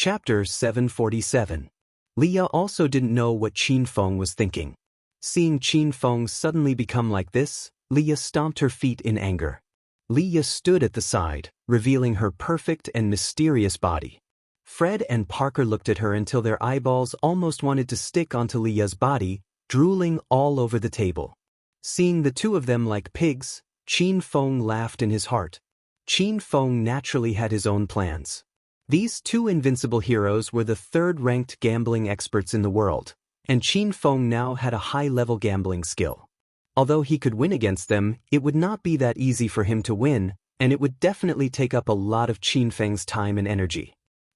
Chapter 747. Leah also didn't know what Qin Feng was thinking. Seeing Qin Feng suddenly become like this, Leah stomped her feet in anger. Leah stood at the side, revealing her perfect and mysterious body. Fred and Parker looked at her until their eyeballs almost wanted to stick onto Leah's body, drooling all over the table. Seeing the two of them like pigs, Qin Feng laughed in his heart. Qin Feng naturally had his own plans. These two invincible heroes were the third-ranked gambling experts in the world, and Qin Feng now had a high-level gambling skill. Although he could win against them, it would not be that easy for him to win, and it would definitely take up a lot of Qin Feng's time and energy.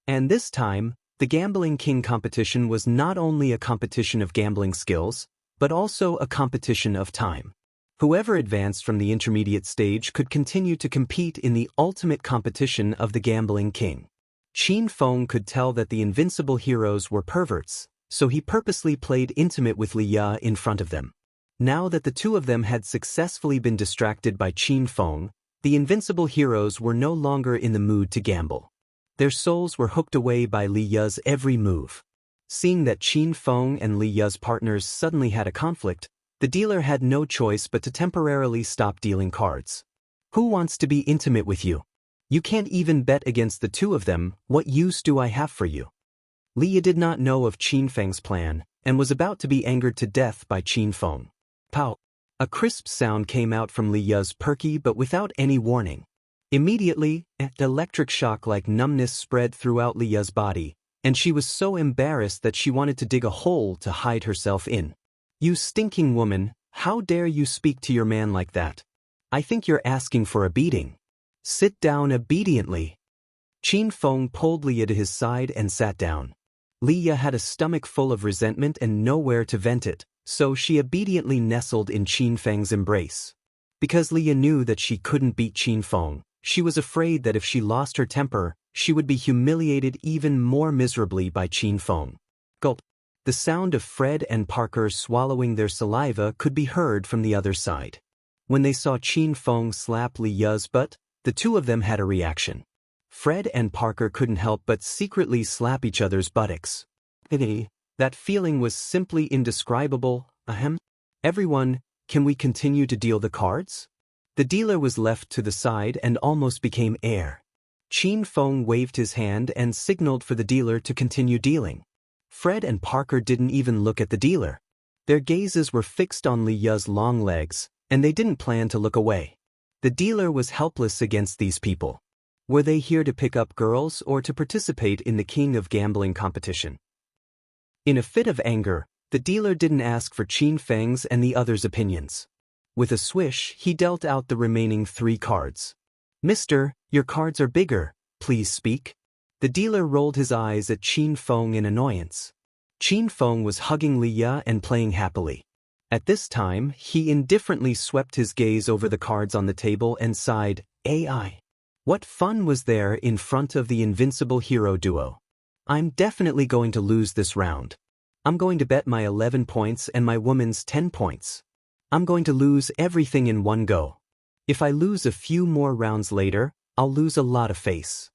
And this time, the Gambling King competition was not only a competition of gambling skills, but also a competition of time. Whoever advanced from the intermediate stage could continue to compete in the ultimate competition of the Gambling King. Qin Feng could tell that the invincible heroes were perverts, so he purposely played intimate with Leah in front of them. Now that the two of them had successfully been distracted by Qin Feng, the invincible heroes were no longer in the mood to gamble. Their souls were hooked away by Leah's every move. Seeing that Qin Feng and Leah's partners suddenly had a conflict, the dealer had no choice but to temporarily stop dealing cards. "Who wants to be intimate with you? You can't even bet against the two of them. What use do I have for you?" Leah did not know of Qin Feng's plan, and was about to be angered to death by Qin Feng. Pow! A crisp sound came out from Leah's perky but without any warning. Immediately, an electric shock like numbness spread throughout Leah's body, and she was so embarrassed that she wanted to dig a hole to hide herself in. "You stinking woman, how dare you speak to your man like that? I think you're asking for a beating. Sit down obediently." Qin Feng pulled Leah to his side and sat down. Leah had a stomach full of resentment and nowhere to vent it, so she obediently nestled in Qin Feng's embrace. Because Leah knew that she couldn't beat Qin Feng, she was afraid that if she lost her temper, she would be humiliated even more miserably by Qin Feng. Gulp. The sound of Fred and Parker swallowing their saliva could be heard from the other side. When they saw Qin Feng slap Leah's butt, the two of them had a reaction. Fred and Parker couldn't help but secretly slap each other's buttocks. That feeling was simply indescribable. Ahem. "Everyone, can we continue to deal the cards?" The dealer was left to the side and almost became air. Qin Feng waved his hand and signaled for the dealer to continue dealing. Fred and Parker didn't even look at the dealer. Their gazes were fixed on Leah's long legs, and they didn't plan to look away. The dealer was helpless against these people. Were they here to pick up girls or to participate in the King of Gambling competition? In a fit of anger, the dealer didn't ask for Qin Feng's and the others' opinions. With a swish, he dealt out the remaining 3 cards. "Mister, your cards are bigger, please speak." The dealer rolled his eyes at Qin Feng in annoyance. Qin Feng was hugging Leah and playing happily. At this time, he indifferently swept his gaze over the cards on the table and sighed, "AI. What fun was there in front of the invincible hero duo? I'm definitely going to lose this round. I'm going to bet my 11 points and my woman's 10 points. I'm going to lose everything in one go. If I lose a few more rounds later, I'll lose a lot of face."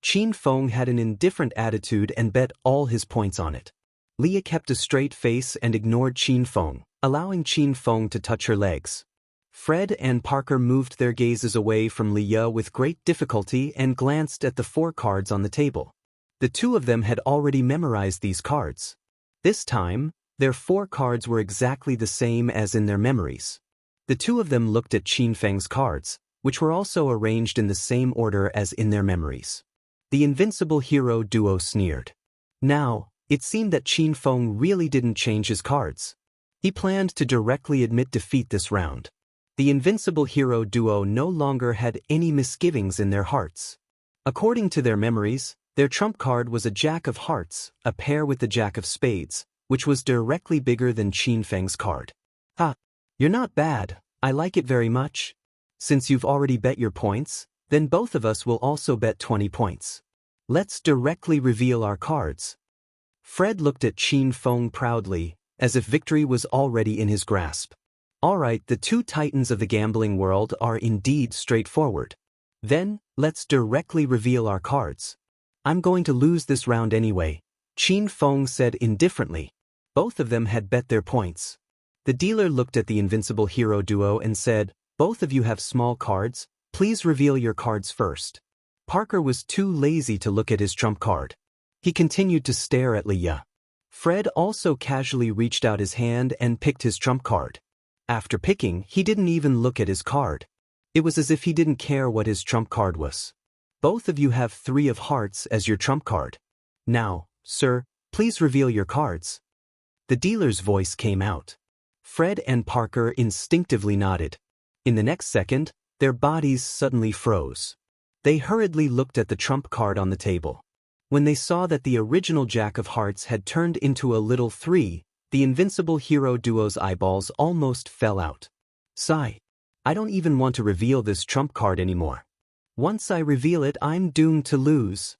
Qin Feng had an indifferent attitude and bet all his points on it. Leah kept a straight face and ignored Qin Feng, allowing Qin Feng to touch her legs. Fred and Parker moved their gazes away from Leah with great difficulty and glanced at the 4 cards on the table. The two of them had already memorized these cards. This time, their 4 cards were exactly the same as in their memories. The two of them looked at Qin Feng's cards, which were also arranged in the same order as in their memories. The invincible hero duo sneered. Now, it seemed that Qin Feng really didn't change his cards. He planned to directly admit defeat this round. The invincible hero duo no longer had any misgivings in their hearts. According to their memories, their trump card was a Jack of Hearts, a pair with the Jack of Spades, which was directly bigger than Qin Feng's card. "Ha! You're not bad, I like it very much. Since you've already bet your points, then both of us will also bet 20 points. Let's directly reveal our cards." Fred looked at Qin Feng proudly, as if victory was already in his grasp. "Alright, the two titans of the gambling world are indeed straightforward. Then, let's directly reveal our cards." I'm going to lose this round anyway, Qin Feng said indifferently. Both of them had bet their points. The dealer looked at the invincible hero duo and said, "Both of you have small cards, please reveal your cards first." Parker was too lazy to look at his trump card. He continued to stare at Leah. Fred also casually reached out his hand and picked his trump card. After picking, he didn't even look at his card. It was as if he didn't care what his trump card was. Both of you have 3 of hearts as your trump card. Now, sir, please reveal your cards. The dealer's voice came out. Fred and Parker instinctively nodded. In the next second, their bodies suddenly froze. They hurriedly looked at the trump card on the table. When they saw that the original Jack of Hearts had turned into a little 3, the invincible hero duo's eyeballs almost fell out. Sigh. I don't even want to reveal this trump card anymore. Once I reveal it, I'm doomed to lose.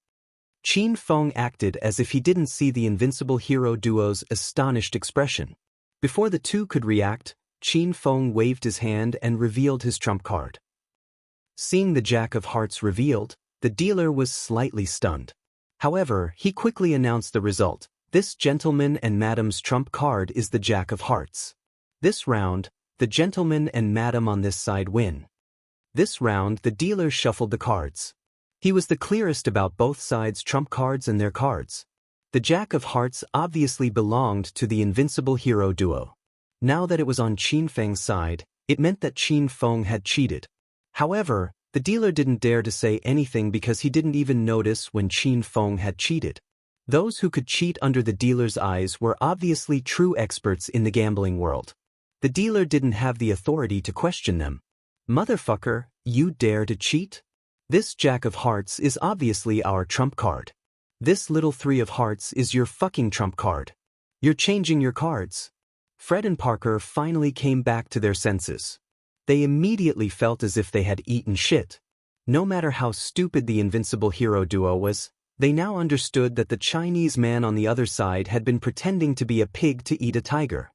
Qin Feng acted as if he didn't see the invincible hero duo's astonished expression. Before the two could react, Qin Feng waved his hand and revealed his trump card. Seeing the Jack of Hearts revealed, the dealer was slightly stunned. However, he quickly announced the result. This gentleman and madam's trump card is the Jack of Hearts. This round, the gentleman and madam on this side win. This round, the dealer shuffled the cards. He was the clearest about both sides' trump cards and their cards. The Jack of Hearts obviously belonged to the invincible hero duo. Now that it was on Qin Feng's side, it meant that Qin Feng had cheated. However, the dealer didn't dare to say anything because he didn't even notice when Qin Feng had cheated. Those who could cheat under the dealer's eyes were obviously true experts in the gambling world. The dealer didn't have the authority to question them. Motherfucker, you dare to cheat? This Jack of Hearts is obviously our trump card. This little 3 of hearts is your fucking trump card. You're changing your cards. Fred and Parker finally came back to their senses. They immediately felt as if they had eaten shit. No matter how stupid the invincible hero duo was, they now understood that the Chinese man on the other side had been pretending to be a pig to eat a tiger.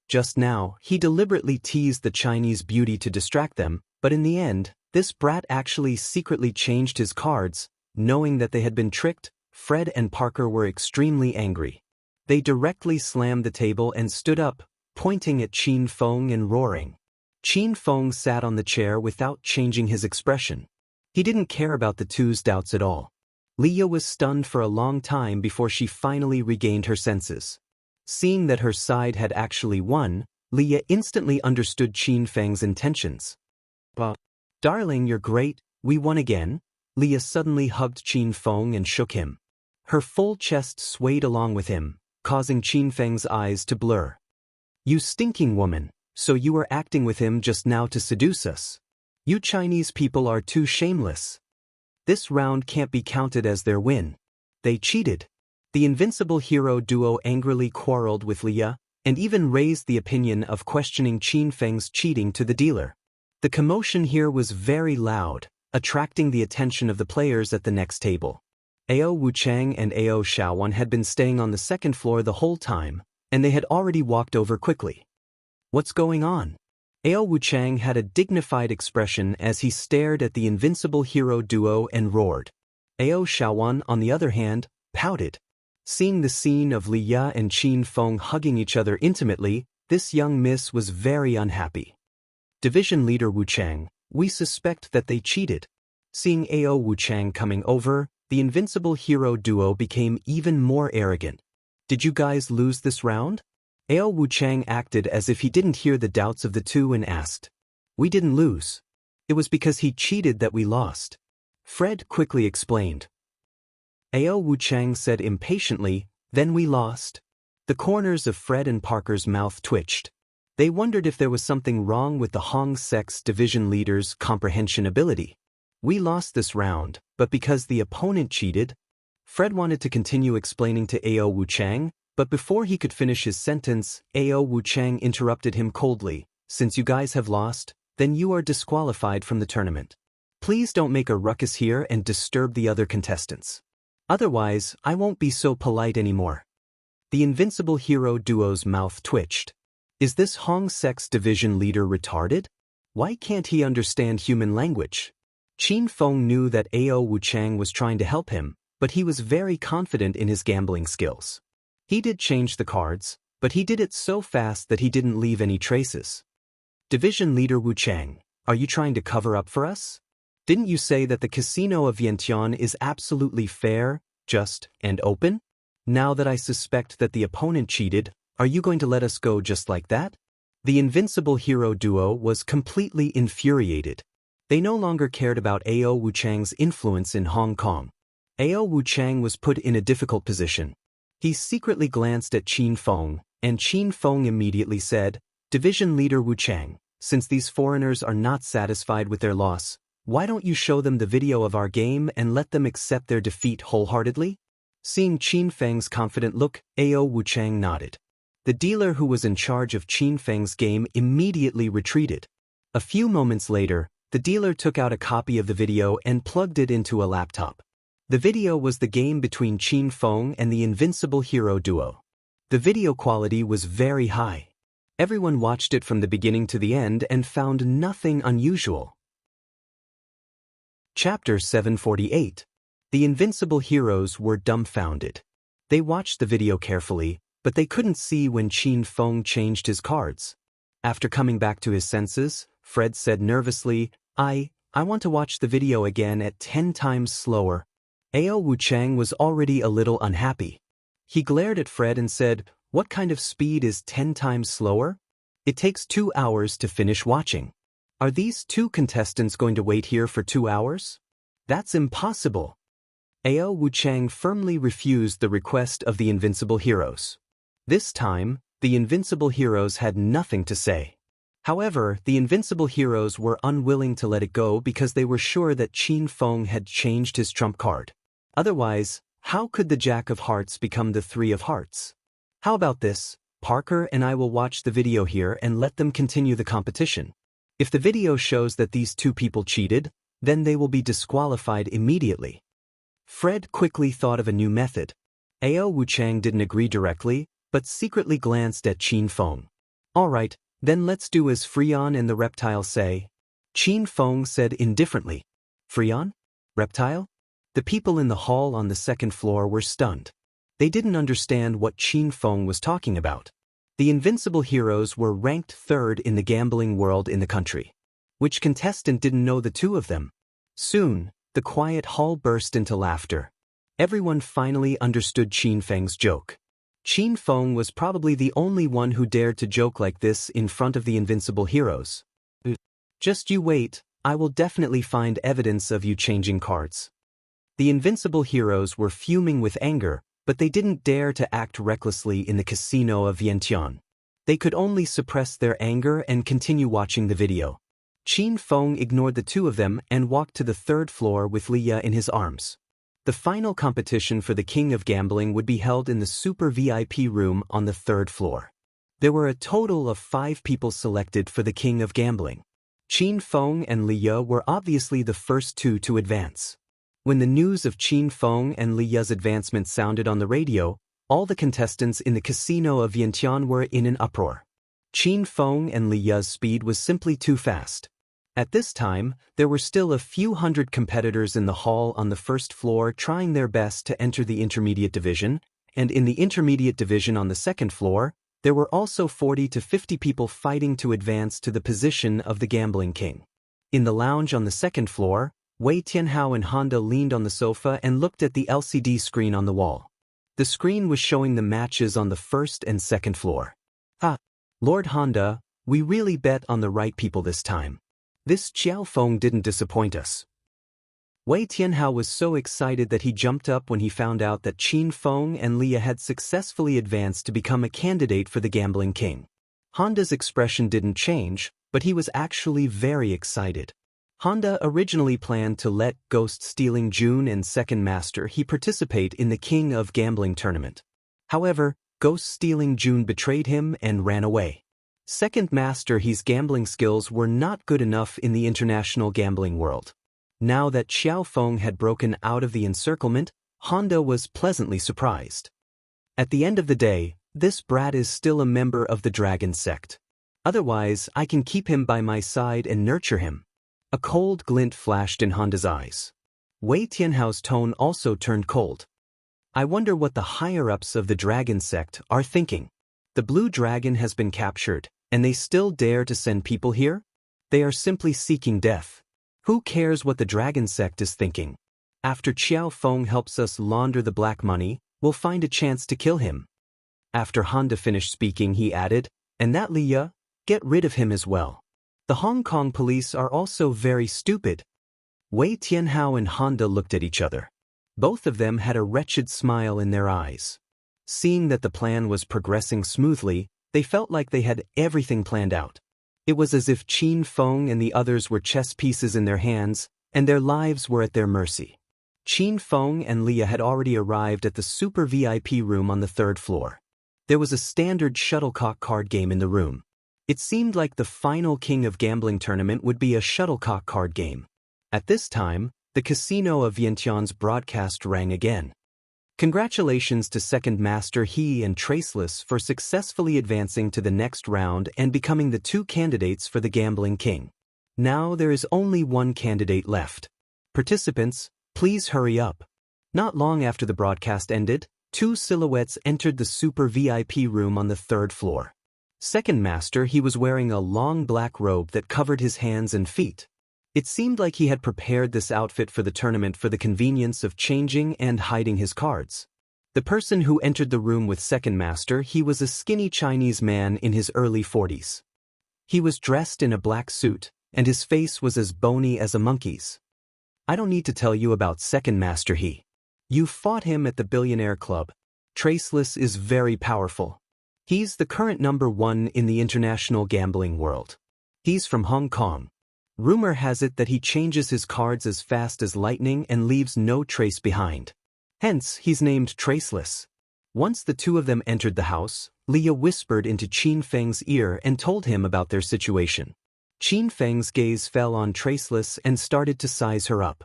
Just now, he deliberately teased the Chinese beauty to distract them, but in the end, this brat actually secretly changed his cards. Knowing that they had been tricked, Fred and Parker were extremely angry. They directly slammed the table and stood up, pointing at Qin Feng and roaring. Qin Feng sat on the chair without changing his expression. He didn't care about the two's doubts at all. Leah was stunned for a long time before she finally regained her senses. Seeing that her side had actually won, Leah instantly understood Qin Feng's intentions. Darling, you're great, we won again." Leah suddenly hugged Qin Feng and shook him. Her full chest swayed along with him, causing Qin Feng's eyes to blur. "You stinking woman, so you were acting with him just now to seduce us. You Chinese people are too shameless. This round can't be counted as their win. They cheated." The invincible hero duo angrily quarreled with Leah, and even raised the opinion of questioning Qin Feng's cheating to the dealer. The commotion here was very loud, attracting the attention of the players at the next table. Ao Wuchang and Ao Shaowan had been staying on the second floor the whole time, and they had already walked over quickly. "What's going on?" Ao Wuchang had a dignified expression as he stared at the invincible hero duo and roared. Ao Shaowan, on the other hand, pouted. Seeing the scene of Leah and Qin Feng hugging each other intimately, this young miss was very unhappy. Division Leader Wuchang, "We suspect that they cheated." Seeing Ao Wuchang coming over, the invincible hero duo became even more arrogant. "Did you guys lose this round?" Ao Wuchang acted as if he didn't hear the doubts of the two and asked. "We didn't lose. It was because he cheated that we lost." Fred quickly explained. Ao Wuchang said impatiently, "Then we lost." The corners of Fred and Parker's mouth twitched. They wondered if there was something wrong with the Hong Sex Division Leader's comprehension ability. "We lost this round, but because the opponent cheated." Fred wanted to continue explaining to Ao Wuchang, but before he could finish his sentence, Ao Wuchang interrupted him coldly. "Since you guys have lost, then you are disqualified from the tournament. Please don't make a ruckus here and disturb the other contestants. Otherwise, I won't be so polite anymore." The invincible hero duo's mouth twitched. Is this Hong Sex Division Leader retarded? Why can't he understand human language? Qin Feng knew that Ao Wuchang was trying to help him, but he was very confident in his gambling skills. He did change the cards, but he did it so fast that he didn't leave any traces. Division Leader Wu Chang, are you trying to cover up for us? Didn't you say that the casino of Vientiane is absolutely fair, just, and open? Now that I suspect that the opponent cheated, are you going to let us go just like that? The invincible hero duo was completely infuriated. They no longer cared about Ao Wu Chang's influence in Hong Kong. Ao Wu Chang was put in a difficult position. He secretly glanced at Qin Feng, and Qin Feng immediately said, Division Leader Wu Chang, since these foreigners are not satisfied with their loss, why don't you show them the video of our game and let them accept their defeat wholeheartedly? Seeing Qin Feng's confident look, Ao Wu Chang nodded. The dealer who was in charge of Qin Feng's game immediately retreated. A few moments later, the dealer took out a copy of the video and plugged it into a laptop. The video was the game between Qin Feng and the invincible hero duo. The video quality was very high. Everyone watched it from the beginning to the end and found nothing unusual. Chapter 748. The invincible heroes were dumbfounded. They watched the video carefully, but they couldn't see when Qin Feng changed his cards. After coming back to his senses, Fred said nervously, I want to watch the video again at 10 times slower. Ao Wu Chang was already a little unhappy. He glared at Fred and said, What kind of speed is 10 times slower? It takes 2 hours to finish watching. Are these two contestants going to wait here for 2 hours? That's impossible. Ao Wu Chang firmly refused the request of the invincible heroes. This time, the invincible heroes had nothing to say. However, the invincible heroes were unwilling to let it go because they were sure that Qin Feng had changed his trump card. Otherwise, how could the Jack of Hearts become the Three of Hearts? How about this? Parker and I will watch the video here and let them continue the competition. If the video shows that these two people cheated, then they will be disqualified immediately. Fred quickly thought of a new method. Ao Wu Chang didn't agree directly, but secretly glanced at Qin Feng. All right, then let's do as Freon and the reptile say. Qin Feng said indifferently. Freon? Reptile? The people in the hall on the second floor were stunned. They didn't understand what Qin Feng was talking about. The invincible heroes were ranked third in the gambling world in the country. Which contestant didn't know the two of them? Soon, the quiet hall burst into laughter. Everyone finally understood Qin Feng's joke. Qin Feng was probably the only one who dared to joke like this in front of the invincible heroes. Just you wait, I will definitely find evidence of you changing cards. The invincible heroes were fuming with anger, but they didn't dare to act recklessly in the casino of Vientiane. They could only suppress their anger and continue watching the video. Qin Feng ignored the two of them and walked to the third floor with Leah in his arms. The final competition for the King of Gambling would be held in the Super VIP room on the third floor. There were a total of 5 people selected for the King of Gambling. Qin Feng and Leah were obviously the first two to advance. When the news of Qin Feng and Leah's advancement sounded on the radio, all the contestants in the casino of Vientiane were in an uproar. Qin Feng and Leah's speed was simply too fast. At this time, there were still a few hundred competitors in the hall on the first floor trying their best to enter the intermediate division, and in the intermediate division on the second floor, there were also 40 to 50 people fighting to advance to the position of the gambling king. In the lounge on the second floor, Wei Tianhao and Honda leaned on the sofa and looked at the LCD screen on the wall. The screen was showing the matches on the first and second floor. Lord Honda, we really bet on the right people this time. This Xiao Feng didn't disappoint us. Wei Tianhao was so excited that he jumped up when he found out that Qin Feng and Leah had successfully advanced to become a candidate for the gambling king. Honda's expression didn't change, but he was actually very excited. Honda originally planned to let Ghost-Stealing June and Second Master he participate in the King of Gambling tournament. However, Ghost-Stealing June betrayed him and ran away. Second Master he's gambling skills were not good enough in the international gambling world. Now that Xiao Feng had broken out of the encirclement, Honda was pleasantly surprised. At the end of the day, this brat is still a member of the Dragon sect. Otherwise, I can keep him by my side and nurture him. A cold glint flashed in Honda's eyes. Wei Tianhao's tone also turned cold. I wonder what the higher-ups of the dragon sect are thinking. The blue dragon has been captured, and they still dare to send people here? They are simply seeking death. Who cares what the dragon sect is thinking? After Qiao Feng helps us launder the black money, we'll find a chance to kill him. After Honda finished speaking, he added, and that Liya, get rid of him as well. The Hong Kong police are also very stupid. Wei Tianhao and Honda looked at each other. Both of them had a wretched smile in their eyes. Seeing that the plan was progressing smoothly, they felt like they had everything planned out. It was as if Qin Feng and the others were chess pieces in their hands, and their lives were at their mercy. Qin Feng and Liya had already arrived at the super VIP room on the 3rd floor. There was a standard shuttlecock card game in the room. It seemed like the final King of Gambling tournament would be a shuttlecock card game. At this time, the casino of Vientiane's broadcast rang again. Congratulations to Second Master He and Traceless for successfully advancing to the next round and becoming the 2 candidates for the Gambling King. Now there is only 1 candidate left. Participants, please hurry up. Not long after the broadcast ended, 2 silhouettes entered the super VIP room on the 3rd floor. Second Master He was wearing a long black robe that covered his hands and feet. It seemed like he had prepared this outfit for the tournament for the convenience of changing and hiding his cards. The person who entered the room with Second Master He was a skinny Chinese man in his early 40s. He was dressed in a black suit, and his face was as bony as a monkey's. I don't need to tell you about Second Master He. You fought him at the Billionaire Club. Traceless is very powerful. He's the current #1 in the international gambling world. He's from Hong Kong. Rumor has it that he changes his cards as fast as lightning and leaves no trace behind. Hence, he's named Traceless. Once the 2 of them entered the house, Liya whispered into Qin Feng's ear and told him about their situation. Qin Feng's gaze fell on Traceless and started to size her up.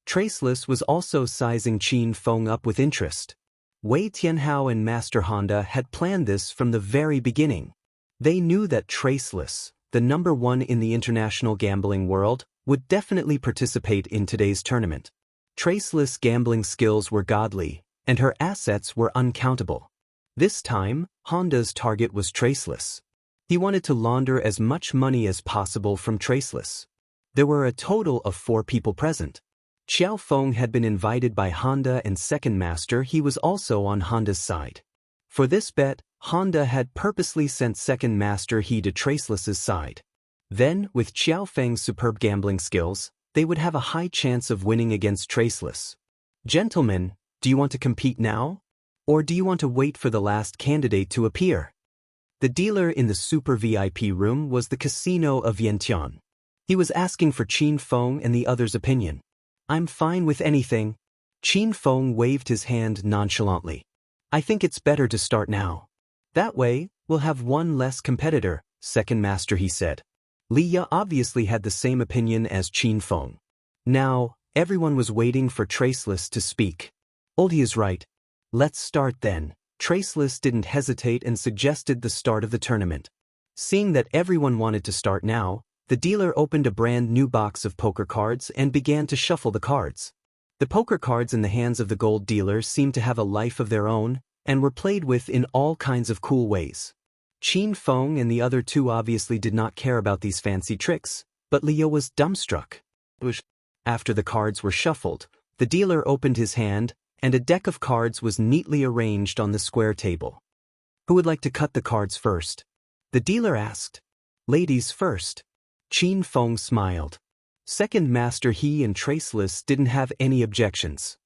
Traceless was also sizing Qin Feng up with interest. Wei Tianhao and Master Honda had planned this from the very beginning. They knew that Traceless, the #1 in the international gambling world, would definitely participate in today's tournament. Traceless' gambling skills were godly, and her assets were uncountable. This time, Honda's target was Traceless. He wanted to launder as much money as possible from Traceless. There were a total of 4 people present. Qiao Feng had been invited by Honda, and Second Master He was also on Honda's side. For this bet, Honda had purposely sent Second Master He to Traceless's side. Then, with Qiao Feng's superb gambling skills, they would have a high chance of winning against Traceless. Gentlemen, do you want to compete now? Or do you want to wait for the last candidate to appear? The dealer in the super VIP room was the casino of Vientiane. He was asking for Qin Feng and the others' opinion. I'm fine with anything. Qin Feng waved his hand nonchalantly. I think it's better to start now. That way, we'll have 1 less competitor, Second Master He said. Liya obviously had the same opinion as Qin Feng. Now, everyone was waiting for Traceless to speak. Oldie is right. Let's start then. Traceless didn't hesitate and suggested the start of the tournament. Seeing that everyone wanted to start now, the dealer opened a brand new box of poker cards and began to shuffle the cards. The poker cards in the hands of the gold dealer seemed to have a life of their own, and were played with in all kinds of cool ways. Qin Feng and the other 2 obviously did not care about these fancy tricks, but Liya was dumbstruck. After the cards were shuffled, the dealer opened his hand, and a deck of cards was neatly arranged on the square table. Who would like to cut the cards first? The dealer asked. Ladies first. Qin Feng smiled. Second Master He and Traceless didn't have any objections.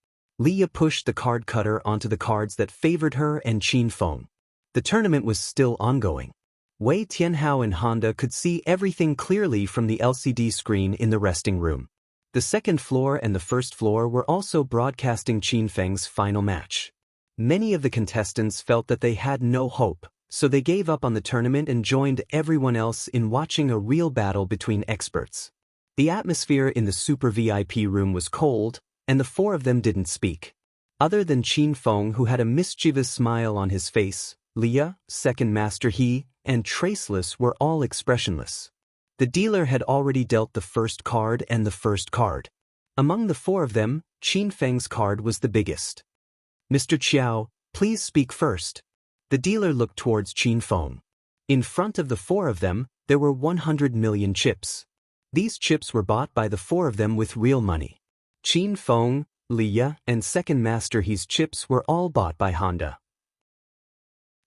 Liya pushed the card cutter onto the cards that favored her and Qin Feng. The tournament was still ongoing. Wei Tianhao and Honda could see everything clearly from the LCD screen in the resting room. The 2nd floor and the 1st floor were also broadcasting Qin Feng's final match. Many of the contestants felt that they had no hope, so they gave up on the tournament and joined everyone else in watching a real battle between experts. The atmosphere in the super VIP room was cold, and the 4 of them didn't speak. Other than Qin Feng, who had a mischievous smile on his face, Liya, Second Master He, and Traceless were all expressionless. The dealer had already dealt the 1st card and the 1st card. Among the four of them, Qin Feng's card was the biggest. "Mr. Qiao, please speak first." The dealer looked towards Qin Feng. In front of the four of them, there were 100 million chips. These chips were bought by the four of them with real money. Qin Feng, Liya, and Second Master He's chips were all bought by Honda.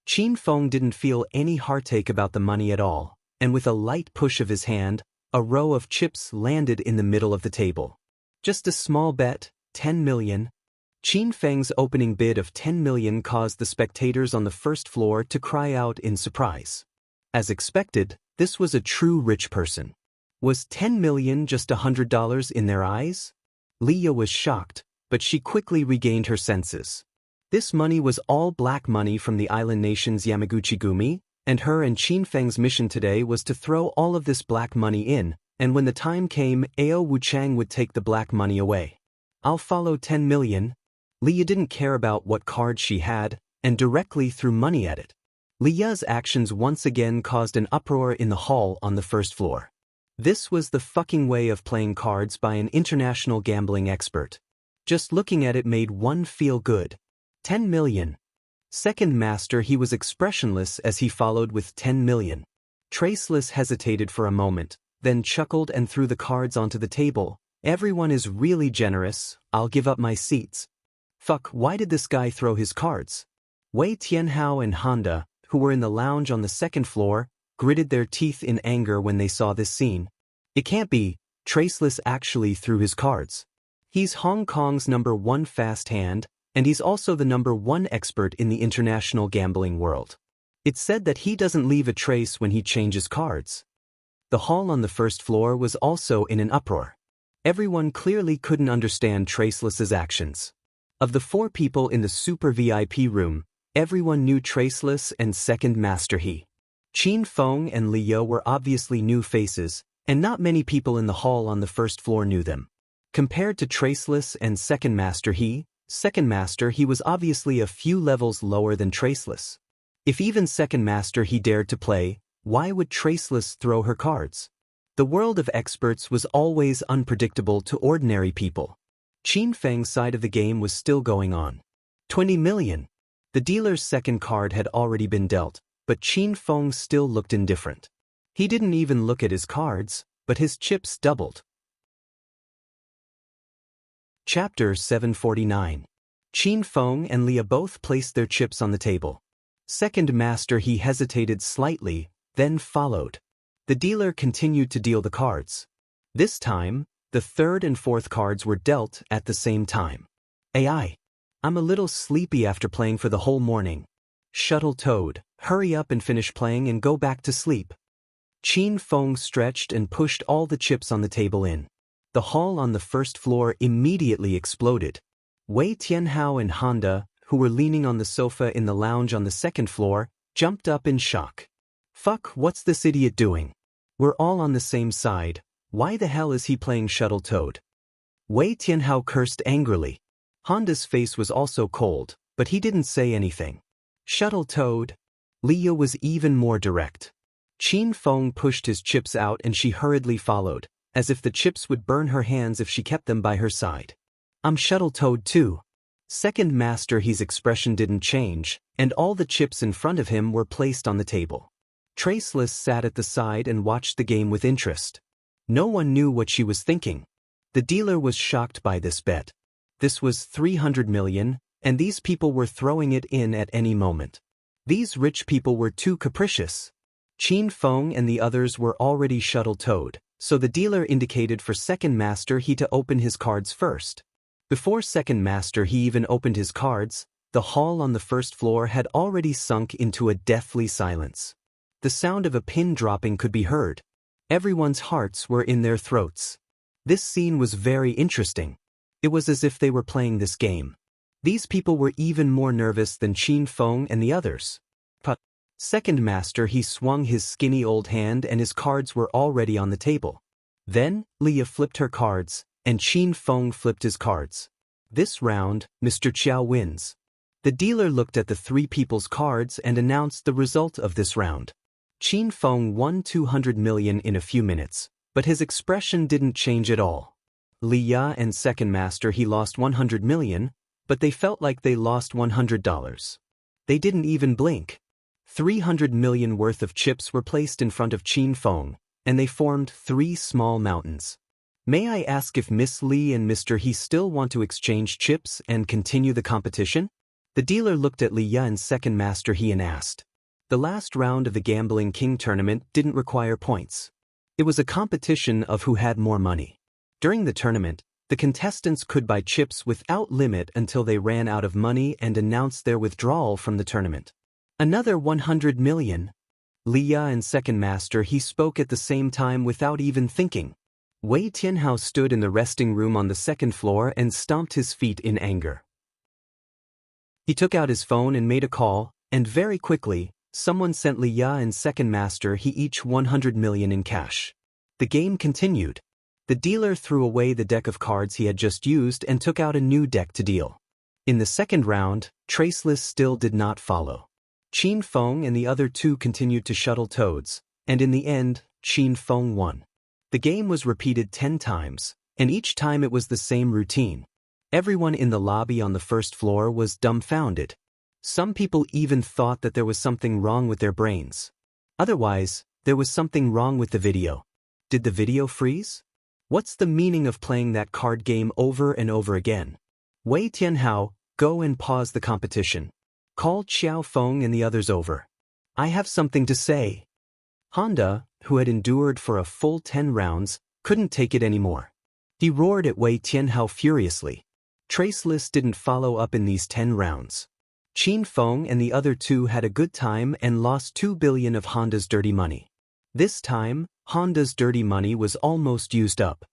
Qin Feng didn't feel any heartache about the money at all, and with a light push of his hand, a row of chips landed in the middle of the table. Just a small bet, 10 million. Qin Feng's opening bid of 10 million caused the spectators on the first floor to cry out in surprise. As expected, this was a true rich person. Was 10 million just $100 in their eyes? Liya was shocked, but she quickly regained her senses. This money was all black money from the island nation's Yamaguchi-gumi, and her and Qin Feng's mission today was to throw all of this black money in, and when the time came, Ao Wuchang would take the black money away. "I'll follow 10 million. Liya didn't care about what card she had, and directly threw money at it. Liya's actions once again caused an uproar in the hall on the first floor. This was the fucking way of playing cards by an international gambling expert. Just looking at it made one feel good. 10 million. Second Master He was expressionless as he followed with 10 million. Traceless hesitated for a moment, then chuckled and threw the cards onto the table. "Everyone is really generous, I'll give up my seats." Fuck, why did this guy throw his cards? Wei Tianhao and Honda, who were in the lounge on the second floor, gritted their teeth in anger when they saw this scene. It can't be, Traceless actually threw his cards. He's Hong Kong's #1 fast hand, and he's also the #1 expert in the international gambling world. It's said that he doesn't leave a trace when he changes cards. The hall on the first floor was also in an uproar. Everyone clearly couldn't understand Traceless's actions. Of the four people in the super VIP room, everyone knew Traceless and Second Master He. Qin Feng and Liya were obviously new faces, and not many people in the hall on the first floor knew them. Compared to Traceless and Second Master He was obviously a few levels lower than Traceless. If even Second Master He dared to play, why would Traceless throw her cards? The world of experts was always unpredictable to ordinary people. Qin Feng's side of the game was still going on. 20 million. The dealer's second card had already been dealt, but Qin Feng still looked indifferent. He didn't even look at his cards, but his chips doubled. Chapter 749. Qin Feng and Liya both placed their chips on the table. Second Master He hesitated slightly, then followed. The dealer continued to deal the cards. This time, the third and fourth cards were dealt at the same time. I'm a little sleepy after playing for the whole morning. Shuttle Toad, hurry up and finish playing and go back to sleep. Qin Feng stretched and pushed all the chips on the table in. The hall on the first floor immediately exploded. Wei Tianhao and Honda, who were leaning on the sofa in the lounge on the second floor, jumped up in shock. Fuck, what's this idiot doing? We're all on the same side. Why the hell is he playing Shuttle Toad? Wei Tianhao cursed angrily. Honda's face was also cold, but he didn't say anything. Shuttle Toad. Liya was even more direct. Qin Feng pushed his chips out and she hurriedly followed, as if the chips would burn her hands if she kept them by her side. I'm Shuttle Toad too. Second Master He's expression didn't change, and all the chips in front of him were placed on the table. Traceless sat at the side and watched the game with interest. No one knew what she was thinking. The dealer was shocked by this bet. This was 300 million, and these people were throwing it in at any moment. These rich people were too capricious. Qin Feng and the others were already Shuttle Toad, so the dealer indicated for Second Master He to open his cards first. Before Second Master He even opened his cards, the hall on the first floor had already sunk into a deathly silence. The sound of a pin dropping could be heard. Everyone's hearts were in their throats. This scene was very interesting. It was as if they were playing this game. These people were even more nervous than Qin Feng and the others. But Second Master He swung his skinny old hand and his cards were already on the table. Then, Liya flipped her cards, and Qin Feng flipped his cards. This round, Mr. Qiao wins. The dealer looked at the three people's cards and announced the result of this round. Qin Feng won 200 million in a few minutes, but his expression didn't change at all. Liya and second master he lost 100 million, but they felt like they lost $100. They didn't even blink. 300 million worth of chips were placed in front of Qin Feng, and they formed 3 small mountains. May I ask if Miss Li and Mr. He still want to exchange chips and continue the competition? The dealer looked at Liya and second master He and asked. The last round of the Gambling King tournament didn't require points. It was a competition of who had more money. During the tournament, the contestants could buy chips without limit until they ran out of money and announced their withdrawal from the tournament. Another 100 million. Liya and second master He spoke at the same time without even thinking. Wei Tianhao stood in the resting room on the second floor and stomped his feet in anger. He took out his phone and made a call, and very quickly, someone sent Liya and second master He each 100 million in cash. The game continued. The dealer threw away the deck of cards he had just used and took out a new deck to deal. In the second round, Traceless still did not follow. Qin Feng and the other 2 continued to shuttle toads, and in the end, Qin Feng won. The game was repeated 10 times, and each time it was the same routine. Everyone in the lobby on the first floor was dumbfounded. Some people even thought that there was something wrong with their brains. Otherwise, there was something wrong with the video. Did the video freeze? What's the meaning of playing that card game over and over again? Wei Tianhao, go and pause the competition. Call Xiao Feng and the others over. I have something to say. Honda, who had endured for a full 10 rounds, couldn't take it anymore. He roared at Wei Tianhao furiously. Traceless didn't follow up in these 10 rounds. Qin Feng and the other 2 had a good time and lost 2 billion of Honda's dirty money. This time, Honda's dirty money was almost used up.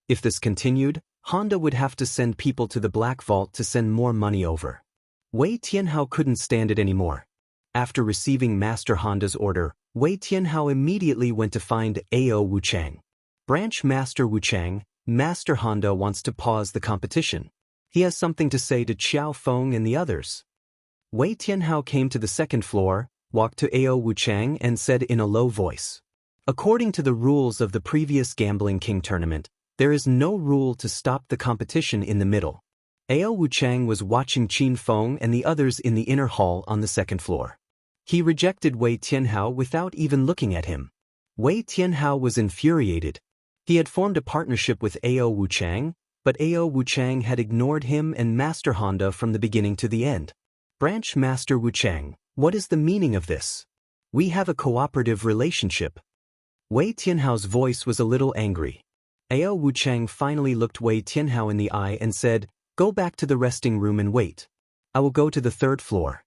If this continued, Honda would have to send people to the Black Vault to send more money over. Wei Tianhao couldn't stand it anymore. After receiving Master Honda's order, Wei Tianhao immediately went to find Ao Wuchang. Branch Master Wuchang, Master Honda wants to pause the competition. He has something to say to Xiao Feng and the others. Wei Tianhao came to the second floor, walked to Ao Wuchang and said in a low voice. According to the rules of the previous Gambling King tournament, there is no rule to stop the competition in the middle. Ao Wuchang was watching Qin Feng and the others in the inner hall on the second floor. He rejected Wei Tianhao without even looking at him. Wei Tianhao was infuriated. He had formed a partnership with Ao Wuchang, but Ao Wuchang had ignored him and Master Honda from the beginning to the end. Branch Master Wuchang, what is the meaning of this? We have a cooperative relationship. Wei Tianhao's voice was a little angry. Ao Wuchang finally looked Wei Tianhao in the eye and said, "Go back to the resting room and wait. I will go to the 3rd floor."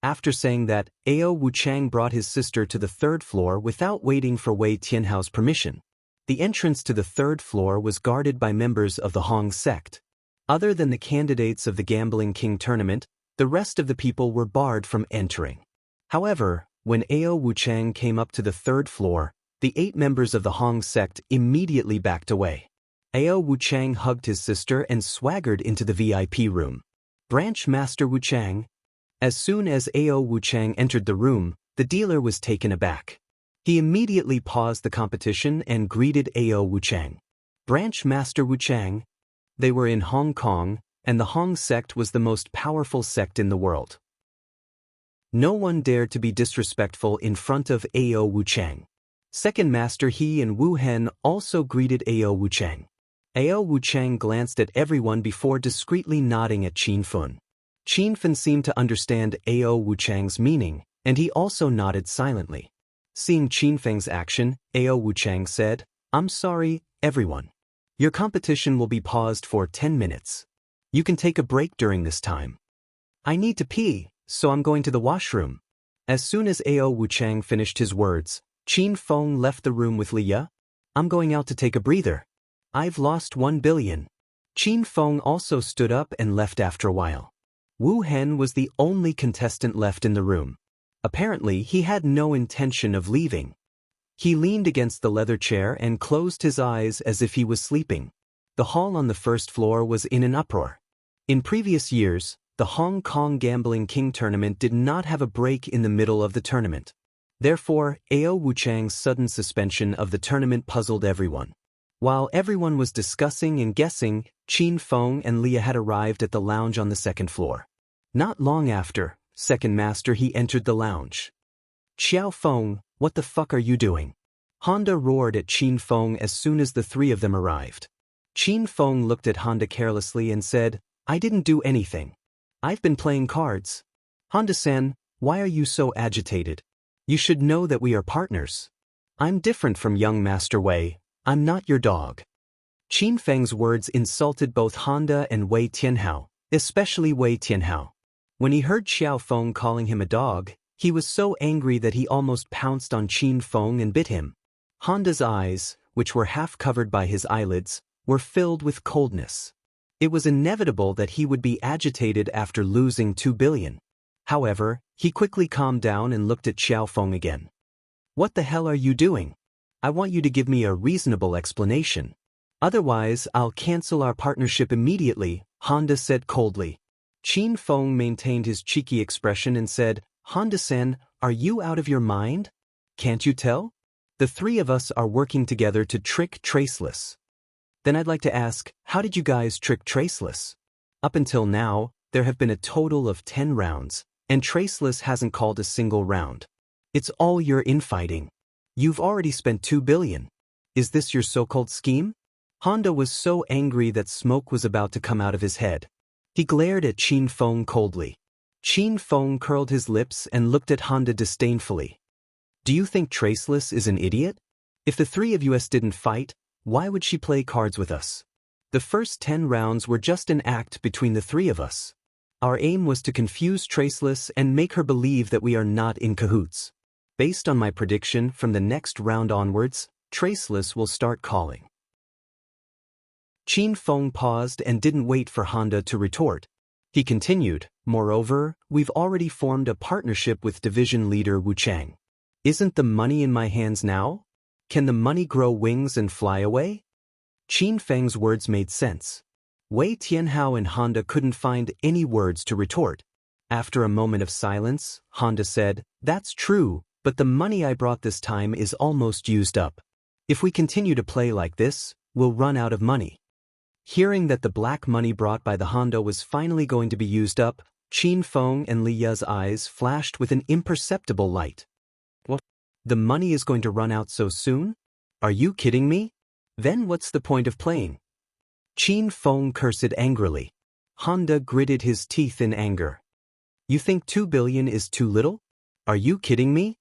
After saying that, Ao Wuchang brought his sister to the 3rd floor without waiting for Wei Tianhao's permission. The entrance to the 3rd floor was guarded by members of the Hong sect. Other than the candidates of the Gambling King tournament, the rest of the people were barred from entering. However, when Ao Wuchang came up to the 3rd floor, the 8 members of the Hong sect immediately backed away. Ao Wuchang hugged his sister and swaggered into the VIP room. Branch Master Wuchang. As soon as Ao Wuchang entered the room, the dealer was taken aback. He immediately paused the competition and greeted Ao Wuchang. Branch Master Wuchang. They were in Hong Kong, and the Hong sect was the most powerful sect in the world. No one dared to be disrespectful in front of Ao Wuchang. Second Master He and Wu Hen also greeted Ao Wuchang. Ao Wuchang glanced at everyone before discreetly nodding at Qin Feng. Qin Feng seemed to understand Ao Wuchang's meaning, and he also nodded silently. Seeing Qin Feng's action, Ao Wuchang said, "I'm sorry, everyone. Your competition will be paused for 10 minutes. You can take a break during this time. I need to pee, so I'm going to the washroom." As soon as Ao Wuchang finished his words, Qin Feng left the room with Liya. "I'm going out to take a breather. I've lost 1 billion. Qin Feng also stood up and left after a while. Wu Hen was the only contestant left in the room. Apparently, he had no intention of leaving. He leaned against the leather chair and closed his eyes as if he was sleeping. The hall on the 1st floor was in an uproar. In previous years, the Hong Kong Gambling King tournament did not have a break in the middle of the tournament. Therefore, Ao Wuchang's sudden suspension of the tournament puzzled everyone. While everyone was discussing and guessing, Qin Feng and Leah had arrived at the lounge on the second floor. Not long after, second master he entered the lounge. Xiao Feng, what the fuck are you doing? Honda roared at Qin Feng as soon as the three of them arrived. Qin Feng looked at Honda carelessly and said, I didn't do anything. I've been playing cards. Honda-san, why are you so agitated? You should know that we are partners. I'm different from young Master Wei, I'm not your dog. Qin Feng's words insulted both Honda and Wei Tianhao, especially Wei Tianhao. When he heard Xiao Feng calling him a dog, he was so angry that he almost pounced on Qin Feng and bit him. Honda's eyes, which were half covered by his eyelids, were filled with coldness. It was inevitable that he would be agitated after losing 2 billion. However, he quickly calmed down and looked at Xiao Feng again. What the hell are you doing? I want you to give me a reasonable explanation. Otherwise, I'll cancel our partnership immediately, Honda said coldly. Qin Feng maintained his cheeky expression and said, Honda-san, are you out of your mind? Can't you tell? The three of us are working together to trick Traceless. Then I'd like to ask, how did you guys trick Traceless? Up until now, there have been a total of 10 rounds, and Traceless hasn't called a single round. It's all your infighting. You've already spent 2 billion. Is this your so-called scheme? Honda was so angry that smoke was about to come out of his head. He glared at Qin Feng coldly. Qin Feng curled his lips and looked at Honda disdainfully. Do you think Traceless is an idiot? If the three of us didn't fight, why would she play cards with us? The first 10 rounds were just an act between the three of us. Our aim was to confuse Traceless and make her believe that we are not in cahoots. Based on my prediction, from the next round onwards, Traceless will start calling. Qin Feng paused and didn't wait for Honda to retort. He continued, moreover, we've already formed a partnership with division leader Wu Chang. Isn't the money in my hands now? Can the money grow wings and fly away? Qin Feng's words made sense. Wei Tianhao and Honda couldn't find any words to retort. After a moment of silence, Honda said, That's true, but the money I brought this time is almost used up. If we continue to play like this, we'll run out of money. Hearing that the black money brought by the Honda was finally going to be used up, Qin Feng and Li Ya's eyes flashed with an imperceptible light. What? The money is going to run out so soon? Are you kidding me? Then what's the point of playing? Qin Feng cursed angrily. Honda gritted his teeth in anger. You think 2 billion is too little? Are you kidding me?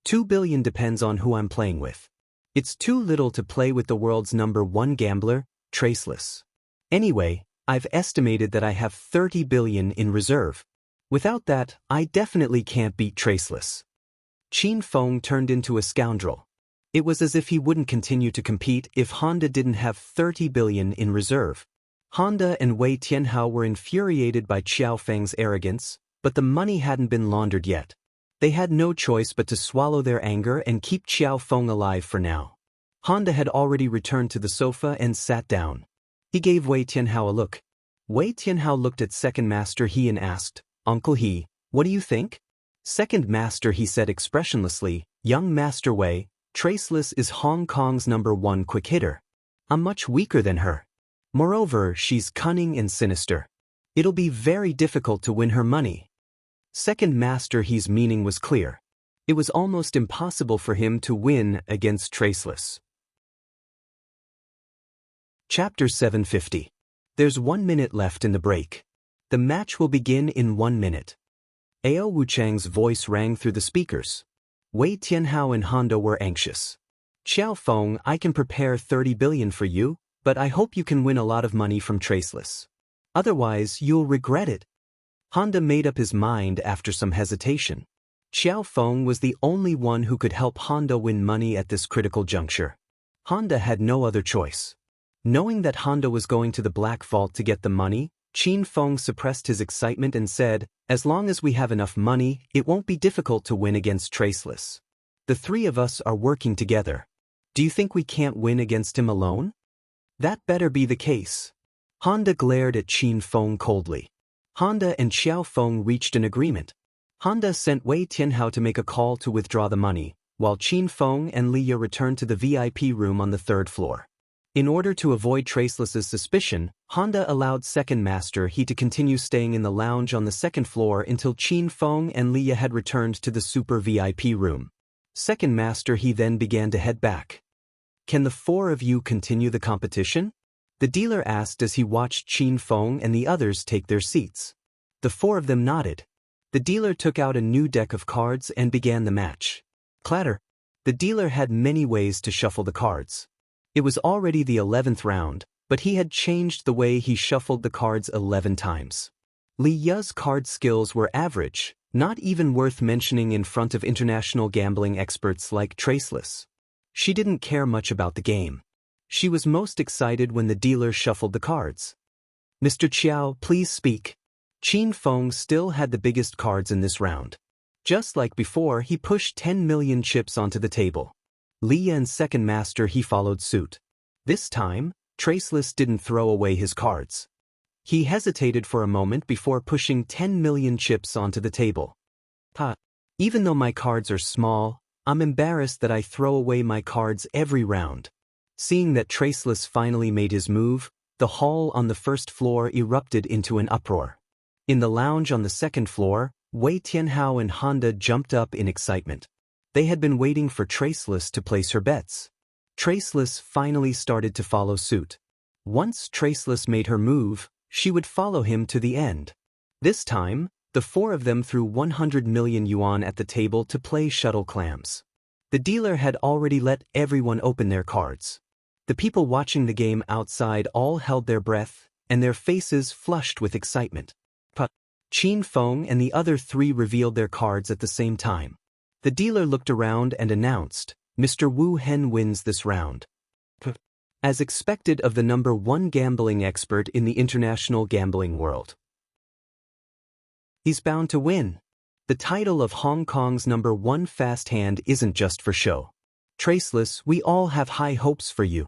2 billion depends on who I'm playing with. It's too little to play with the world's #1 gambler, Traceless. Anyway, I've estimated that I have 30 billion in reserve. Without that, I definitely can't beat Traceless. Qin Feng turned into a scoundrel. It was as if he wouldn't continue to compete if Honda didn't have 30 billion in reserve. Honda and Wei Tianhao were infuriated by Xiao Feng's arrogance, but the money hadn't been laundered yet. They had no choice but to swallow their anger and keep Xiao Feng alive for now. Honda had already returned to the sofa and sat down. He gave Wei Tianhao a look. Wei Tianhao looked at Second Master He and asked, Uncle He, what do you think? Second Master He said expressionlessly, Young Master Wei, Traceless is Hong Kong's #1 quick hitter. I'm much weaker than her. Moreover, she's cunning and sinister. It'll be very difficult to win her money. Second Master He's meaning was clear. It was almost impossible for him to win against Traceless. Chapter 750. There's 1 minute left in the break. The match will begin in 1 minute. Ao Wuchang's voice rang through the speakers. Wei Tianhao and Honda were anxious. Xiao Feng, I can prepare 30 billion for you, but I hope you can win a lot of money from Traceless. Otherwise, you'll regret it. Honda made up his mind after some hesitation. Xiao Feng was the only one who could help Honda win money at this critical juncture. Honda had no other choice. Knowing that Honda was going to the Black Vault to get the money, Qin Feng suppressed his excitement and said, As long as we have enough money, it won't be difficult to win against Traceless. The three of us are working together. Do you think we can't win against him alone? That better be the case. Honda glared at Qin Feng coldly. Honda and Xiao Feng reached an agreement. Honda sent Wei Tianhao to make a call to withdraw the money, while Qin Feng and Li Ya returned to the VIP room on the 3rd floor. In order to avoid Traceless's suspicion, Honda allowed Second Master He to continue staying in the lounge on the second floor until Qin Feng and Leah had returned to the Super VIP room. Second Master He then began to head back. "Can the four of you continue the competition?" the dealer asked as he watched Qin Feng and the others take their seats. The four of them nodded. The dealer took out a new deck of cards and began the match. Clatter. The dealer had many ways to shuffle the cards. It was already the 11th round, but he had changed the way he shuffled the cards 11 times. Li Ya's card skills were average, not even worth mentioning in front of international gambling experts like Traceless. She didn't care much about the game. She was most excited when the dealer shuffled the cards. "Mr. Chiao, please speak." Qin Feng still had the biggest cards in this round. Just like before, he pushed 10 million chips onto the table. Leah and Second Master He followed suit. This time, Traceless didn't throw away his cards. He hesitated for a moment before pushing 10 million chips onto the table. Even though my cards are small, I'm embarrassed that I throw away my cards every round." Seeing that Traceless finally made his move, the hall on the first floor erupted into an uproar. In the lounge on the second floor, Wei Tianhao and Honda jumped up in excitement. They had been waiting for Traceless to place her bets. Traceless finally started to follow suit. Once Traceless made her move, she would follow him to the end. This time, the four of them threw 100 million yuan at the table to play shuttle clams. The dealer had already let everyone open their cards. The people watching the game outside all held their breath, and their faces flushed with excitement. Qin Feng and the other three revealed their cards at the same time. The dealer looked around and announced, "Mr. Wu Hen wins this round." As expected of the #1 gambling expert in the international gambling world. He's bound to win. The title of Hong Kong's #1 fast hand isn't just for show. Traceless, we all have high hopes for you.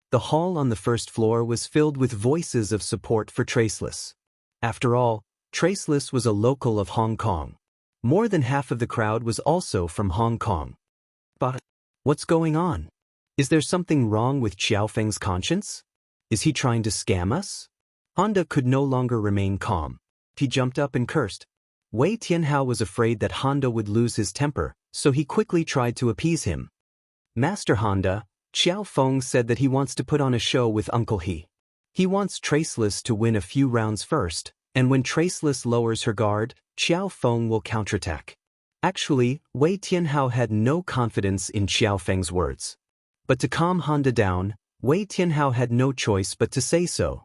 The hall on the first floor was filled with voices of support for Traceless. After all, Traceless was a local of Hong Kong. More than half of the crowd was also from Hong Kong. But what's going on? Is there something wrong with Xiaofeng's conscience? Is he trying to scam us? Honda could no longer remain calm. He jumped up and cursed. Wei Tianhao was afraid that Honda would lose his temper, so he quickly tried to appease him. "Master Honda, Xiaofeng said that he wants to put on a show with Uncle He. He wants Traceless to win a few rounds first, and when Traceless lowers her guard, Xiaofeng will counterattack." Actually, Wei Tianhao had no confidence in Xiaofeng's words. But to calm Honda down, Wei Tianhao had no choice but to say so.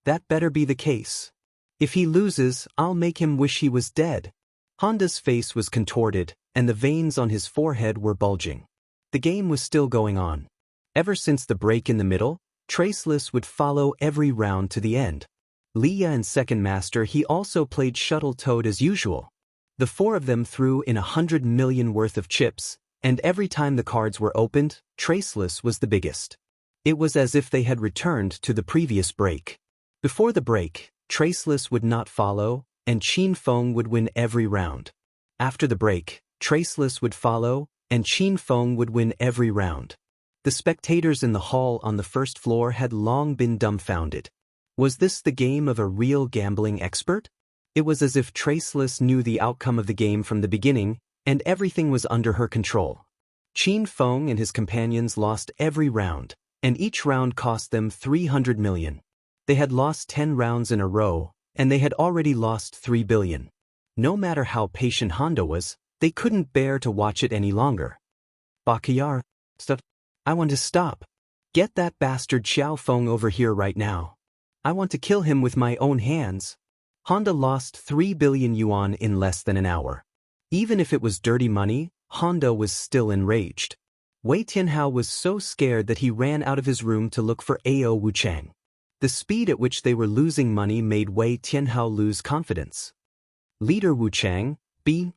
"That better be the case. If he loses, I'll make him wish he was dead." Honda's face was contorted, and the veins on his forehead were bulging. The game was still going on. Ever since the break in the middle, Traceless would follow every round to the end. Leah and Second Master He also played Shuttle Toad as usual. The four of them threw in 100 million worth of chips, and every time the cards were opened, Traceless was the biggest. It was as if they had returned to the previous break. Before the break, Traceless would not follow, and Qin Feng would win every round. After the break, Traceless would follow, and Qin Feng would win every round. The spectators in the hall on the first floor had long been dumbfounded. Was this the game of a real gambling expert? It was as if Traceless knew the outcome of the game from the beginning, and everything was under her control. Qin Feng and his companions lost every round, and each round cost them 300 million. They had lost 10 rounds in a row, and they had already lost 3 billion. No matter how patient Honda was, they couldn't bear to watch it any longer. "Bakayar, stop. I want to stop. Get that bastard Xiaofeng over here right now. I want to kill him with my own hands." Honda lost 3 billion yuan in less than an hour. Even if it was dirty money, Honda was still enraged. Wei Tianhao was so scared that he ran out of his room to look for Ao Wuchang. The speed at which they were losing money made Wei Tianhao lose confidence. "Leader Wuchang,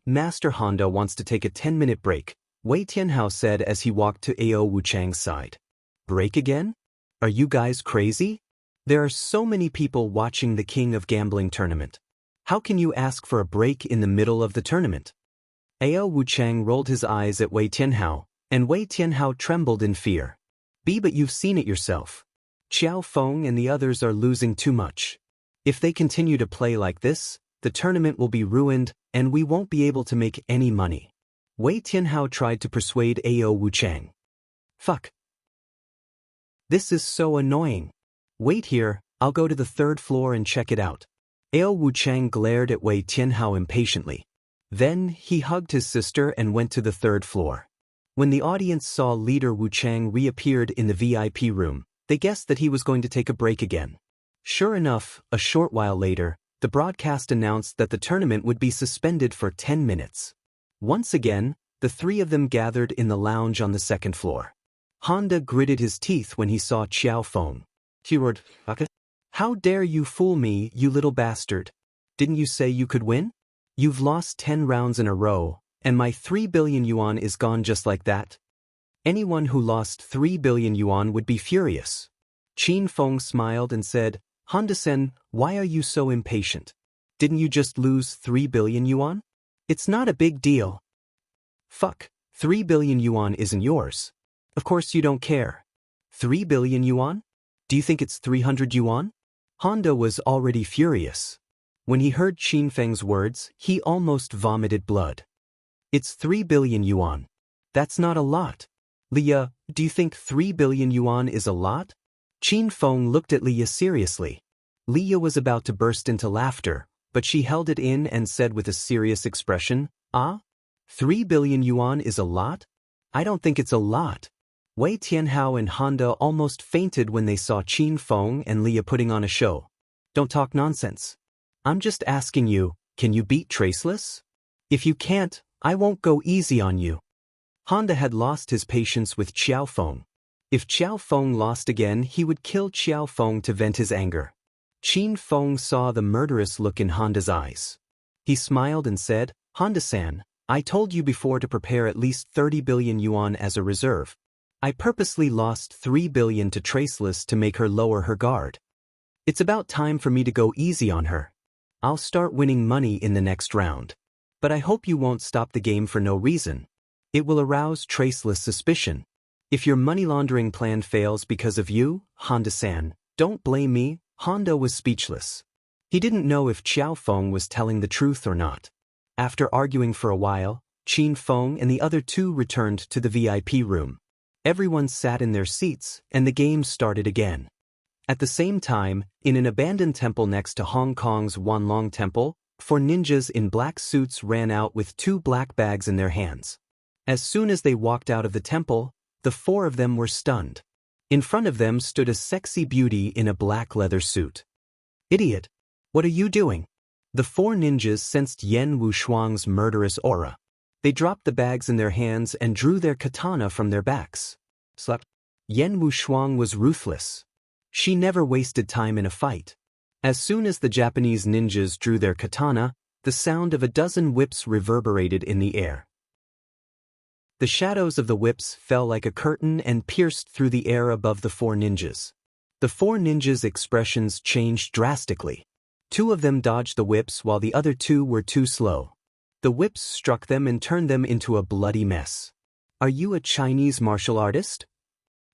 Master Honda wants to take a 10-minute break," Wei Tianhao said as he walked to Ao Wuchang's side. "Break again? Are you guys crazy? There are so many people watching the King of Gambling tournament. How can you ask for a break in the middle of the tournament?" Ao Wuchang rolled his eyes at Wei Tianhao, and Wei Tianhao trembled in fear. But you've seen it yourself. Xiao Feng and the others are losing too much. If they continue to play like this, the tournament will be ruined, and we won't be able to make any money. Wei Tianhao tried to persuade Ao Wuchang. Fuck. This is so annoying. Wait here, I'll go to the third floor and check it out. Ao Wuchang glared at Wei Tianhao impatiently. Then, he hugged his sister and went to the third floor. When the audience saw leader Wuchang reappeared in the VIP room, they guessed that he was going to take a break again. Sure enough, a short while later, the broadcast announced that the tournament would be suspended for 10 minutes. Once again, the three of them gathered in the lounge on the second floor. Honda gritted his teeth when he saw Xiao Feng. He roared, "How dare you fool me, you little bastard? Didn't you say you could win? You've lost 10 rounds in a row, and my 3 billion yuan is gone just like that." Anyone who lost 3 billion yuan would be furious. Qin Feng smiled and said, "Honda-sen, why are you so impatient? Didn't you just lose 3 billion yuan? It's not a big deal." Fuck, 3 billion yuan isn't yours. Of course you don't care. 3 billion yuan? Do you think it's 300 yuan? Honda was already furious. When he heard Qin Feng's words, he almost vomited blood. It's 3 billion yuan. That's not a lot. Leah, do you think 3 billion yuan is a lot? Qin Feng looked at Leah seriously. Leah was about to burst into laughter, but she held it in and said with a serious expression, 3 billion yuan is a lot? I don't think it's a lot. Wei Tianhao and Honda almost fainted when they saw Qin Feng and Leah putting on a show. Don't talk nonsense. I'm just asking you, can you beat Traceless? If you can't, I won't go easy on you. Honda had lost his patience with Xiao Feng. If Xiao Feng lost again, he would kill Xiao Feng to vent his anger. Qin Feng saw the murderous look in Honda's eyes. He smiled and said, "Honda-san, I told you before to prepare at least 30 billion yuan as a reserve. I purposely lost 3 billion to Traceless to make her lower her guard. It's about time for me to go easy on her. I'll start winning money in the next round. But I hope you won't stop the game for no reason. It will arouse Traceless suspicion. If your money laundering plan fails because of you, Honda-san, don't blame me." Honda was speechless. He didn't know if Xiao Feng was telling the truth or not. After arguing for a while, Qin Feng and the other two returned to the VIP room. Everyone sat in their seats, and the game started again. At the same time, in an abandoned temple next to Hong Kong's Wanlong Temple, 4 ninjas in black suits ran out with 2 black bags in their hands. As soon as they walked out of the temple, the 4 of them were stunned. In front of them stood a sexy beauty in a black leather suit. "Idiot! What are you doing?" The 4 ninjas sensed Yen Wushuang's murderous aura. They dropped the bags in their hands and drew their katana from their backs. Yen Wushuang was ruthless. She never wasted time in a fight. As soon as the Japanese ninjas drew their katana, the sound of a dozen whips reverberated in the air. The shadows of the whips fell like a curtain and pierced through the air above the 4 ninjas. The 4 ninjas' expressions changed drastically. 2 of them dodged the whips while the other 2 were too slow. The whips struck them and turned them into a bloody mess. "Are you a Chinese martial artist?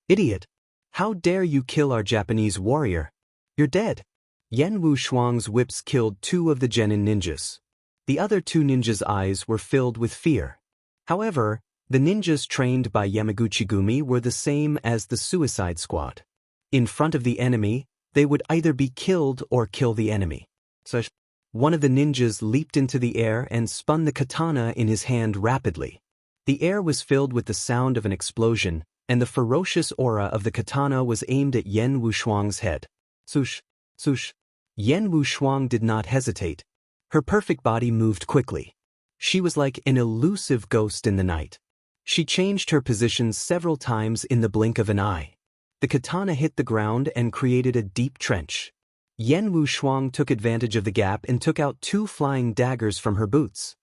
Idiot! How dare you kill our Japanese warrior? You're dead." Yen Wushuang's whips killed 2 of the genin ninjas. The other 2 ninjas' eyes were filled with fear. However, the ninjas trained by Yamaguchi-gumi were the same as the Suicide Squad. In front of the enemy, they would either be killed or kill the enemy. So, one of the ninjas leaped into the air and spun the katana in his hand rapidly. The air was filled with the sound of an explosion, and the ferocious aura of the katana was aimed at Yen Wushuang's head. Swoosh, swoosh. Yen Wushuang did not hesitate. Her perfect body moved quickly. She was like an elusive ghost in the night. She changed her position several times in the blink of an eye. The katana hit the ground and created a deep trench. Yen Wushuang took advantage of the gap and took out 2 flying daggers from her boots.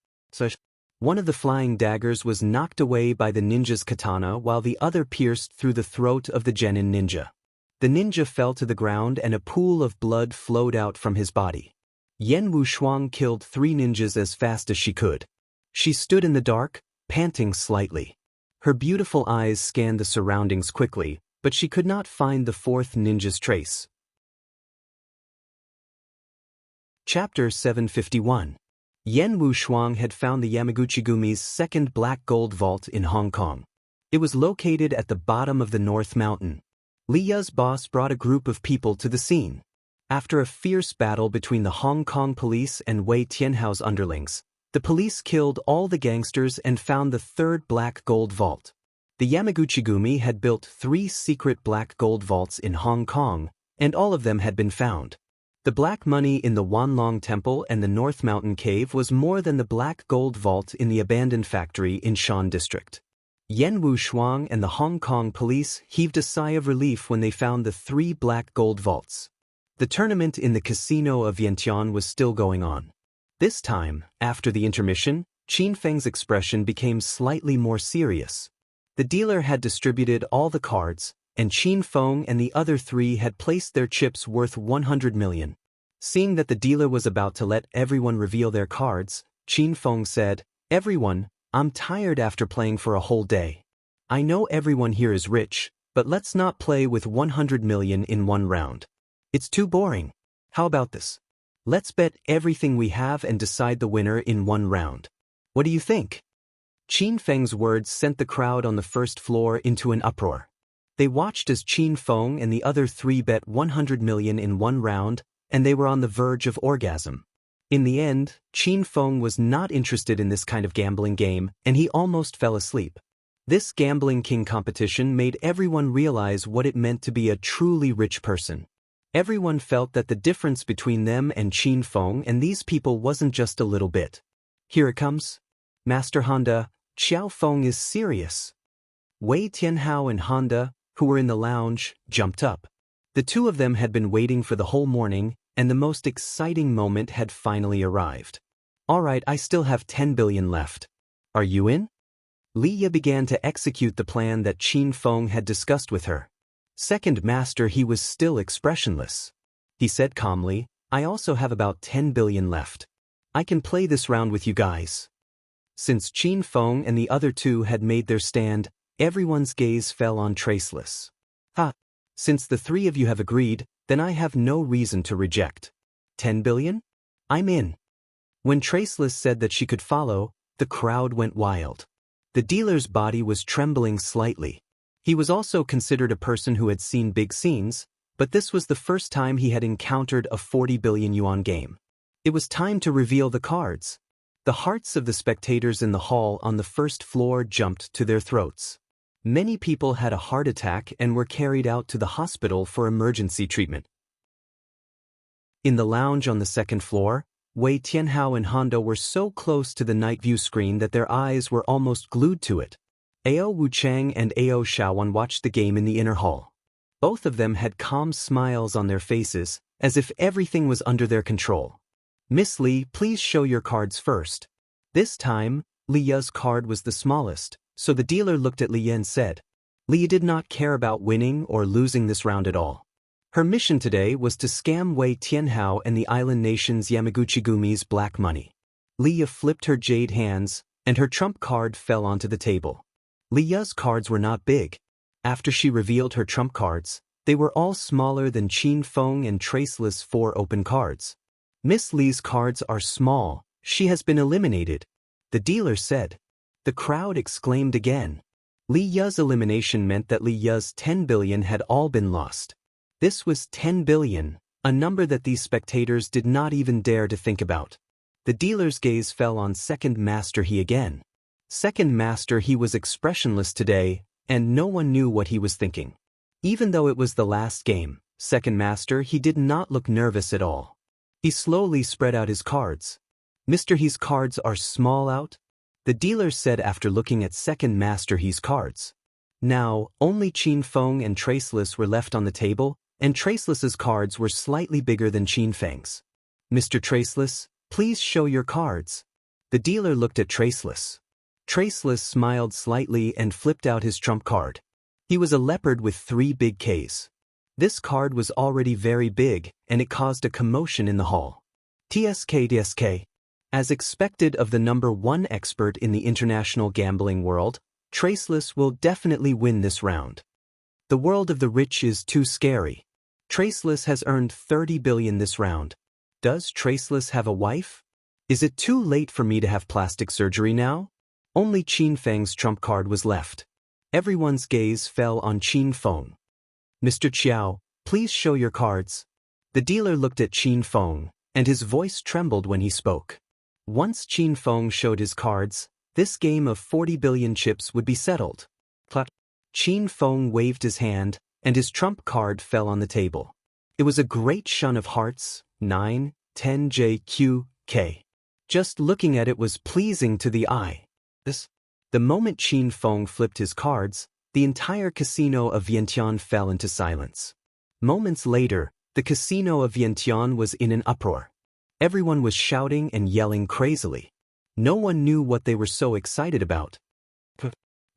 One of the flying daggers was knocked away by the ninja's katana while the other pierced through the throat of the genin ninja. The ninja fell to the ground and a pool of blood flowed out from his body. Yen Wushuang killed 3 ninjas as fast as she could. She stood in the dark, panting slightly. Her beautiful eyes scanned the surroundings quickly, but she could not find the fourth ninja's trace. Chapter 751. Yen Wushuang had found the Yamaguchi-gumi's second black gold vault in Hong Kong. It was located at the bottom of the North Mountain. Li Ya's boss brought a group of people to the scene. After a fierce battle between the Hong Kong police and Wei Tianhao's underlings, the police killed all the gangsters and found the third black gold vault. The Yamaguchi-gumi had built 3 secret black gold vaults in Hong Kong, and all of them had been found. The black money in the Wanlong Temple and the North Mountain Cave was more than the black gold vault in the abandoned factory in Shan District. Yen Wushuang and the Hong Kong police heaved a sigh of relief when they found the 3 black gold vaults. The tournament in the casino of Vientiane was still going on. This time, after the intermission, Qin Feng's expression became slightly more serious. The dealer had distributed all the cards, and Qin Feng and the other 3 had placed their chips worth 100 million. Seeing that the dealer was about to let everyone reveal their cards, Qin Feng said, "Everyone, I'm tired after playing for a whole day. I know everyone here is rich, but let's not play with 100 million in one round. It's too boring. How about this? Let's bet everything we have and decide the winner in one round. What do you think?" Qin Feng's words sent the crowd on the first floor into an uproar. They watched as Qin Feng and the other 3 bet 100 million in one round, and they were on the verge of orgasm. In the end, Qin Feng was not interested in this kind of gambling game, and he almost fell asleep. This gambling king competition made everyone realize what it meant to be a truly rich person. Everyone felt that the difference between them and Qin Feng and these people wasn't just a little bit. "Here it comes. Master Honda, Xiao Feng is serious." Wei Tianhao and Honda, who were in the lounge, jumped up. The 2 of them had been waiting for the whole morning, and the most exciting moment had finally arrived. "All right, I still have 10 billion left. Are you in?" Li Ya began to execute the plan that Qin Feng had discussed with her. Second master, he was still expressionless. He said calmly, "I also have about 10 billion left. I can play this round with you guys." Since Qin Feng and the other 2 had made their stand, everyone's gaze fell on Traceless. "Ha! Since the 3 of you have agreed, then I have no reason to reject. 10 billion? I'm in." When Traceless said that she could follow, the crowd went wild. The dealer's body was trembling slightly. He was also considered a person who had seen big scenes, but this was the first time he had encountered a 40 billion yuan game. It was time to reveal the cards. The hearts of the spectators in the hall on the first floor jumped to their throats. Many people had a heart attack and were carried out to the hospital for emergency treatment. In the lounge on the second floor, Wei Tianhao and Honda were so close to the night view screen that their eyes were almost glued to it. Ao Wuchang and Ao Shaowan watched the game in the inner hall. Both of them had calm smiles on their faces, as if everything was under their control. "Miss Li, please show your cards first." This time, Li Ya's card was the smallest, so the dealer looked at Li Ya and said, "Li Ya did not care about winning or losing this round at all. Her mission today was to scam Wei Tianhao and the island nation's Yamaguchi-gumi's black money." Li Ya flipped her jade hands, and her trump card fell onto the table. Li Ya's cards were not big. After she revealed her trump cards, they were all smaller than Qin Feng and Traceless 4 open cards. "Miss Li's cards are small, she has been eliminated," the dealer said. The crowd exclaimed again. Li Ya's elimination meant that Li Ya's 10 billion had all been lost. This was 10 billion, a number that these spectators did not even dare to think about. The dealer's gaze fell on Second Master He again. Second Master He was expressionless today, and no one knew what he was thinking. Even though it was the last game, Second Master He did not look nervous at all. He slowly spread out his cards. "Mr. He's cards are small out?" the dealer said after looking at Second Master He's cards. Now, only Qin Feng and Traceless were left on the table, and Traceless's cards were slightly bigger than Qin Feng's. "Mr. Traceless, please show your cards." The dealer looked at Traceless. Traceless smiled slightly and flipped out his trump card. He was a leopard with 3 big Ks. This card was already very big, and it caused a commotion in the hall. TSK. As expected of the number 1 expert in the international gambling world, Traceless will definitely win this round. The world of the rich is too scary. Traceless has earned 30 billion this round. Does Traceless have a wife? Is it too late for me to have plastic surgery now? Only Qin Feng's trump card was left. Everyone's gaze fell on Qin Feng. Mr. Qiao, please show your cards. The dealer looked at Qin Feng, and his voice trembled when he spoke. Once Qin Feng showed his cards, this game of 40 billion chips would be settled. Qin Feng waved his hand, and his trump card fell on the table. It was a great shun of hearts, 9, 10 JQ, K. Just looking at it was pleasing to the eye. The moment Qin Feng flipped his cards, the entire casino of Vientiane fell into silence. Moments later, the casino of Vientiane was in an uproar. Everyone was shouting and yelling crazily. No one knew what they were so excited about.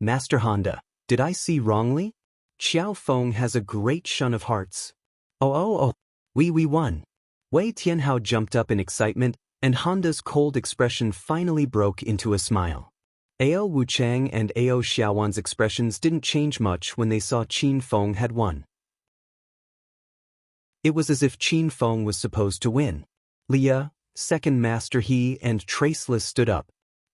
Master Honda, did I see wrongly? Xiao Feng has a great shun of hearts. Oh, we won. Wei Tianhao jumped up in excitement, and Honda's cold expression finally broke into a smile. Ao Wuchang and Ao Xiaowan's expressions didn't change much when they saw Qin Feng had won. It was as if Qin Feng was supposed to win. Leah, Second Master He, and Traceless stood up.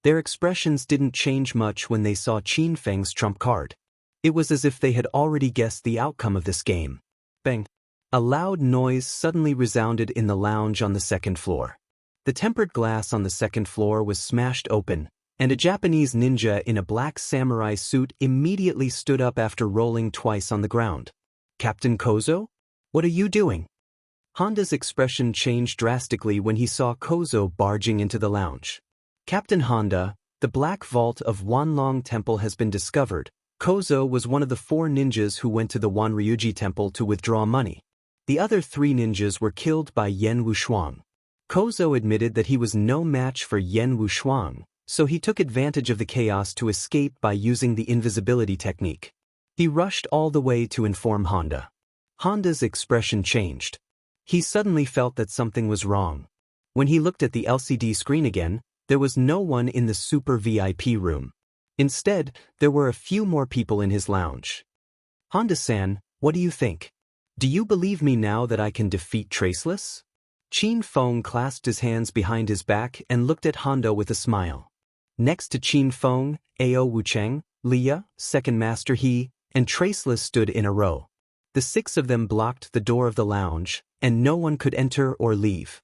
Their expressions didn't change much when they saw Qin Feng's trump card. It was as if they had already guessed the outcome of this game. Bang! A loud noise suddenly resounded in the lounge on the second floor. The tempered glass on the second floor was smashed open, and a Japanese ninja in a black samurai suit immediately stood up after rolling twice on the ground. Captain Kozo? What are you doing? Honda's expression changed drastically when he saw Kozo barging into the lounge. Captain Honda, the Black Vault of Wanlong Temple has been discovered. Kozo was one of the 4 ninjas who went to the Wanryuji Temple to withdraw money. The other 3 ninjas were killed by Yen Wushuang. Kozo admitted that he was no match for Yen Wushuang, so he took advantage of the chaos to escape by using the invisibility technique. He rushed all the way to inform Honda. Honda's expression changed. He suddenly felt that something was wrong. When he looked at the LCD screen again, there was no one in the super VIP room. Instead, there were a few more people in his lounge. Honda-san, what do you think? Do you believe me now that I can defeat Traceless? Qin Feng clasped his hands behind his back and looked at Honda with a smile. Next to Qin Feng, Ao Wucheng, Leah, Second Master He, and Traceless stood in a row. The 6 of them blocked the door of the lounge, and no one could enter or leave.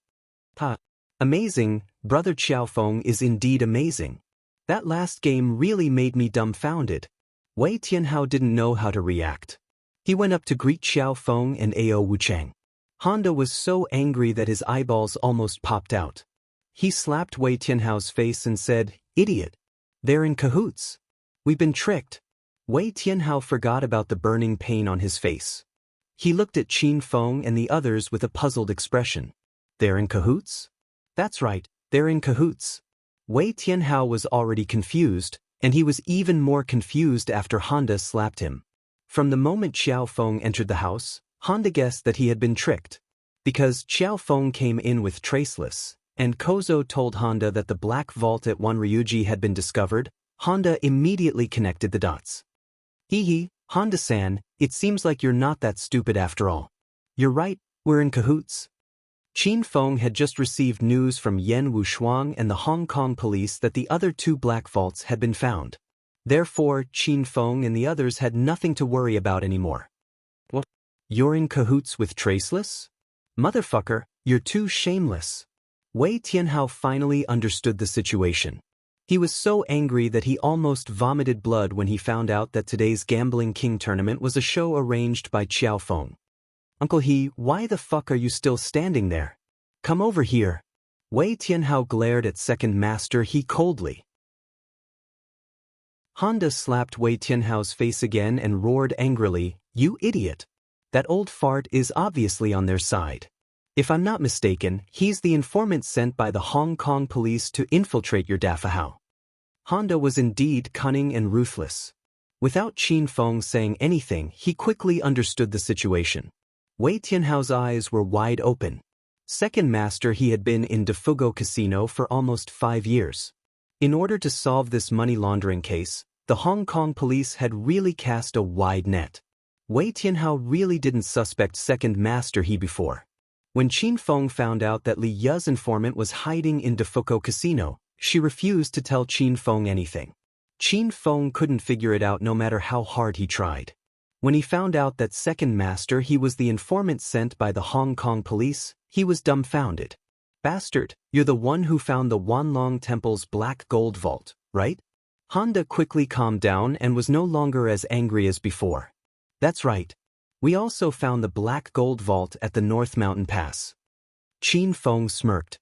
Amazing, Brother Xiao Feng is indeed amazing. That last game really made me dumbfounded. Wei Tianhao didn't know how to react. He went up to greet Xiao Feng and Ao Wucheng. Honda was so angry that his eyeballs almost popped out. He slapped Wei Tianhao's face and said, "Idiot! They're in cahoots. We've been tricked." Wei Tianhao forgot about the burning pain on his face. He looked at Qin Feng and the others with a puzzled expression. They're in cahoots? That's right, they're in cahoots. Wei Tianhao was already confused, and he was even more confused after Honda slapped him. From the moment Xiao Feng entered the house, Honda guessed that he had been tricked. Because Xiao Feng came in with Traceless, and Kozo told Honda that the Black Vault at Wanryuji had been discovered, Honda immediately connected the dots. Hee, Honda-san, it seems like you're not that stupid after all. You're right, we're in cahoots. Qin Feng had just received news from Yen Wushuang and the Hong Kong police that the other 2 Black Vaults had been found. Therefore, Qin Feng and the others had nothing to worry about anymore. What? You're in cahoots with Traceless? Motherfucker, you're too shameless. Wei Tianhao finally understood the situation. He was so angry that he almost vomited blood when he found out that today's Gambling King tournament was a show arranged by Xiao Feng. Uncle He, why the fuck are you still standing there? Come over here. Wei Tianhao glared at Second Master He coldly. Honda slapped Wei Tianhao's face again and roared angrily, "You idiot! That old fart is obviously on their side. If I'm not mistaken, he's the informant sent by the Hong Kong police to infiltrate your Dafahao." Honda was indeed cunning and ruthless. Without Qin Feng saying anything, he quickly understood the situation. Wei Tianhao's eyes were wide open. Second Master He had been in Defugo Casino for almost 5 years. In order to solve this money laundering case, the Hong Kong police had really cast a wide net. Wei Tianhao really didn't suspect second master He before. When Qin Feng found out that Li Ye's informant was hiding in Defuko Casino, she refused to tell Qin Feng anything. Qin Feng couldn't figure it out no matter how hard he tried. When he found out that second master He was the informant sent by the Hong Kong police, he was dumbfounded. Bastard, you're the one who found the Wanlong Temple's black gold vault, right? Honda quickly calmed down and was no longer as angry as before. That's right. We also found the black gold vault at the North Mountain Pass. Qin Feng smirked.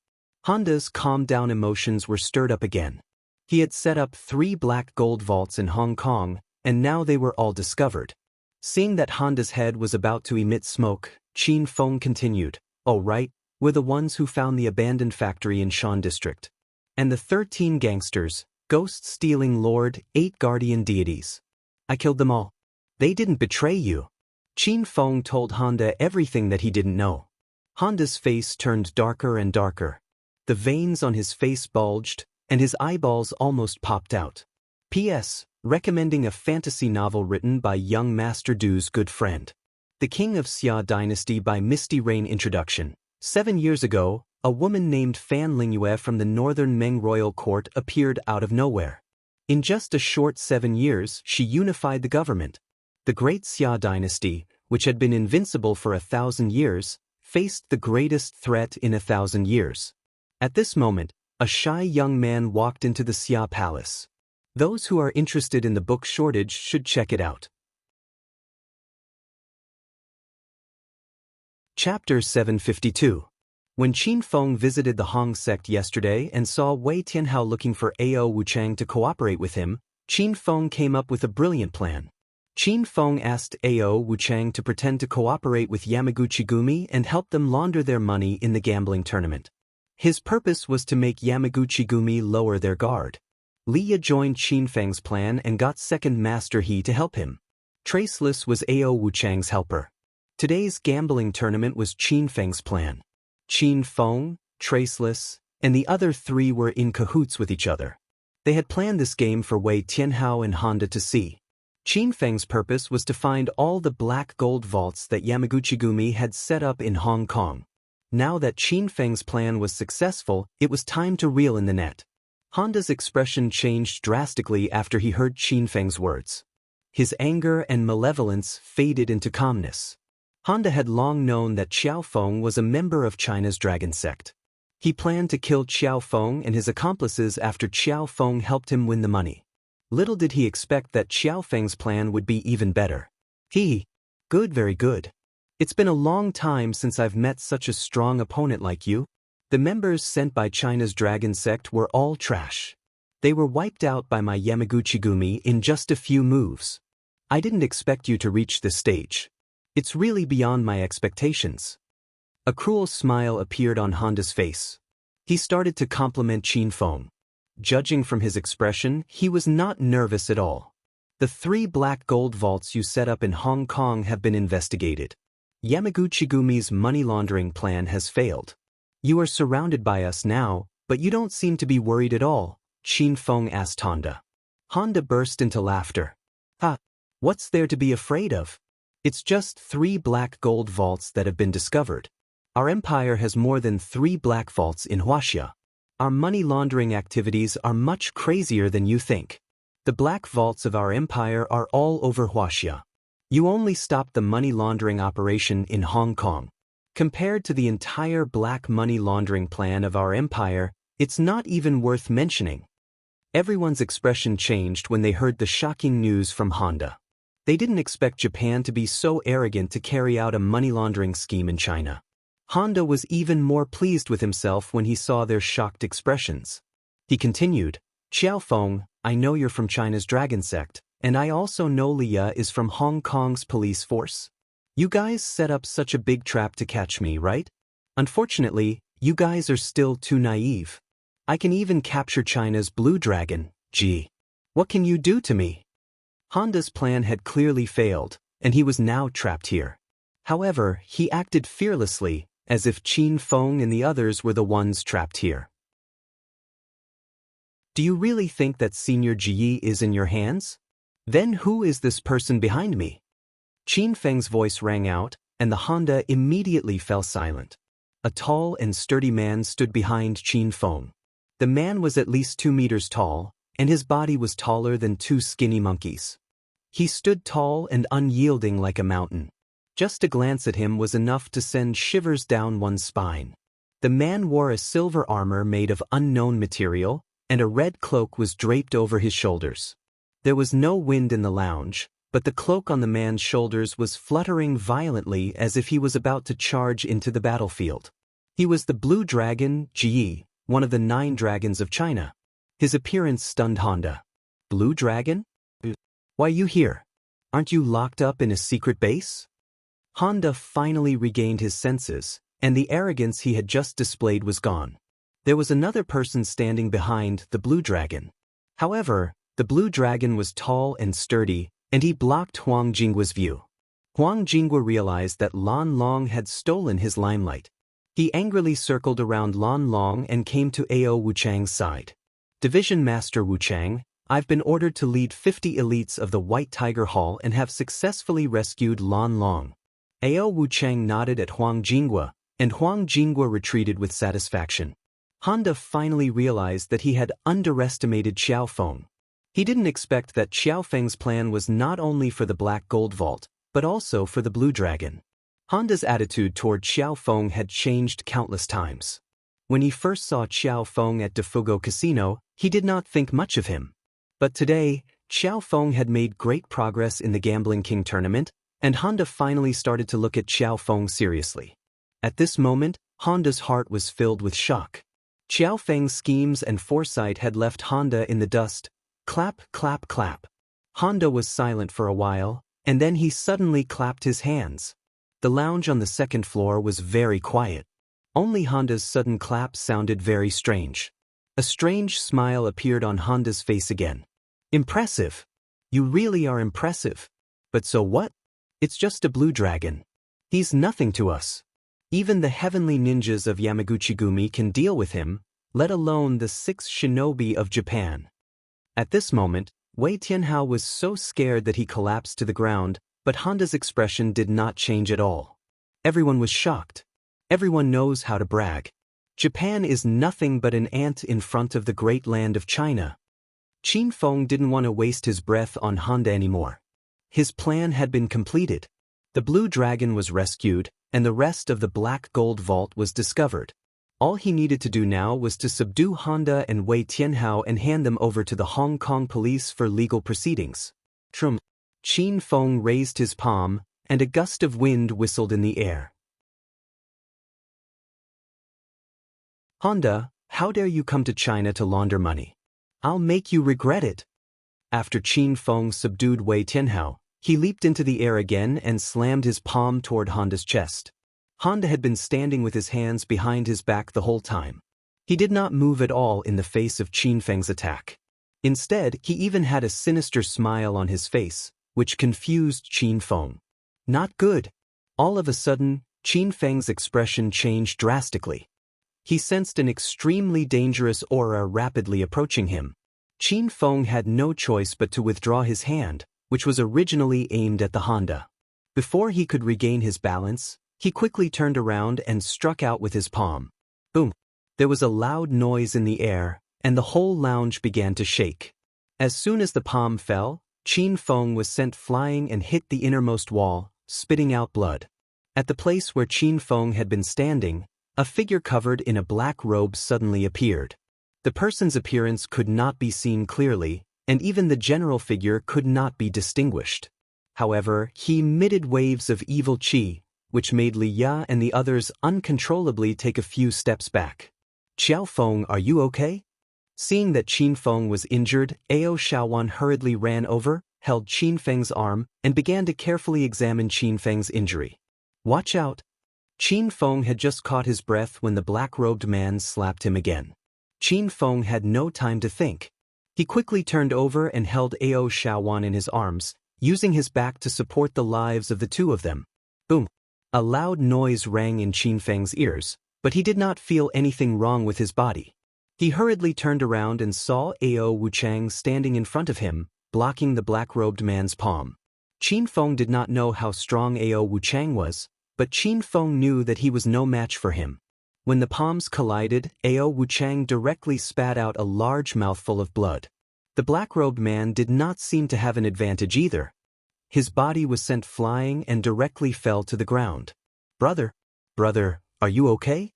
Honda's calmed-down emotions were stirred up again. He had set up 3 black gold vaults in Hong Kong, and now they were all discovered. Seeing that Honda's head was about to emit smoke, Qin Feng continued, "Oh right, we're the ones who found the abandoned factory in Shan District. And the 13 gangsters, ghost-stealing lord, 8 guardian deities. I killed them all. They didn't betray you." Qin Feng told Honda everything that he didn't know. Honda's face turned darker and darker. The veins on his face bulged, and his eyeballs almost popped out. P.S. Recommending a fantasy novel written by young Master Du's good friend. The King of Xia Dynasty by Misty Rain. Introduction. 7 years ago, a woman named Fan Lingyue from the northern Meng royal court appeared out of nowhere. In just a short 7 years, she unified the government. The great Xia dynasty, which had been invincible for 1,000 years, faced the greatest threat in 1,000 years. At this moment, a shy young man walked into the Xia palace. Those who are interested in the book shortage should check it out. Chapter 752. When Qin Feng visited the Hong sect yesterday and saw Wei Tianhao looking for Ao Wuchang to cooperate with him, Qin Feng came up with a brilliant plan. Qin Feng asked Ao Wuchang to pretend to cooperate with Yamaguchi Gumi and help them launder their money in the gambling tournament. His purpose was to make Yamaguchi Gumi lower their guard. Li Ye joined Qin Feng's plan and got second master He to help him. Traceless was Ao Wuchang's helper. Today's gambling tournament was Qin Feng's plan. Qin Feng, Traceless, and the other 3 were in cahoots with each other. They had planned this game for Wei Tianhao and Honda to see. Qin Feng's purpose was to find all the black gold vaults that Yamaguchi Gumi had set up in Hong Kong. Now that Qin Feng's plan was successful, it was time to reel in the net. Honda's expression changed drastically after he heard Qin Feng's words. His anger and malevolence faded into calmness. Honda had long known that Qiao Feng was a member of China's dragon sect. He planned to kill Qiao Feng and his accomplices after Qiao Feng helped him win the money. Little did he expect that Qiao Feng's plan would be even better. Good, very good. It's been a long time since I've met such a strong opponent like you. The members sent by China's dragon sect were all trash. They were wiped out by my Yamaguchi Gumi in just a few moves. I didn't expect you to reach this stage. It's really beyond my expectations. A cruel smile appeared on Honda's face. He started to compliment Qin Feng. Judging from his expression, he was not nervous at all. The 3 black gold vaults you set up in Hong Kong have been investigated. Yamaguchi Gumi's money laundering plan has failed. You are surrounded by us now, but you don't seem to be worried at all, Qin Feng asked Honda. Honda burst into laughter. What's there to be afraid of? It's just 3 black gold vaults that have been discovered. Our empire has more than 3 black vaults in Huaxia. Our money laundering activities are much crazier than you think. The black vaults of our empire are all over Huaxia. You only stopped the money laundering operation in Hong Kong. Compared to the entire black money laundering plan of our empire, it's not even worth mentioning. Everyone's expression changed when they heard the shocking news from Honda. They didn't expect Japan to be so arrogant to carry out a money laundering scheme in China. Honda was even more pleased with himself when he saw their shocked expressions. He continued, Qiao Feng, I know you're from China's dragon sect, and I also know Li Ye is from Hong Kong's police force. You guys set up such a big trap to catch me, right? Unfortunately, you guys are still too naive. I can even capture China's blue dragon, gee. What can you do to me? Honda's plan had clearly failed, and he was now trapped here. However, he acted fearlessly, as if Qin Feng and the others were the ones trapped here. Do you really think that Senior Ji is in your hands? Then who is this person behind me? Qin Feng's voice rang out, and the Honda immediately fell silent. A tall and sturdy man stood behind Qin Feng. The man was at least 2 meters tall, and his body was taller than 2 skinny monkeys. He stood tall and unyielding like a mountain. Just a glance at him was enough to send shivers down one's spine. The man wore a silver armor made of unknown material, and a red cloak was draped over his shoulders. There was no wind in the lounge, but the cloak on the man's shoulders was fluttering violently as if he was about to charge into the battlefield. He was the Blue Dragon, Ji, one of the 9 dragons of China. His appearance stunned Honda. Blue Dragon? Why you here? Aren't you locked up in a secret base? Honda finally regained his senses, and the arrogance he had just displayed was gone. There was another person standing behind the Blue Dragon. However, the Blue Dragon was tall and sturdy, and he blocked Huang Jinggua's view. Huang Jinggua realized that Lan Long had stolen his limelight. He angrily circled around Lan Long and came to Ao Wuchang's side. Division Master Wuchang, I've been ordered to lead 50 elites of the White Tiger Hall and have successfully rescued Lan Long. Ao Wuchang nodded at Huang Jinggua, and Huang Jinggua retreated with satisfaction. Honda finally realized that he had underestimated Xiao Feng. He didn't expect that Xiao Feng's plan was not only for the Black Gold Vault, but also for the Blue Dragon. Honda's attitude toward Xiao Feng had changed countless times. When he first saw Xiao Feng at Defugo Casino, he did not think much of him. But today, Xiao Feng had made great progress in the Gambling King tournament, and Honda finally started to look at Xiao Feng seriously. At this moment, Honda's heart was filled with shock. Xiao Feng's schemes and foresight had left Honda in the dust. Clap, clap, clap. Honda was silent for a while, and then he suddenly clapped his hands. The lounge on the 2nd floor was very quiet. Only Honda's sudden clap sounded very strange. A strange smile appeared on Honda's face again. Impressive. You really are impressive. But so what? It's just a Blue Dragon. He's nothing to us. Even the heavenly ninjas of Yamaguchi-gumi can deal with him, let alone the 6 shinobi of Japan. At this moment, Wei Tianhao was so scared that he collapsed to the ground, but Honda's expression did not change at all. Everyone was shocked. Everyone knows how to brag. Japan is nothing but an ant in front of the great land of China. Qin Feng didn't want to waste his breath on Honda anymore. His plan had been completed. The Blue Dragon was rescued, and the rest of the Black Gold Vault was discovered. All he needed to do now was to subdue Honda and Wei Tianhao and hand them over to the Hong Kong police for legal proceedings. Trum. Qin Feng raised his palm, and a gust of wind whistled in the air. Honda, how dare you come to China to launder money? I'll make you regret it. After Qin Feng subdued Wei Tianhao, he leaped into the air again and slammed his palm toward Honda's chest. Honda had been standing with his hands behind his back the whole time. He did not move at all in the face of Qin Feng's attack. Instead, he even had a sinister smile on his face, which confused Qin Feng. Not good. All of a sudden, Qin Feng's expression changed drastically. He sensed an extremely dangerous aura rapidly approaching him. Qin Feng had no choice but to withdraw his hand, which was originally aimed at the Honda. Before he could regain his balance, he quickly turned around and struck out with his palm. Boom! There was a loud noise in the air, and the whole lounge began to shake. As soon as the palm fell, Qin Feng was sent flying and hit the innermost wall, spitting out blood. At the place where Qin Feng had been standing, a figure covered in a black robe suddenly appeared. The person's appearance could not be seen clearly, and even the general figure could not be distinguished. However, he emitted waves of evil qi, which made Li Ya and the others uncontrollably take a few steps back. Xiao Feng, are you okay? Seeing that Qin Feng was injured, Ao Shaowan hurriedly ran over, held Qin Feng's arm, and began to carefully examine Qin Feng's injury. Watch out! Qin Feng had just caught his breath when the black-robed man slapped him again. Qin Feng had no time to think. He quickly turned over and held Ao Shaowan in his arms, using his back to support the lives of the two of them. Boom! A loud noise rang in Qin Feng's ears, but he did not feel anything wrong with his body. He hurriedly turned around and saw Ao Wuchang standing in front of him, blocking the black-robed man's palm. Qin Feng did not know how strong Ao Wuchang was, but Qin Feng knew that he was no match for him. When the palms collided, Ao Wuchang directly spat out a large mouthful of blood. The black-robed man did not seem to have an advantage either. His body was sent flying and directly fell to the ground. Brother, are you okay?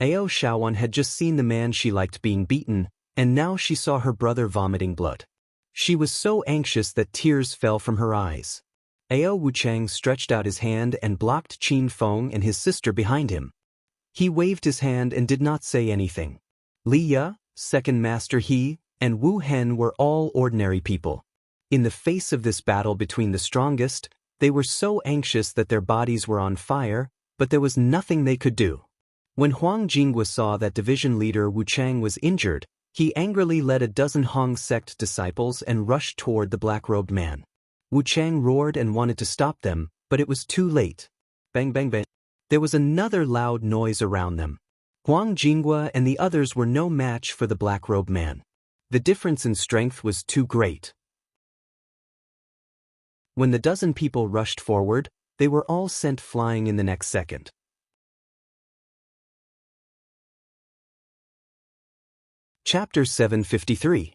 Ao Shaoan had just seen the man she liked being beaten, and now she saw her brother vomiting blood. She was so anxious that tears fell from her eyes. Ao Wuchang stretched out his hand and blocked Qin Feng and his sister behind him. He waved his hand and did not say anything. Li Ya, Second Master He, and Wu Hen were all ordinary people. In the face of this battle between the strongest, they were so anxious that their bodies were on fire, but there was nothing they could do. When Huang Jinghua saw that division leader Wu Chang was injured, he angrily led a dozen Hong sect disciples and rushed toward the black-robed man. Wu Chang roared and wanted to stop them, but it was too late. Bang bang bang. There was another loud noise around them. Huang Jinghua and the others were no match for the black-robed man. The difference in strength was too great. When the dozen people rushed forward, they were all sent flying in the next second. Chapter 753.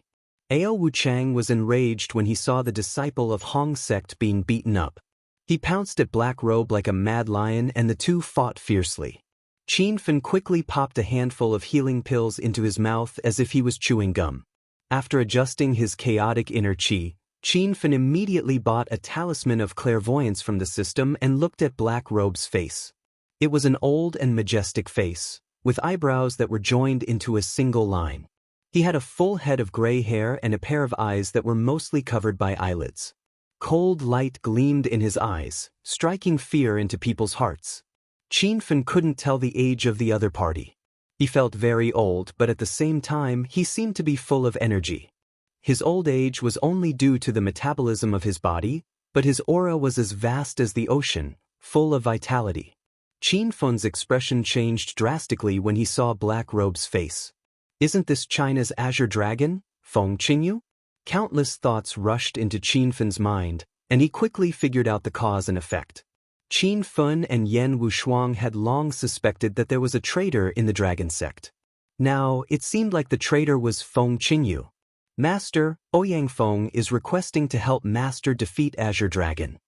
Ao Wuchang was enraged when he saw the disciple of Hong sect being beaten up. He pounced at Black Robe like a mad lion and the two fought fiercely. Qin Fen quickly popped a handful of healing pills into his mouth as if he was chewing gum. After adjusting his chaotic inner qi, Qin Fen immediately bought a talisman of clairvoyance from the system and looked at Black Robe's face. It was an old and majestic face, with eyebrows that were joined into a single line. He had a full head of gray hair and a pair of eyes that were mostly covered by eyelids. Cold light gleamed in his eyes, striking fear into people's hearts. Qin Fen couldn't tell the age of the other party. He felt very old, but at the same time he seemed to be full of energy. His old age was only due to the metabolism of his body, but his aura was as vast as the ocean, full of vitality. Qin Fen's expression changed drastically when he saw Black Robe's face. Isn't this China's Azure Dragon, Feng Qingyu? Countless thoughts rushed into Qin Fen's mind, and he quickly figured out the cause and effect. Qin Fen and Yan Wushuang had long suspected that there was a traitor in the dragon sect. Now, it seemed like the traitor was Feng Qingyu. Master, Ouyang Feng is requesting to help Master defeat Azure Dragon.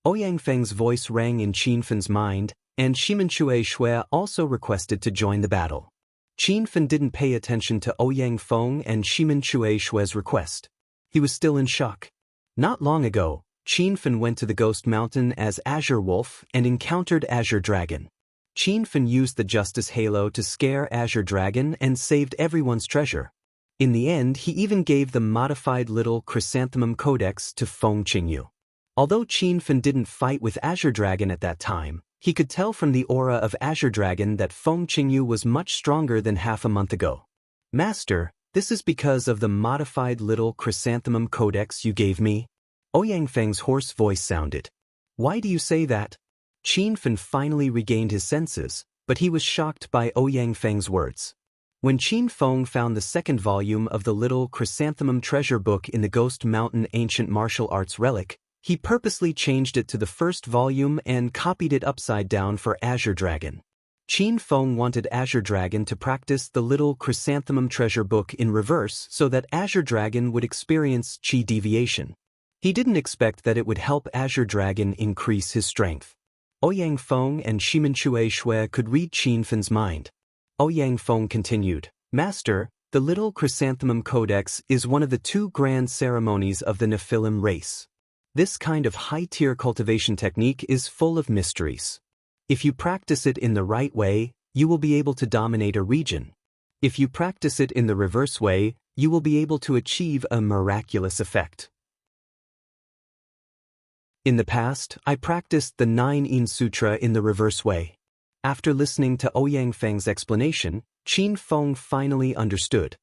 Ouyang Feng's voice rang in Qin Fen's mind, and Shimenchui Shui also requested to join the battle. Qin Fen didn't pay attention to Ouyang Feng and Shimenchui Shui's request. He was still in shock. Not long ago, Qin Fen went to the Ghost Mountain as Azure Wolf and encountered Azure Dragon. Qin Fen used the Justice Halo to scare Azure Dragon and saved everyone's treasure. In the end, he even gave the modified little Chrysanthemum Codex to Feng Qingyu. Although Qin Fen didn't fight with Azure Dragon at that time, he could tell from the aura of Azure Dragon that Feng Qingyu was much stronger than half a month ago. Master, this is because of the modified little Chrysanthemum Codex you gave me? Ouyang Feng's hoarse voice sounded. Why do you say that? Qin Fen finally regained his senses, but he was shocked by Ouyang Feng's words. When Qin Feng found the second volume of the little Chrysanthemum treasure book in the Ghost Mountain Ancient Martial Arts Relic, he purposely changed it to the first volume and copied it upside down for Azure Dragon. Qin Feng wanted Azure Dragon to practice the little Chrysanthemum treasure book in reverse so that Azure Dragon would experience qi deviation. He didn't expect that it would help Azure Dragon increase his strength. Ouyang Feng and Shimenchui Shui could read Qin Fen's mind. Ouyang Feng continued, Master, the little Chrysanthemum Codex is one of the two grand ceremonies of the Nephilim race. This kind of high-tier cultivation technique is full of mysteries. If you practice it in the right way, you will be able to dominate a region. If you practice it in the reverse way, you will be able to achieve a miraculous effect. In the past, I practiced the 9-In Sutra in the reverse way. After listening to Ouyang Feng's explanation, Qin Feng finally understood.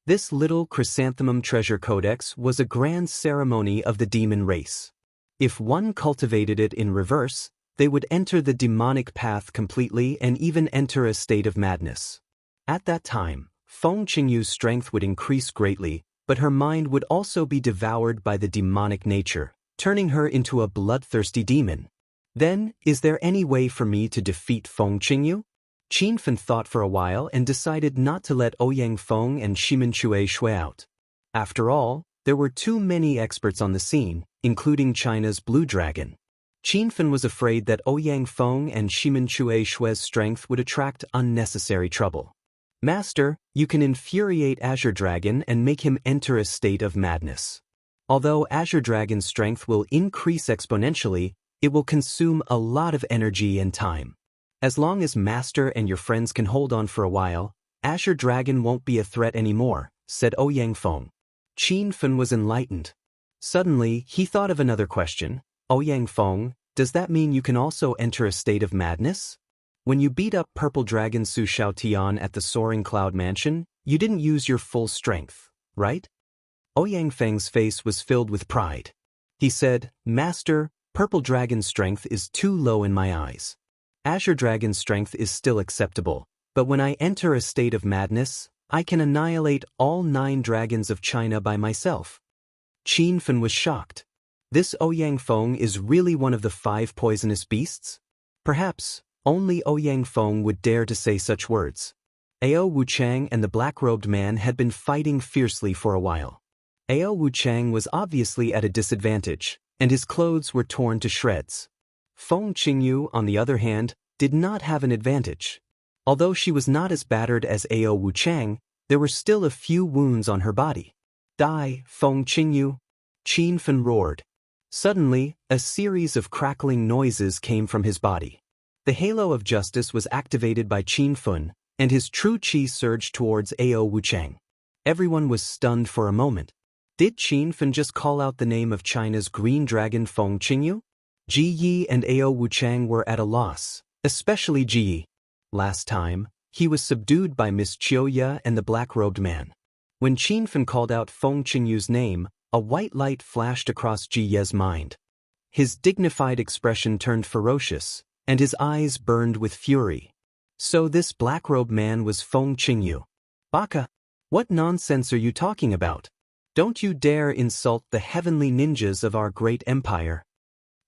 This little Chrysanthemum Treasure Codex was a grand ceremony of the demon race. If one cultivated it in reverse, they would enter the demonic path completely and even enter a state of madness. At that time, Feng Qingyu's strength would increase greatly, but her mind would also be devoured by the demonic nature, turning her into a bloodthirsty demon. Then, is there any way for me to defeat Feng Qingyu? Qin Fen thought for a while and decided not to let Ouyang Feng and Shimin Chui shui out. After all, there were too many experts on the scene, including China's Blue Dragon. Qin Fen was afraid that Ouyang Feng and Shimin Chui Shui's strength would attract unnecessary trouble. Master, you can infuriate Azure Dragon and make him enter a state of madness. Although Azure Dragon's strength will increase exponentially, it will consume a lot of energy and time. As long as Master and your friends can hold on for a while, Azure Dragon won't be a threat anymore, said Ouyang Feng. Qin Fen was enlightened. Suddenly, he thought of another question. Ouyang Feng, does that mean you can also enter a state of madness? When you beat up Purple Dragon Su Xiaotian at the Soaring Cloud Mansion, you didn't use your full strength, right? Ouyang Feng's face was filled with pride. He said, Master, Purple Dragon's strength is too low in my eyes. Azure Dragon's strength is still acceptable, but when I enter a state of madness, I can annihilate all 9 dragons of China by myself. Qin Fen was shocked. This Ouyang Feng is really one of the 5 poisonous beasts? Perhaps only Ouyang Feng would dare to say such words. Ao Wuchang and the black-robed man had been fighting fiercely for a while. Ao Wuchang was obviously at a disadvantage, and his clothes were torn to shreds. Feng Qingyu, on the other hand, did not have an advantage. Although she was not as battered as Ao Wuchang, there were still a few wounds on her body. Die, Feng Qingyu! Qin Fen roared. Suddenly, a series of crackling noises came from his body. The halo of justice was activated by Qin Fen, and his true qi surged towards Ao Wuchang. Everyone was stunned for a moment. Did Qin Fen just call out the name of China's green dragon Feng Qingyu? Ji Yi and Ao Wuchang were at a loss, especially Ji Yi. Last time, he was subdued by Miss Chiuya and the black-robed man. When Qin Fen called out Feng Qingyu's name, a white light flashed across Ji Ye's mind. His dignified expression turned ferocious, and his eyes burned with fury. So this black-robed man was Feng Qingyu. Baka! What nonsense are you talking about? Don't you dare insult the heavenly ninjas of our great empire.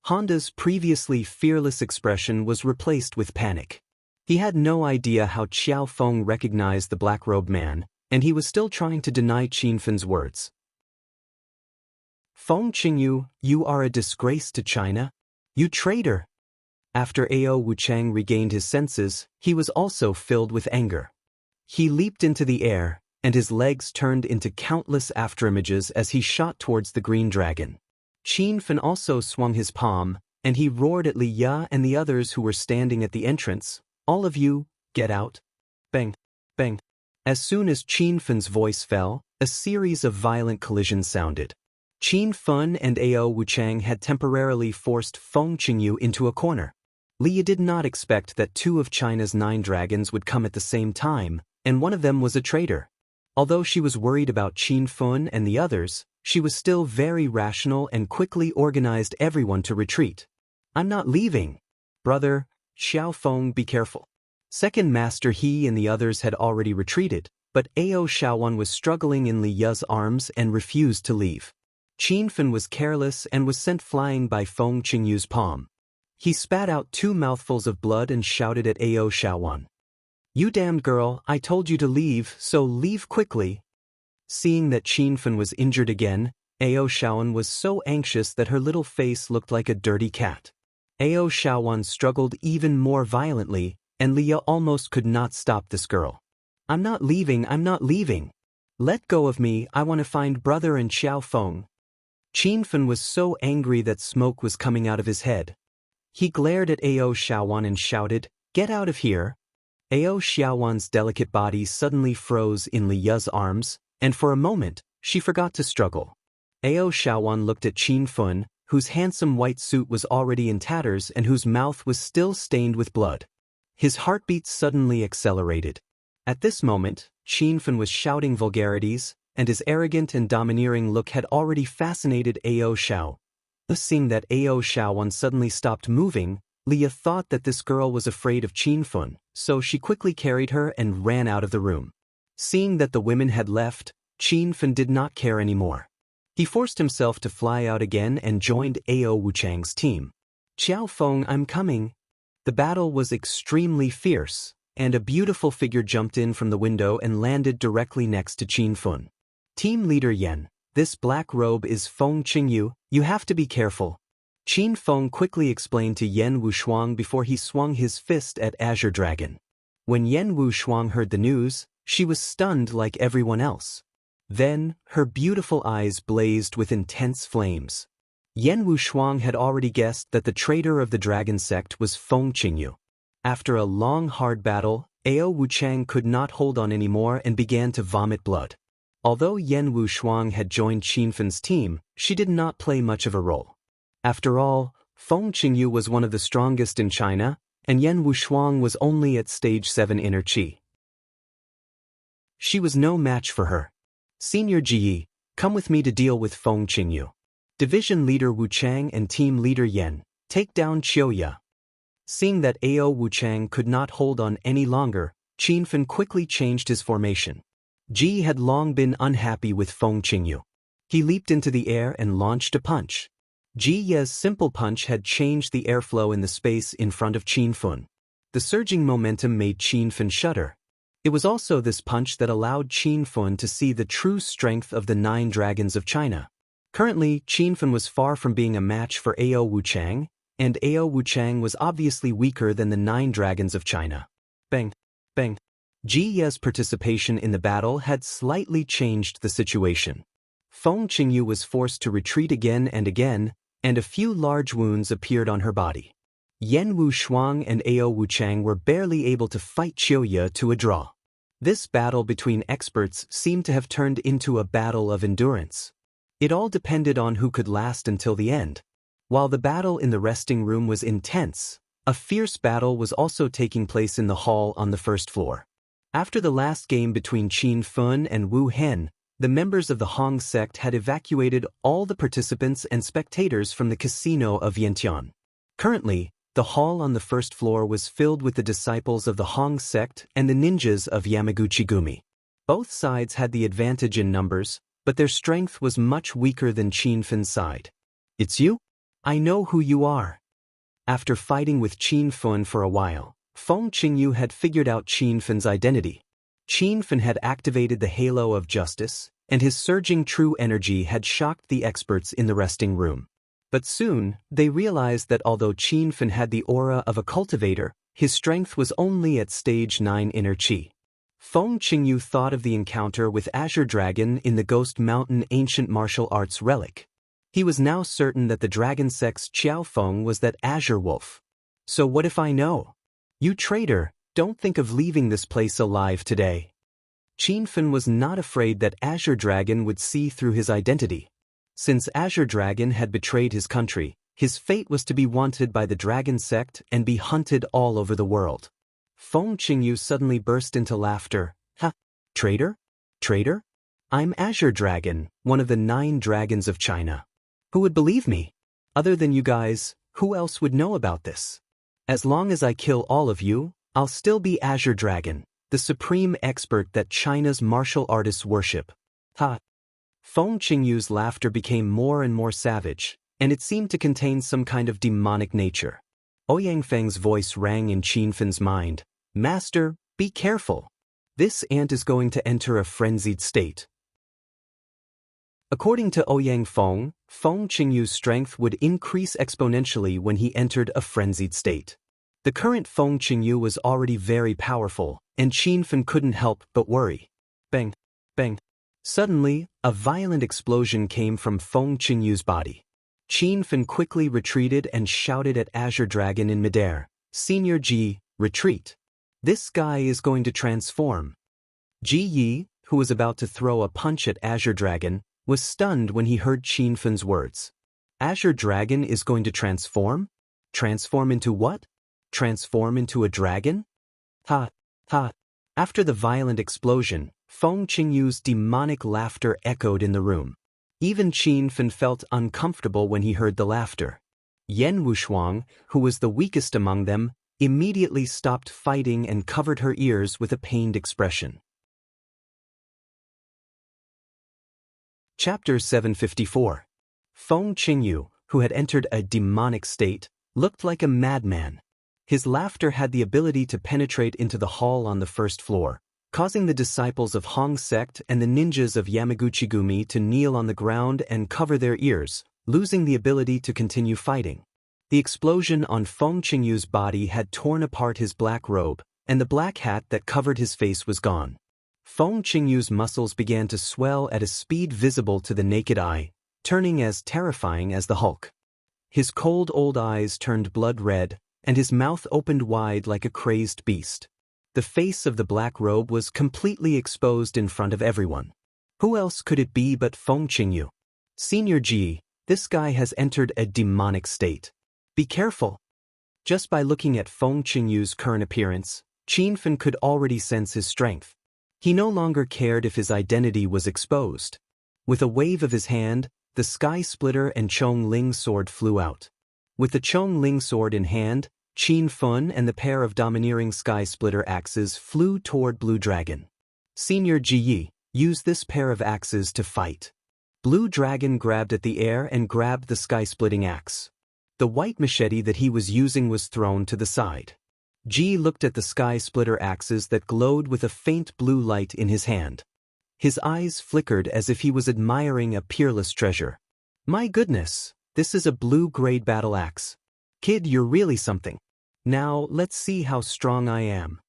Honda's previously fearless expression was replaced with panic. He had no idea how Xiao Feng recognized the black-robed man, and he was still trying to deny Qin Fen's words. Feng Qingyu, you are a disgrace to China. You traitor! After Ao Wuchang regained his senses, he was also filled with anger. He leaped into the air, and his legs turned into countless afterimages as he shot towards the green dragon. Qin Fen also swung his palm, and he roared at Li Ya and the others who were standing at the entrance. All of you, get out. Bang, bang. As soon as Qin Fen's voice fell, a series of violent collisions sounded. Qin Fen and Ao Wuchang had temporarily forced Feng Qingyu into a corner. Li Ya did not expect that 2 of China's 9 dragons would come at the same time, and one of them was a traitor. Although she was worried about Qin Fen and the others, she was still very rational and quickly organized everyone to retreat. I'm not leaving. Brother, Xiao Feng, be careful. Second Master He and the others had already retreated, but Ao Shaowan was struggling in Li Ya's arms and refused to leave. Qin Fen was careless and was sent flying by Feng Qingyu's palm. He spat out 2 mouthfuls of blood and shouted at Ao Shaowan. You damned girl, I told you to leave, so leave quickly. Seeing that Qin Fen was injured again, Ao Shaowan was so anxious that her little face looked like a dirty cat. Ao Shaowan struggled even more violently, and Li Ya almost could not stop this girl. I'm not leaving, I'm not leaving. Let go of me, I want to find brother and Xiao Feng. Qin Fen was so angry that smoke was coming out of his head. He glared at Ao Shaowan and shouted, Get out of here. Ao Shaowan's delicate body suddenly froze in Li Ya's arms, and for a moment, she forgot to struggle. Ao Shaowan looked at Qin Fen, whose handsome white suit was already in tatters and whose mouth was still stained with blood. His heartbeat suddenly accelerated. At this moment, Qin Fen was shouting vulgarities, and his arrogant and domineering look had already fascinated Ao Shao. Seeing that Ao Shaowan suddenly stopped moving, Li Ya thought that this girl was afraid of Qin Fen, so she quickly carried her and ran out of the room. Seeing that the women had left, Qin Fen did not care anymore. He forced himself to fly out again and joined Ao Wuchang's team. Xiao Feng, I'm coming. The battle was extremely fierce, and a beautiful figure jumped in from the window and landed directly next to Qin Fun. Team leader Yan, this black robe is Feng Qingyu, you have to be careful. Qin Feng quickly explained to Yan Wushuang before he swung his fist at Azure Dragon. When Yan Wushuang heard the news, she was stunned like everyone else. Then, her beautiful eyes blazed with intense flames. Yan Wushuang had already guessed that the traitor of the dragon sect was Feng Qingyu. After a long hard battle, Ao Wuchang could not hold on anymore and began to vomit blood. Although Yan Wushuang had joined Qin Fun's team, she did not play much of a role. After all, Feng Qingyu was one of the strongest in China, and Yan Wushuang was only at stage 7 inner qi. She was no match for her. Senior Ji, come with me to deal with Feng Qingyu. Division leader Wu Chang and team leader Yan, take down Qiuya. Seeing that Ao Wuchang could not hold on any longer, Qin Fun quickly changed his formation. Ji had long been unhappy with Feng Qingyu. He leaped into the air and launched a punch. Ji Ye's simple punch had changed the airflow in the space in front of Qin Fun. The surging momentum made Qin Fun shudder. It was also this punch that allowed Qin Fun to see the true strength of the 9 dragons of China. Currently, Qin Fun was far from being a match for Ao Wuchang, and Ao Wuchang was obviously weaker than the 9 dragons of China. Bang! Bang! Ji Ye's participation in the battle had slightly changed the situation. Feng Qingyu was forced to retreat again, and a few large wounds appeared on her body. Yan Wushuang and Ao Wuchang were barely able to fight Qiuya to a draw. This battle between experts seemed to have turned into a battle of endurance. It all depended on who could last until the end. While the battle in the resting room was intense, a fierce battle was also taking place in the hall on the first floor. After the last game between Qin Fun and Wu Hen, the members of the Hong sect had evacuated all the participants and spectators from the casino of Yantian. Currently, the hall on the first floor was filled with the disciples of the Hong sect and the ninjas of Yamaguchi-gumi. Both sides had the advantage in numbers, but their strength was much weaker than Qin Fun's side. It's you? I know who you are. After fighting with Qin Fun for a while, Feng Qingyu had figured out Qin Fun's identity. Qin Fun had activated the halo of justice, and his surging true energy had shocked the experts in the resting room. But soon, they realized that although Qin Fun had the aura of a cultivator, his strength was only at stage 9 inner qi. Feng Qingyu thought of the encounter with Azure Dragon in the Ghost Mountain ancient martial arts relic. He was now certain that the dragon sect's Xiao Feng was that Azure Wolf. So what if I know? You traitor, don't think of leaving this place alive today. Qin Fun was not afraid that Azure Dragon would see through his identity. Since Azure Dragon had betrayed his country, his fate was to be wanted by the dragon sect and be hunted all over the world. Feng Qingyu suddenly burst into laughter. Ha! Traitor? Traitor? I'm Azure Dragon, one of the 9 dragons of China. Who would believe me? Other than you guys, who else would know about this? As long as I kill all of you, I'll still be Azure Dragon, the supreme expert that China's martial artists worship. Ha! Feng Qingyu's laughter became more and more savage, and it seemed to contain some kind of demonic nature. Ouyang Feng's voice rang in Qin Fun's mind. Master, be careful. This ant is going to enter a frenzied state. According to Ouyang Feng, Feng Qingyu's strength would increase exponentially when he entered a frenzied state. The current Feng Qingyu was already very powerful, and Qin Fun couldn't help but worry. Bang! Bang! Suddenly, a violent explosion came from Feng Qingyu's body. Qin Fun quickly retreated and shouted at Azure Dragon in midair, Senior Ji, retreat. This guy is going to transform. Ji Yi, who was about to throw a punch at Azure Dragon, was stunned when he heard Qin Fun's words. Azure Dragon is going to transform? Transform into what? Transform into a dragon? Ha! Ha! After the violent explosion, Feng Qingyu's demonic laughter echoed in the room. Even Qin Fun felt uncomfortable when he heard the laughter. Yan Wushuang, who was the weakest among them, immediately stopped fighting and covered her ears with a pained expression. Chapter 754. Feng Qingyu, who had entered a demonic state, looked like a madman. His laughter had the ability to penetrate into the hall on the first floor, causing the disciples of Hong sect and the ninjas of Yamaguchi-gumi to kneel on the ground and cover their ears, losing the ability to continue fighting. The explosion on Feng Qingyu's body had torn apart his black robe, and the black hat that covered his face was gone. Feng Qingyu's muscles began to swell at a speed visible to the naked eye, turning as terrifying as the Hulk. His cold old eyes turned blood red, and his mouth opened wide like a crazed beast. The face of the black robe was completely exposed in front of everyone. Who else could it be but Feng Qingyu? Senior Ji, this guy has entered a demonic state. Be careful. Just by looking at Feng Qingyu's current appearance, Qin Fan could already sense his strength. He no longer cared if his identity was exposed. With a wave of his hand, the Sky Splitter and Chong Ling sword flew out. With the Chong Ling sword in hand, Qin Fan and the pair of domineering Sky Splitter axes flew toward Blue Dragon. Senior Ji Yi, use this pair of axes to fight. Blue Dragon grabbed at the air and grabbed the sky-splitting axe. The white machete that he was using was thrown to the side. Ji looked at the Sky Splitter axes that glowed with a faint blue light in his hand. His eyes flickered as if he was admiring a peerless treasure. My goodness, this is a blue-grade battle axe. Kid, you're really something. Now, let's see how strong I am.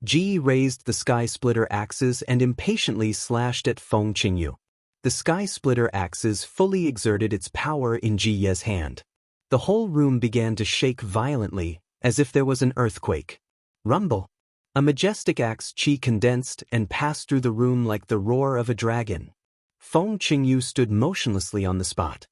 Ji raised the Sky Splitter axes and impatiently slashed at Feng Qingyu. The Sky Splitter axes fully exerted its power in Ji Ye's hand. The whole room began to shake violently, as if there was an earthquake. Rumble. A majestic axe chi condensed and passed through the room like the roar of a dragon. Feng Qingyu stood motionlessly on the spot.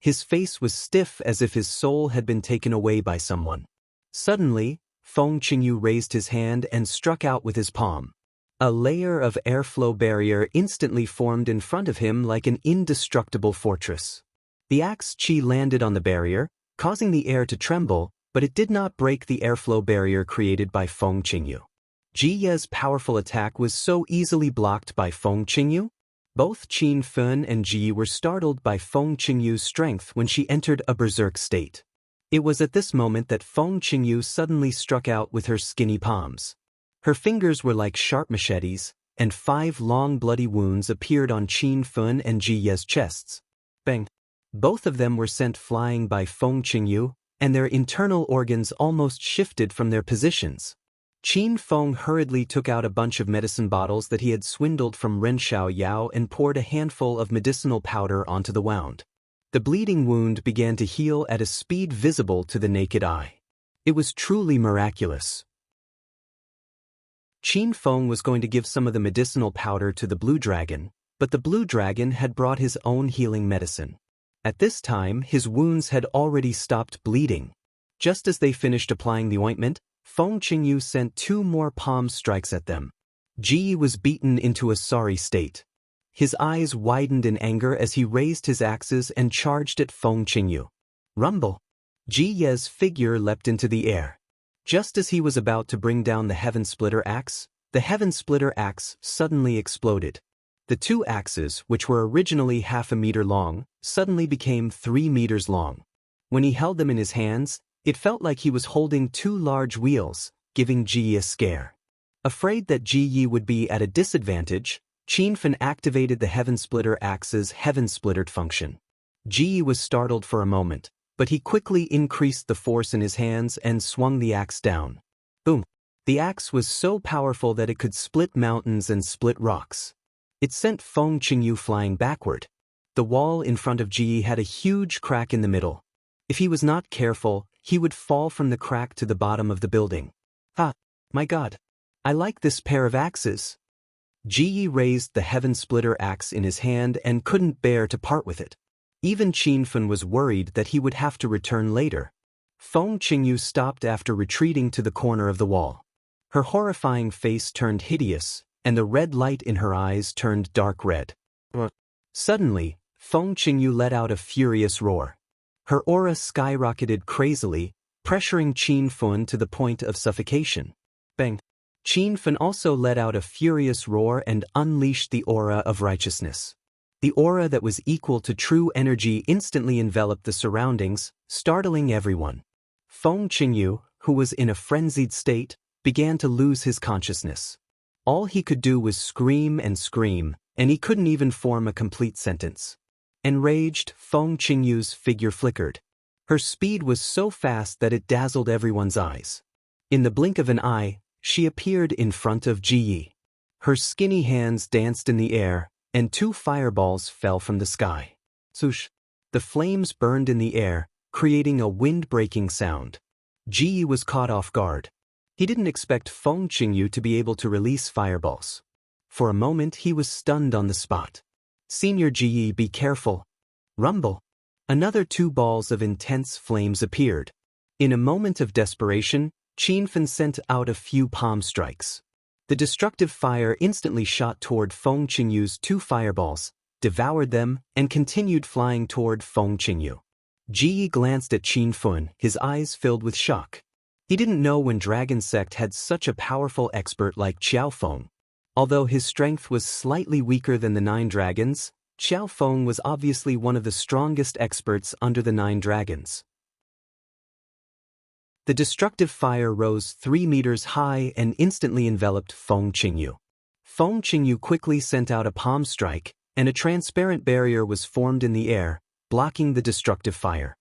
His face was stiff as if his soul had been taken away by someone. Suddenly, Feng Qingyu raised his hand and struck out with his palm. A layer of airflow barrier instantly formed in front of him like an indestructible fortress. The axe chi landed on the barrier, causing the air to tremble, but it did not break the airflow barrier created by Feng Qingyu. Ji Ye's powerful attack was so easily blocked by Feng Qingyu. Both Qin Fan and Ji were startled by Feng Qingyu's strength when she entered a berserk state. It was at this moment that Feng Qingyu suddenly struck out with her skinny palms. Her fingers were like sharp machetes, and 5 long bloody wounds appeared on Qin Fan and Ji Ye's chests. Bang! Both of them were sent flying by Feng Qingyu, and their internal organs almost shifted from their positions. Qin Feng hurriedly took out a bunch of medicine bottles that he had swindled from Ren Xiaoyao and poured a handful of medicinal powder onto the wound. The bleeding wound began to heal at a speed visible to the naked eye. It was truly miraculous. Qin Feng was going to give some of the medicinal powder to the Blue Dragon, but the Blue Dragon had brought his own healing medicine. At this time, his wounds had already stopped bleeding. Just as they finished applying the ointment, Feng Qingyu sent 2 more palm strikes at them. Ji was beaten into a sorry state. His eyes widened in anger as he raised his axes and charged at Feng Qingyu. Rumble! Ji Ye's figure leapt into the air. Just as he was about to bring down the Heaven Splitter axe, the Heaven Splitter axe suddenly exploded. The 2 axes, which were originally half a meter long, suddenly became 3 meters long. When he held them in his hands, it felt like he was holding 2 large wheels, giving Ji a scare. Afraid that Ji Yi would be at a disadvantage, Qin Fan activated the Heaven Splitter axe's Heaven Splittered function. Ji Yi was startled for a moment, but he quickly increased the force in his hands and swung the axe down. Boom! The axe was so powerful that it could split mountains and split rocks. It sent Feng Qingyu flying backward. The wall in front of Ji Yi had a huge crack in the middle. If he was not careful, he would fall from the crack to the bottom of the building. Ah, my God! I like this pair of axes. Ji Yi raised the Heaven Splitter axe in his hand and couldn't bear to part with it. Even Qin Fan was worried that he would have to return later. Feng Qingyu stopped after retreating to the corner of the wall. Her horrifying face turned hideous, and the red light in her eyes turned dark red. Suddenly, Feng Qingyu let out a furious roar. Her aura skyrocketed crazily, pressuring Qin Fan to the point of suffocation. Bang! Qin Fan also let out a furious roar and unleashed the aura of righteousness. The aura that was equal to true energy instantly enveloped the surroundings, startling everyone. Feng Qingyu, who was in a frenzied state, began to lose his consciousness. All he could do was scream, and he couldn't even form a complete sentence. Enraged, Feng Qingyu's figure flickered. Her speed was so fast that it dazzled everyone's eyes. In the blink of an eye, she appeared in front of Ji Yi. Her skinny hands danced in the air, and 2 fireballs fell from the sky. Swoosh! The flames burned in the air, creating a wind-breaking sound. Ji Yi was caught off guard. He didn't expect Feng Qingyu to be able to release fireballs. For a moment he was stunned on the spot. "Senior Ji Yi, be careful." Rumble! Another 2 balls of intense flames appeared. In a moment of desperation, Qinfen sent out a few palm strikes. The destructive fire instantly shot toward Feng Qingyu's 2 fireballs, devoured them, and continued flying toward Feng Qingyu. Ji Yi glanced at Qinfen, his eyes filled with shock. He didn't know when Dragon Sect had such a powerful expert like Qiao Feng. Although his strength was slightly weaker than the 9 dragons, Qiao Feng was obviously one of the strongest experts under the 9 dragons. The destructive fire rose 3 meters high and instantly enveloped Feng Qingyu. Feng Qingyu quickly sent out a palm strike, and a transparent barrier was formed in the air, blocking the destructive fire.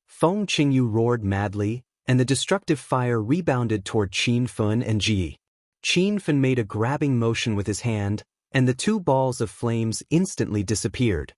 Feng Qingyu roared madly, and the destructive fire rebounded toward Qinfen and Ji Yi. Qinfen made a grabbing motion with his hand, and the 2 balls of flames instantly disappeared.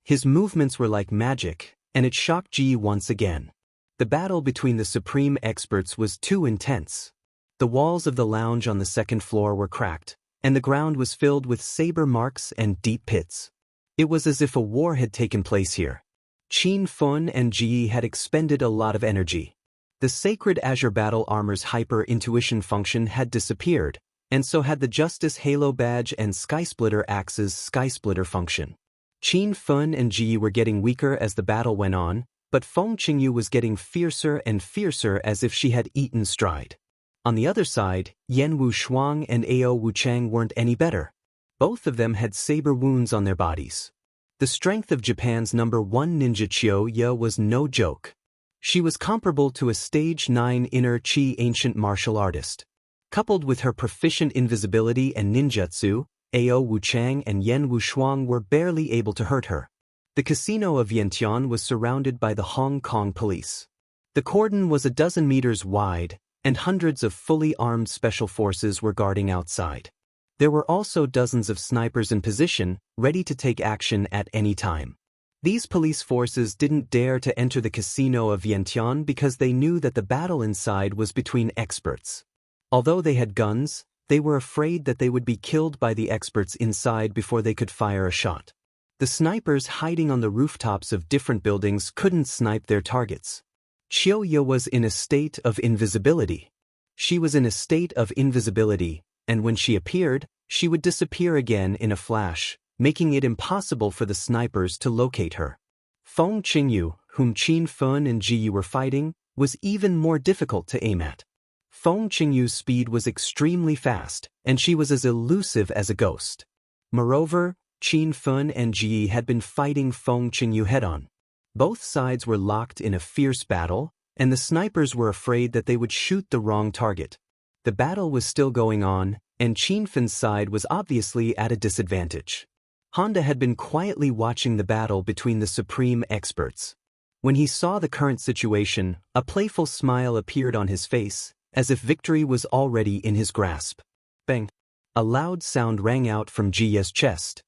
His movements were like magic, and it shocked Ji Yi once again. The battle between the supreme experts was too intense. The walls of the lounge on the 2nd floor were cracked, and the ground was filled with saber marks and deep pits. It was as if a war had taken place here. Qinfen and Ji Yi had expended a lot of energy. The sacred Azure Battle Armor's hyper-intuition function had disappeared, and so had the Justice Halo Badge and Skysplitter Axe's Skysplitter function. Qinfen and Ji Yi were getting weaker as the battle went on, but Feng Qingyu was getting fiercer and fiercer as if she had eaten stride. On the other side, Yan Wushuang and Ao Wuchang weren't any better. Both of them had saber wounds on their bodies. The strength of Japan's #1 ninja Qiu Ye was no joke. She was comparable to a stage 9 inner Qi ancient martial artist. Coupled with her proficient invisibility and ninjutsu, Ao Wuchang and Yan Wushuang were barely able to hurt her. The casino of Yantian was surrounded by the Hong Kong police. The cordon was a dozen meters wide, and hundreds of fully armed special forces were guarding outside. There were also dozens of snipers in position, ready to take action at any time. These police forces didn't dare to enter the casino of Yantian because they knew that the battle inside was between experts. Although they had guns, they were afraid that they would be killed by the experts inside before they could fire a shot. The snipers hiding on the rooftops of different buildings couldn't snipe their targets. Qiu Ye was in a state of invisibility. She was in a state of invisibility, and when she appeared, she would disappear again in a flash, making it impossible for the snipers to locate her. Feng Qingyu, whom Qinfen and Ji Yi were fighting, was even more difficult to aim at. Feng Qingyu's speed was extremely fast, and she was as elusive as a ghost. Moreover, Qinfen and Ji Yi had been fighting Feng Qingyu head-on. Both sides were locked in a fierce battle, and the snipers were afraid that they would shoot the wrong target. The battle was still going on, and Qinfen's side was obviously at a disadvantage. Honda had been quietly watching the battle between the supreme experts. When he saw the current situation, a playful smile appeared on his face, as if victory was already in his grasp. Bang! A loud sound rang out from Ji Ye's chest.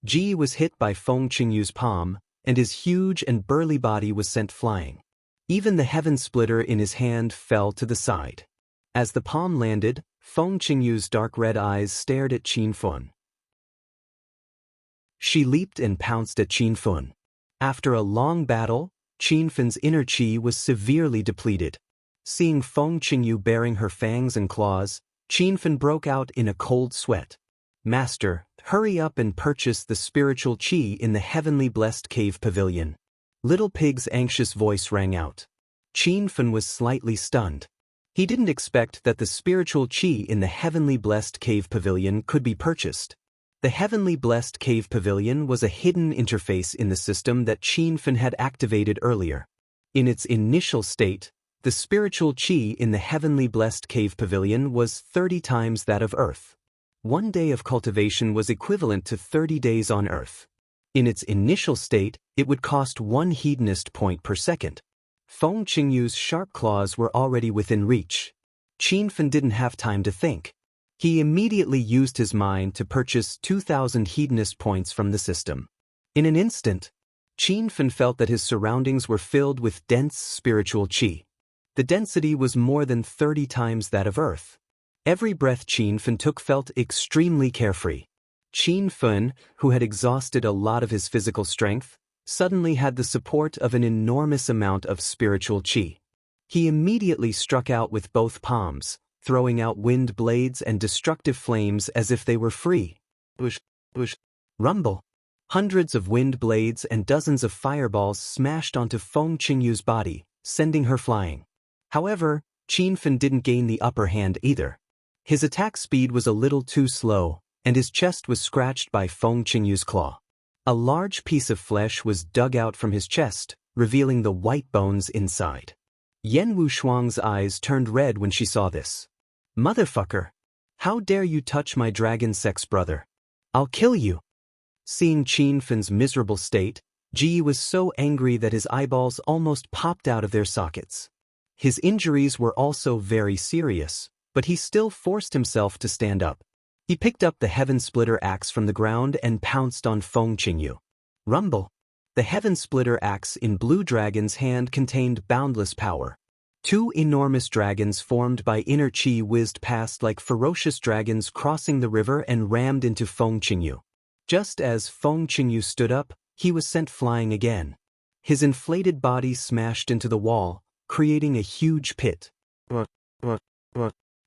Ji was hit by Feng Qingyu's palm, and his huge and burly body was sent flying. Even the heaven splitter in his hand fell to the side. As the palm landed, Feng Qingyu's dark red eyes stared at Qinfen. She leaped and pounced at Qinfen. After a long battle, Qinfen's inner qi was severely depleted. Seeing Feng Qingyu baring her fangs and claws, Qinfen broke out in a cold sweat. "Master, hurry up and purchase the spiritual qi in the heavenly blessed cave pavilion." Little Pig's anxious voice rang out. Qinfen was slightly stunned. He didn't expect that the spiritual qi in the heavenly blessed cave pavilion could be purchased. The heavenly blessed cave pavilion was a hidden interface in the system that Qin Fan had activated earlier. In its initial state, the spiritual qi in the heavenly blessed cave pavilion was 30 times that of Earth. 1 day of cultivation was equivalent to 30 days on Earth. In its initial state, it would cost 1 hedonist point per second. Feng Qingyu's sharp claws were already within reach. Qin Fan didn't have time to think. He immediately used his mind to purchase 2,000 hedonist points from the system. In an instant, Qin Fan felt that his surroundings were filled with dense spiritual qi. The density was more than 30 times that of Earth. Every breath Qin Fan took felt extremely carefree. Qin Fan, who had exhausted a lot of his physical strength, suddenly had the support of an enormous amount of spiritual qi. He immediately struck out with both palms, throwing out wind blades and destructive flames as if they were free. Bush, bush, rumble. Hundreds of wind blades and dozens of fireballs smashed onto Feng Qingyu's body, sending her flying. However, Qin Fan didn't gain the upper hand either. His attack speed was a little too slow, and his chest was scratched by Feng Qingyu's claw. A large piece of flesh was dug out from his chest, revealing the white bones inside. Yan Wushuang's eyes turned red when she saw this. Motherfucker! How dare you touch my dragon sex brother? I'll kill you! Seeing Qin Fan's miserable state, Ji was so angry that his eyeballs almost popped out of their sockets. His injuries were also very serious, but he still forced himself to stand up. He picked up the Heaven Splitter axe from the ground and pounced on Feng Qingyu. Rumble! The Heaven Splitter axe in Blue Dragon's hand contained boundless power. 2 enormous dragons formed by inner qi whizzed past like ferocious dragons crossing the river and rammed into Feng Qingyu. Just as Feng Qingyu stood up, he was sent flying again. His inflated body smashed into the wall, creating a huge pit.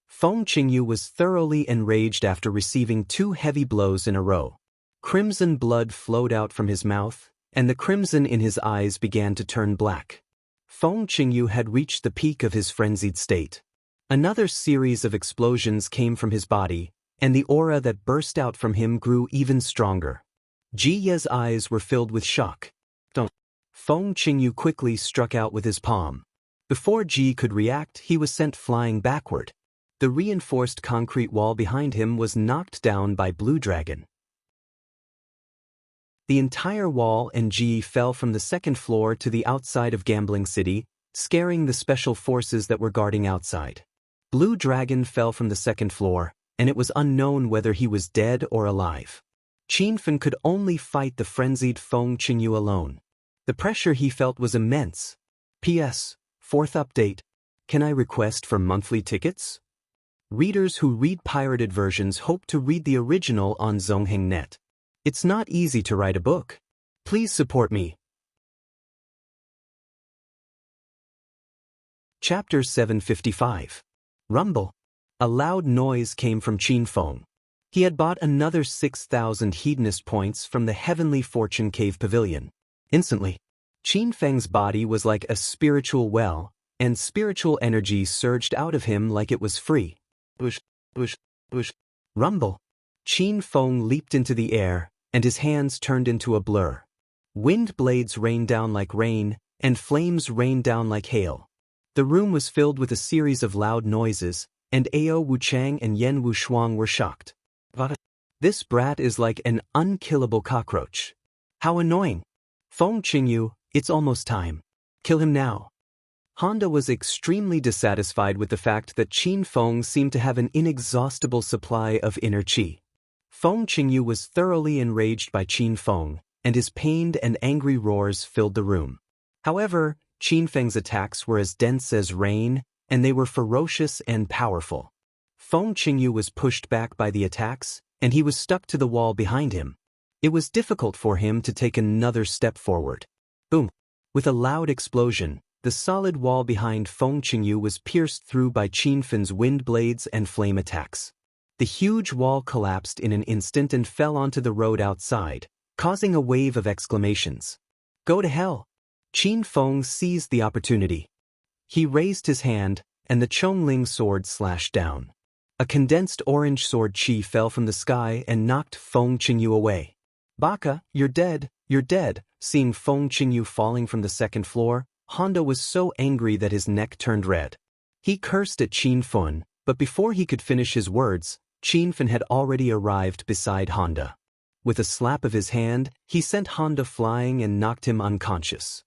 Feng Qingyu was thoroughly enraged after receiving 2 heavy blows in a row. Crimson blood flowed out from his mouth, and the crimson in his eyes began to turn black. Feng Qingyu had reached the peak of his frenzied state. Another series of explosions came from his body, and the aura that burst out from him grew even stronger. Ji Ye's eyes were filled with shock. Feng Qingyu quickly struck out with his palm. Before Ji could react, he was sent flying backward. The reinforced concrete wall behind him was knocked down by Blue Dragon. The entire wall and Ji fell from the 2nd floor to the outside of Gambling City, scaring the special forces that were guarding outside. Blue Dragon fell from the 2nd floor, and it was unknown whether he was dead or alive. Qin Fan could only fight the frenzied Feng Qingyu alone. The pressure he felt was immense. P.S. 4th update. Can I request for monthly tickets? Readers who read pirated versions hope to read the original on Zongheng.net. It's not easy to write a book. Please support me. Chapter 755. Rumble. A loud noise came from Qin Feng. He had bought another 6,000 hedonist points from the Heavenly Fortune Cave Pavilion. Instantly, Qin Feng's body was like a spiritual well, and spiritual energy surged out of him like it was free. Bush, bush, bush. Rumble. Qin Feng leaped into the air, and his hands turned into a blur. Wind blades rained down like rain, and flames rained down like hail. The room was filled with a series of loud noises, and Ao Wuchang and Yan Wushuang were shocked. This brat is like an unkillable cockroach. How annoying. Feng Qingyu, it's almost time. Kill him now. Honda was extremely dissatisfied with the fact that Qin Feng seemed to have an inexhaustible supply of inner qi. Feng Qingyu was thoroughly enraged by Qin Feng, and his pained and angry roars filled the room. However, Qin Feng's attacks were as dense as rain, and they were ferocious and powerful. Feng Qingyu was pushed back by the attacks, and he was stuck to the wall behind him. It was difficult for him to take another step forward. Boom! With a loud explosion, the solid wall behind Feng Qingyu was pierced through by Qin Feng's wind blades and flame attacks. The huge wall collapsed in an instant and fell onto the road outside, causing a wave of exclamations. Go to hell! Qin Feng seized the opportunity. He raised his hand, and the Chongling sword slashed down. A condensed orange sword chi fell from the sky and knocked Feng Qingyu away. Baka, you're dead, you're dead. Seeing Feng Qingyu falling from the second floor, Honda was so angry that his neck turned red. He cursed at Qin Feng, but before he could finish his words, Qin Feng had already arrived beside Honda. With a slap of his hand, he sent Honda flying and knocked him unconscious.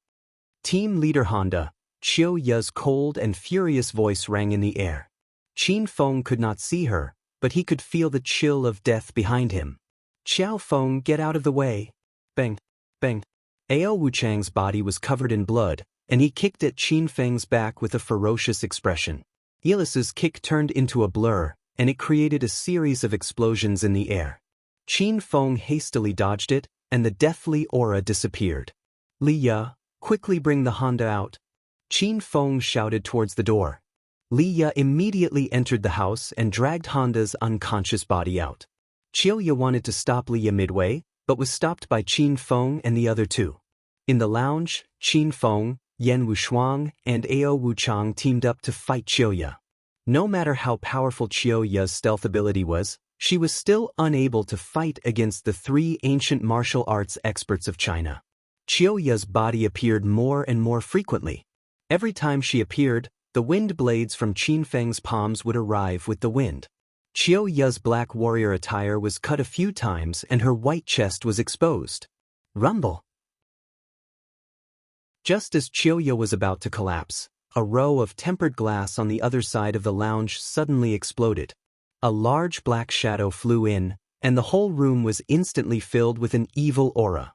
Team leader Honda, Qiu Ya's cold and furious voice rang in the air. Qin Feng could not see her, but he could feel the chill of death behind him. Xiao Feng, get out of the way. Bang, bang. Ao Wuchang's body was covered in blood, and he kicked at Qin Feng's back with a ferocious expression. Elis's kick turned into a blur, and it created a series of explosions in the air. Qin Feng hastily dodged it, and the deathly aura disappeared. Li Ya, quickly bring the Honda out. Qin Feng shouted towards the door. Li Ya immediately entered the house and dragged Honda's unconscious body out. Qiu Ya wanted to stop Li Ya midway, but was stopped by Qin Feng and the other two. In the lounge, Qin Feng, Yan Wushuang, and Ao Wuchang teamed up to fight Qiu Ya. No matter how powerful Qiu Ya's stealth ability was, she was still unable to fight against the three ancient martial arts experts of China. Qiu Ya's body appeared more and more frequently. Every time she appeared, the wind blades from Qin Feng's palms would arrive with the wind. Qiu Ya's black warrior attire was cut a few times and her white chest was exposed. Rumble! Just as Qiu Ya was about to collapse, a row of tempered glass on the other side of the lounge suddenly exploded. A large black shadow flew in, and the whole room was instantly filled with an evil aura.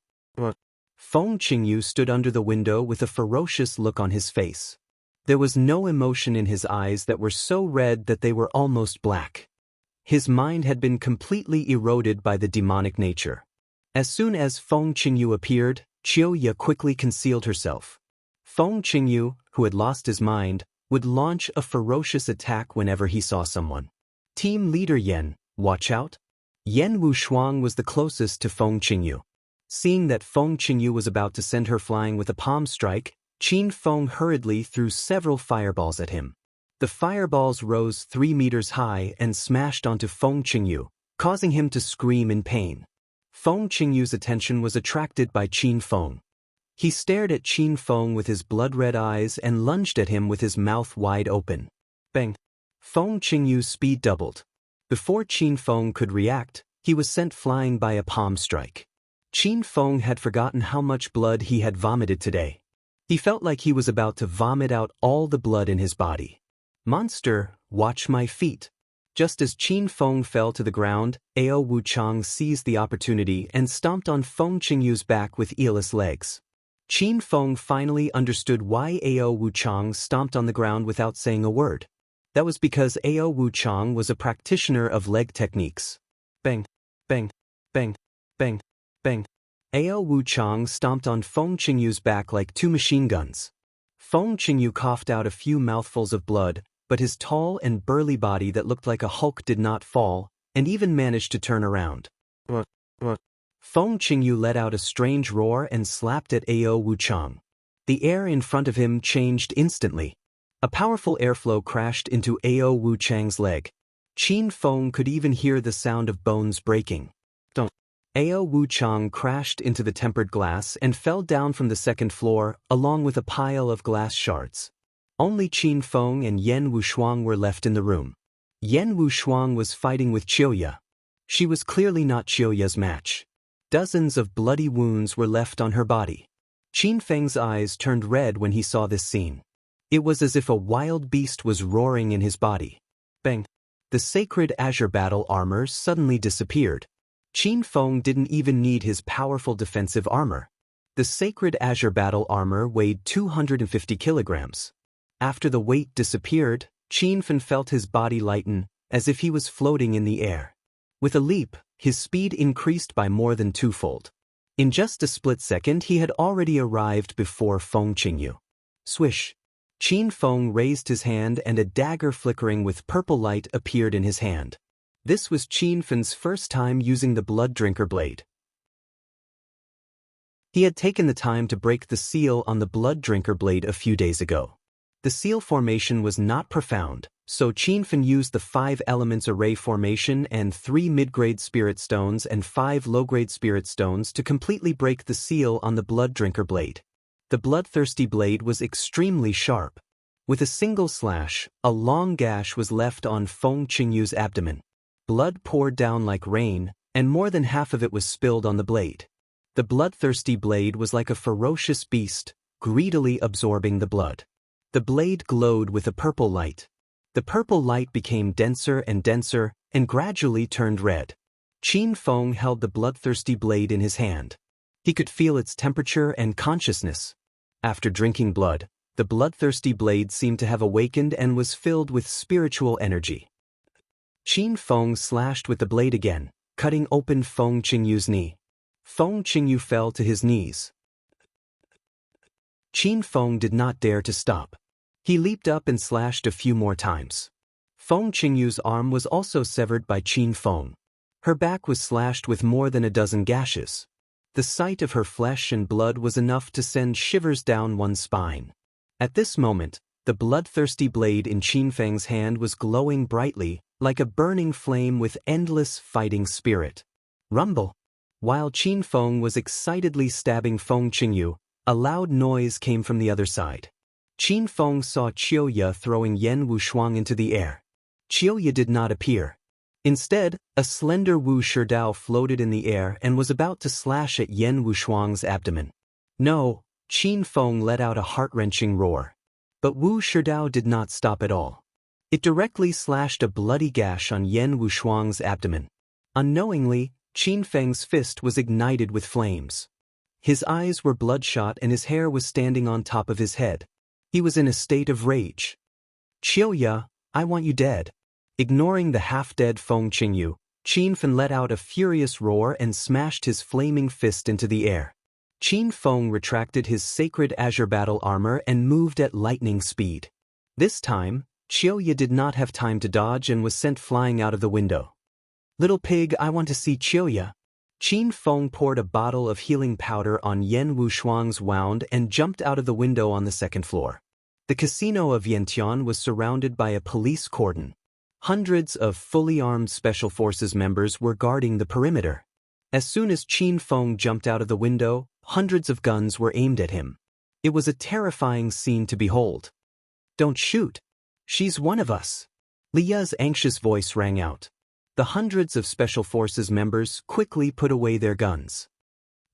Feng Qingyu stood under the window with a ferocious look on his face. There was no emotion in his eyes that were so red that they were almost black. His mind had been completely eroded by the demonic nature. As soon as Feng Qingyu appeared, Qiu Ya quickly concealed herself. Feng Qingyu, who had lost his mind, would launch a ferocious attack whenever he saw someone. Team leader Yan, watch out. Yan Wushuang was the closest to Feng Qingyu. Seeing that Feng Qingyu was about to send her flying with a palm strike, Qin Feng hurriedly threw several fireballs at him. The fireballs rose 3 meters high and smashed onto Feng Qingyu, causing him to scream in pain. Feng Qingyu's attention was attracted by Qin Feng. He stared at Qin Feng with his blood-red eyes and lunged at him with his mouth wide open. Bang! Feng Qingyu's speed doubled. Before Qin Feng could react, he was sent flying by a palm strike. Qin Feng had forgotten how much blood he had vomited today. He felt like he was about to vomit out all the blood in his body. Monster, watch my feet. Just as Qin Feng fell to the ground, Ao Wuchang seized the opportunity and stomped on Feng Qingyu's back with eeless legs. Qin Feng finally understood why Ao Wuchang stomped on the ground without saying a word. That was because Ao Wuchang was a practitioner of leg techniques. Bang, bang, bang, bang, bang. Ao Wuchang stomped on Feng Qingyu's back like 2 machine guns. Feng Qingyu coughed out a few mouthfuls of blood, but his tall and burly body that looked like a Hulk did not fall, and even managed to turn around. Feng Qingyu let out a strange roar and slapped at Ao Wuchang. The air in front of him changed instantly. A powerful airflow crashed into Ao Wuchang's leg. Qin Feng could even hear the sound of bones breaking. Ao Wuchang crashed into the tempered glass and fell down from the second floor, along with a pile of glass shards. Only Qin Feng and Yan Wushuang were left in the room. Yan Wushuang was fighting with Qiu Ya. She was clearly not Qiu Ya's match. Dozens of bloody wounds were left on her body. Qin Feng's eyes turned red when he saw this scene. It was as if a wild beast was roaring in his body. Bang! The sacred azure battle armor suddenly disappeared. Qin Feng didn't even need his powerful defensive armor. The sacred azure battle armor weighed 250 kilograms. After the weight disappeared, Qin Feng felt his body lighten, as if he was floating in the air. With a leap, his speed increased by more than 2-fold. In just a split second he had already arrived before Feng Qingyu. Swish! Qin Feng raised his hand and a dagger flickering with purple light appeared in his hand. This was Qin Feng's first time using the Blood Drinker blade. He had taken the time to break the seal on the Blood Drinker blade a few days ago. The seal formation was not profound, So Qin Fan used the 5 elements array formation and 3 mid-grade spirit stones and 5 low-grade spirit stones to completely break the seal on the blood drinker blade. The bloodthirsty blade was extremely sharp. With a single slash, a long gash was left on Feng Qingyu's abdomen. Blood poured down like rain, and more than half of it was spilled on the blade. The bloodthirsty blade was like a ferocious beast, greedily absorbing the blood. The blade glowed with a purple light. The purple light became denser and gradually turned red. Qin Feng held the bloodthirsty blade in his hand. He could feel its temperature and consciousness. After drinking blood, the bloodthirsty blade seemed to have awakened and was filled with spiritual energy. Qin Feng slashed with the blade again, cutting open Feng Qingyu's knee. Feng Qingyu fell to his knees. Qin Feng did not dare to stop. He leaped up and slashed a few more times. Feng Qingyu's arm was also severed by Qin Feng. Her back was slashed with more than a dozen gashes. The sight of her flesh and blood was enough to send shivers down one's spine. At this moment, the bloodthirsty blade in Qin Feng's hand was glowing brightly, like a burning flame with endless fighting spirit. Rumble! While Qin Feng was excitedly stabbing Feng Qingyu, a loud noise came from the other side. Qin Feng saw Qiuya throwing Yen Wushuang into the air. Qiuya did not appear. Instead, a slender Wu Shidao floated in the air and was about to slash at Yen Wushuang's abdomen. No, Qin Feng let out a heart-wrenching roar. But Wu Shidao did not stop at all. It directly slashed a bloody gash on Yen Wushuang's abdomen. Unknowingly, Qin Feng's fist was ignited with flames. His eyes were bloodshot and his hair was standing on top of his head. He was in a state of rage. Qiuya, I want you dead. Ignoring the half-dead Feng Qingyu, Qin Feng let out a furious roar and smashed his flaming fist into the air. Qin Feng retracted his sacred azure battle armor and moved at lightning speed. This time, Qiuya did not have time to dodge and was sent flying out of the window. Little pig, I want to see Qiuya. Qin Feng poured a bottle of healing powder on Yen Wushuang's wound and jumped out of the window on the 2nd floor. The casino of Yantian was surrounded by a police cordon. Hundreds of fully armed Special Forces members were guarding the perimeter. As soon as Qin Feng jumped out of the window, hundreds of guns were aimed at him. It was a terrifying scene to behold. Don't shoot. She's one of us. Lia's anxious voice rang out. The hundreds of Special Forces members quickly put away their guns.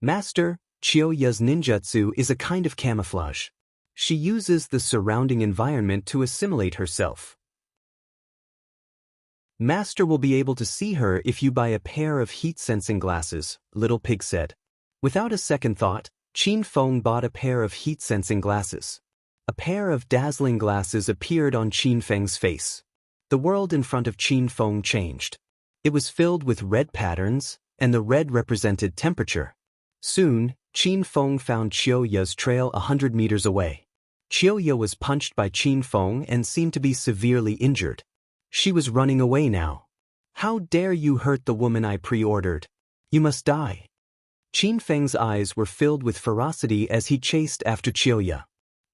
Master, Qiuya's ninjutsu is a kind of camouflage. She uses the surrounding environment to assimilate herself. Master will be able to see her if you buy a pair of heat-sensing glasses, Little Pig said. Without a second thought, Qin Feng bought a pair of heat-sensing glasses. A pair of dazzling glasses appeared on Qin Feng's face. The world in front of Qin Feng changed. It was filled with red patterns, and the red represented temperature. Soon, Qin Feng found Qiuya's trail 100 meters away. Qiuya was punched by Qin Feng and seemed to be severely injured. She was running away now. How dare you hurt the woman I pre-ordered? You must die. Qin Feng's eyes were filled with ferocity as he chased after Qiuya.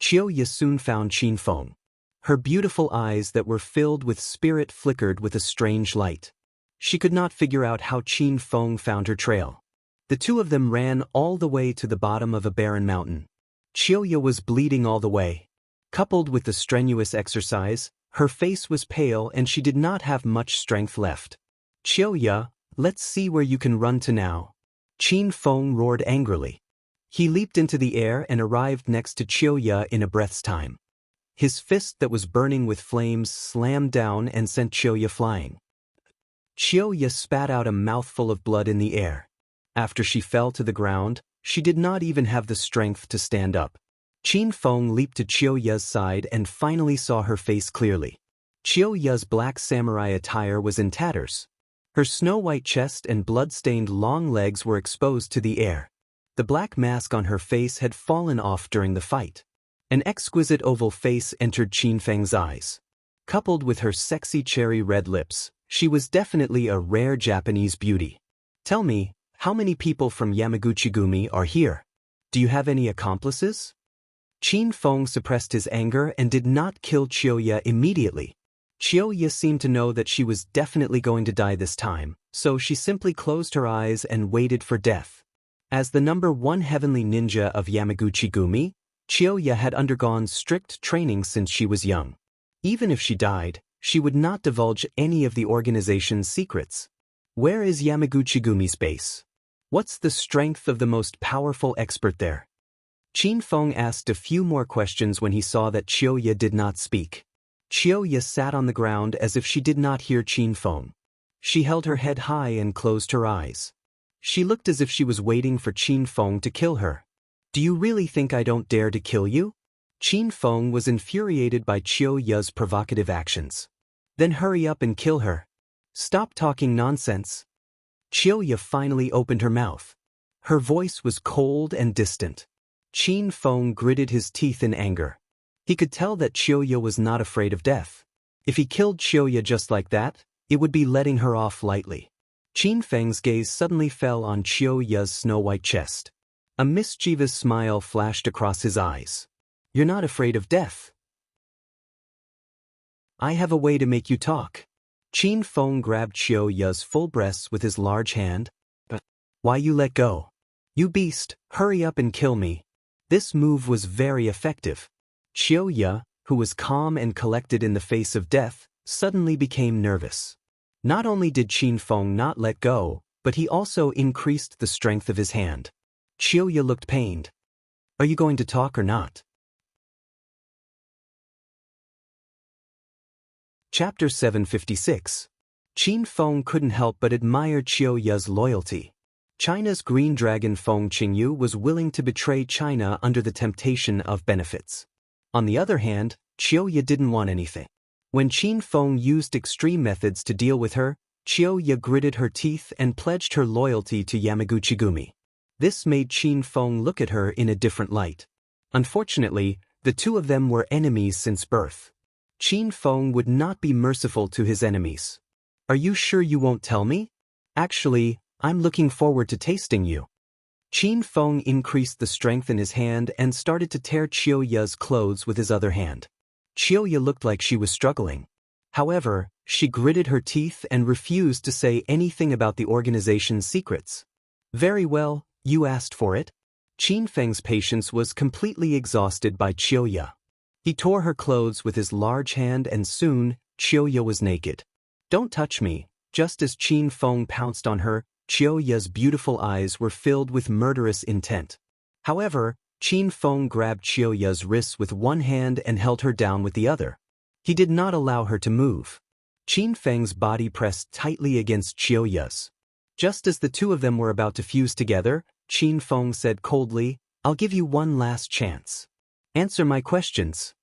Qiuya soon found Qin Feng. Her beautiful eyes that were filled with spirit flickered with a strange light. She could not figure out how Qin Feng found her trail. The two of them ran all the way to the bottom of a barren mountain. Qiuya was bleeding all the way. Coupled with the strenuous exercise, her face was pale and she did not have much strength left. Qiuya, let's see where you can run to now. Qin Feng roared angrily. He leaped into the air and arrived next to Qiuya in a breath's time. His fist that was burning with flames slammed down and sent Qiuya flying. Qiuya spat out a mouthful of blood in the air. After she fell to the ground, she did not even have the strength to stand up. Qin Feng leaped to Qiuya's side and finally saw her face clearly. Qiuya's black samurai attire was in tatters. Her snow-white chest and blood-stained long legs were exposed to the air. The black mask on her face had fallen off during the fight. An exquisite oval face entered Qin Feng's eyes. Coupled with her sexy cherry-red lips, she was definitely a rare Japanese beauty. Tell me, how many people from Yamaguchi-gumi are here? Do you have any accomplices? Qin Feng suppressed his anger and did not kill Qiuya immediately. Chiyoya seemed to know that she was definitely going to die this time, so she simply closed her eyes and waited for death. As the #1 heavenly ninja of Yamaguchi-gumi, Chiyoya had undergone strict training since she was young. Even if she died, she would not divulge any of the organization's secrets. Where is Yamaguchi-gumi's base? What's the strength of the most powerful expert there? Qin Feng asked a few more questions when he saw that Chiyoya did not speak. Chiyoya sat on the ground as if she did not hear Qin Feng. She held her head high and closed her eyes. She looked as if she was waiting for Qin Feng to kill her. Do you really think I don't dare to kill you? Qin Feng was infuriated by Chiyoya's provocative actions. Then hurry up and kill her. Stop talking nonsense. Chiyoya finally opened her mouth. Her voice was cold and distant. Qin Feng gritted his teeth in anger. He could tell that Chiyoya was not afraid of death. If he killed Chiyoya just like that, it would be letting her off lightly. Qin Feng's gaze suddenly fell on Chiyoya's snow-white chest. A mischievous smile flashed across his eyes. You're not afraid of death. I have a way to make you talk. Qin Feng grabbed Chiyoya's full breasts with his large hand. Why you let go? You beast, hurry up and kill me. This move was very effective. Chiyoya, who was calm and collected in the face of death, suddenly became nervous. Not only did Qin Feng not let go, but he also increased the strength of his hand. Chiyoya looked pained. Are you going to talk or not? Chapter 756. Qin Feng couldn't help but admire Chiyoya's loyalty. China's green dragon Feng Qingyu was willing to betray China under the temptation of benefits. On the other hand, Chiyoya didn't want anything. When Qin Feng used extreme methods to deal with her, Chiyoya gritted her teeth and pledged her loyalty to Yamaguchi-gumi. This made Qin Feng look at her in a different light. Unfortunately, the two of them were enemies since birth. Qin Feng would not be merciful to his enemies. Are you sure you won't tell me? Actually, I'm looking forward to tasting you. Qin Feng increased the strength in his hand and started to tear Chiyoya's clothes with his other hand. Chiyoya looked like she was struggling. However, she gritted her teeth and refused to say anything about the organization's secrets. Very well, you asked for it. Qin Feng's patience was completely exhausted by Chiyoya. He tore her clothes with his large hand and soon, Chiyoya was naked. Don't touch me. Just as Qin Feng pounced on her, Chiyoya's beautiful eyes were filled with murderous intent. However, Qin Feng grabbed Chiyoya's wrists with one hand and held her down with the other. He did not allow her to move. Qin Feng's body pressed tightly against Chiyoya's. Just as the two of them were about to fuse together, Qin Feng said coldly, I'll give you one last chance. Answer my questions.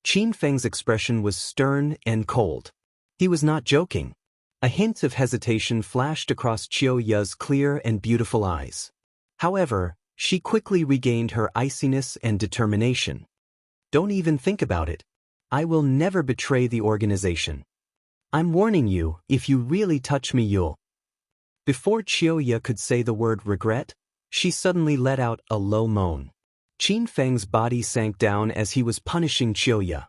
Qin Feng's expression was stern and cold. He was not joking. A hint of hesitation flashed across Chiyoya's clear and beautiful eyes. However, she quickly regained her iciness and determination. Don't even think about it. I will never betray the organization. I'm warning you, if you really touch me you'll. Before Chiyoya could say the word regret, she suddenly let out a low moan. Qin Feng's body sank down as he was punishing Chiyoya.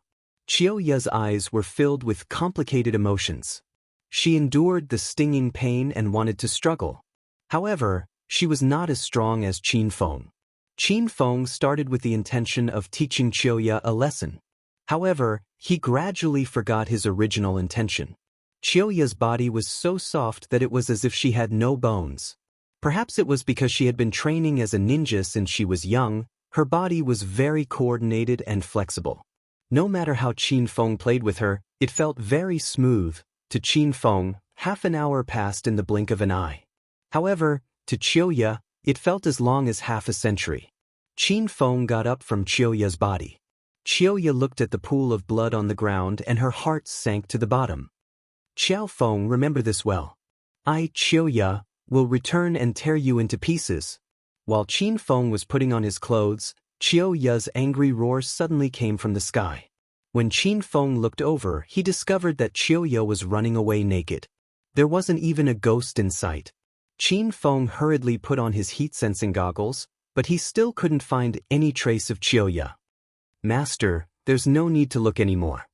Chiyoya's eyes were filled with complicated emotions. She endured the stinging pain and wanted to struggle. However, she was not as strong as Qin Feng. Qin Feng started with the intention of teaching Chiyoya a lesson. However, he gradually forgot his original intention. Chiyoya's body was so soft that it was as if she had no bones. Perhaps it was because she had been training as a ninja since she was young. Her body was very coordinated and flexible. No matter how Qin Feng played with her, it felt very smooth. To Qin Feng, half an hour passed in the blink of an eye. However, to Chiyoya, it felt as long as half a century. Qin Feng got up from Chiyoya's body. Chiyoya looked at the pool of blood on the ground and her heart sank to the bottom. Qiao Feng, remember this well. I, Chiyoya, will return and tear you into pieces. While Qin Feng was putting on his clothes, Chiyoya's angry roar suddenly came from the sky. When Qin Feng looked over, he discovered that Chiyoya was running away naked. There wasn't even a ghost in sight. Qin Feng hurriedly put on his heat-sensing goggles, but he still couldn't find any trace of Chiyoya. Master, there's no need to look anymore.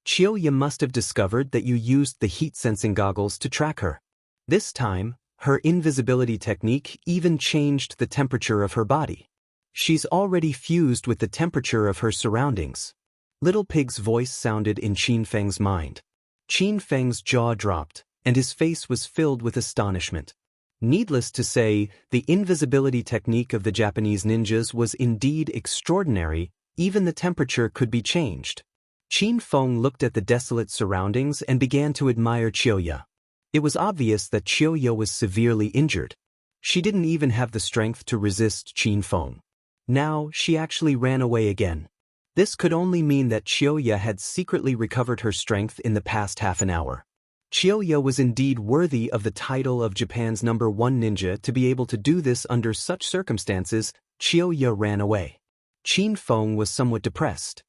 Chiyoya must have discovered that you used the heat-sensing goggles to track her. This time, her invisibility technique even changed the temperature of her body. She's already fused with the temperature of her surroundings. Little Pig's voice sounded in Qin Feng's mind. Qin Feng's jaw dropped, and his face was filled with astonishment. Needless to say, the invisibility technique of the Japanese ninjas was indeed extraordinary. Even the temperature could be changed. Qin Feng looked at the desolate surroundings and began to admire Chiyoya. It was obvious that Chiyoya was severely injured. She didn't even have the strength to resist Qin Feng. Now, she actually ran away again. This could only mean that Chiyoya had secretly recovered her strength in the past half an hour. Chiyoya was indeed worthy of the title of Japan's #1 ninja to be able to do this under such circumstances. Chiyoya ran away. Qin Feng was somewhat depressed.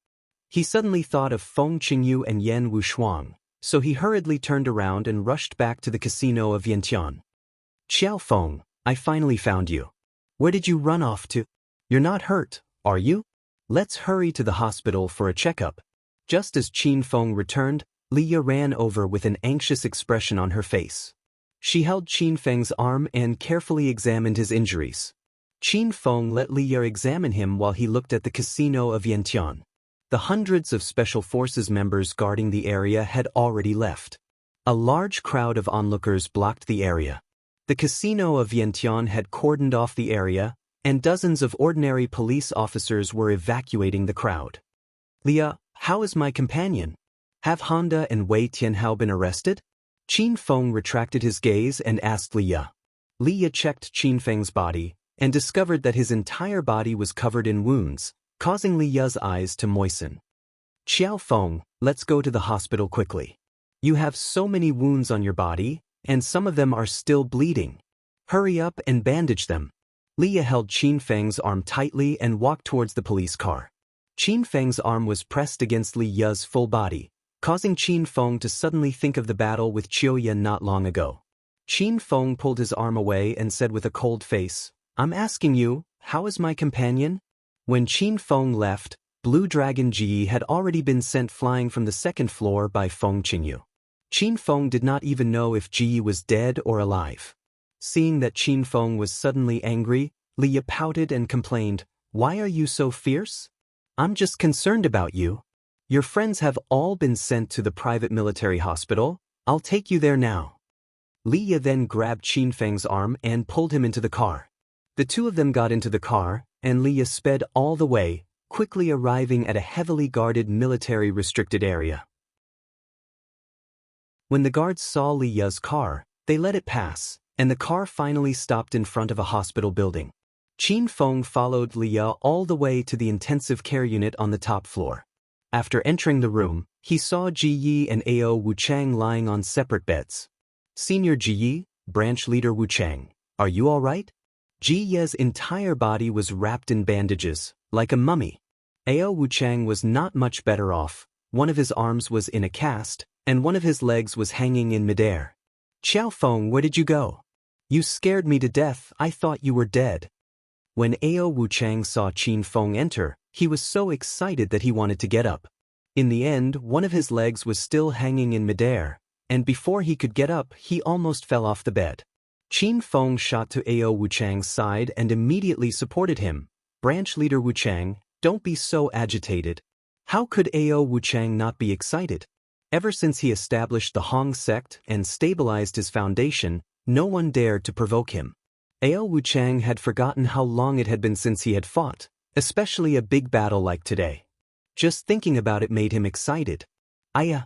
He suddenly thought of Feng Qingyu and Yan Wushuang, so he hurriedly turned around and rushed back to the casino of Yantian. Xiao Feng, I finally found you. Where did you run off to? You're not hurt, are you? Let's hurry to the hospital for a checkup. Just as Qin Feng returned, Leah ran over with an anxious expression on her face. She held Qin Feng's arm and carefully examined his injuries. Qin Feng let Leah examine him while he looked at the casino of Yantian. The hundreds of Special Forces members guarding the area had already left. A large crowd of onlookers blocked the area. The casino of Yantian had cordoned off the area, and dozens of ordinary police officers were evacuating the crowd. Leah, how is my companion? Have Honda and Wei Tianhao been arrested? Qin Feng retracted his gaze and asked Leah. Leah checked Qin Feng's body and discovered that his entire body was covered in wounds, causing Leah's eyes to moisten. Xiao Feng, let's go to the hospital quickly. You have so many wounds on your body, and some of them are still bleeding. Hurry up and bandage them. Leah held Qin Feng's arm tightly and walked towards the police car. Qin Feng's arm was pressed against Leah's full body, causing Qin Feng to suddenly think of the battle with Chiyoya not long ago. Qin Feng pulled his arm away and said with a cold face, I'm asking you, how is my companion? When Qin Feng left, Blue Dragon Ji had already been sent flying from the second floor by Feng Qingyu. Qin Feng did not even know if Ji was dead or alive. Seeing that Qin Feng was suddenly angry, Leah pouted and complained, Why are you so fierce? I'm just concerned about you. Your friends have all been sent to the private military hospital. I'll take you there now. Leah then grabbed Qin Feng's arm and pulled him into the car. The two of them got into the car, and Leah sped all the way, quickly arriving at a heavily guarded military restricted area. When the guards saw Leah's car, they let it pass, and the car finally stopped in front of a hospital building. Qin Feng followed Leah all the way to the intensive care unit on the top floor. After entering the room, he saw Ji Yi and Ao Wuchang lying on separate beds. Senior Ji Yi, branch leader Wuchang, are you all right? Ji Ye's entire body was wrapped in bandages, like a mummy. Ao Wuchang was not much better off. One of his arms was in a cast, and one of his legs was hanging in midair. Xiao Feng, where did you go? You scared me to death, I thought you were dead. When Ao Wuchang saw Qin Feng enter, he was so excited that he wanted to get up. In the end, one of his legs was still hanging in midair, and before he could get up, he almost fell off the bed. Qin Feng shot to Ao Wuchang's side and immediately supported him. Branch leader Wuchang, don't be so agitated. How could Ao Wuchang not be excited? Ever since he established the Hong sect and stabilized his foundation, no one dared to provoke him. Ao Wuchang had forgotten how long it had been since he had fought, especially a big battle like today. Just thinking about it made him excited. I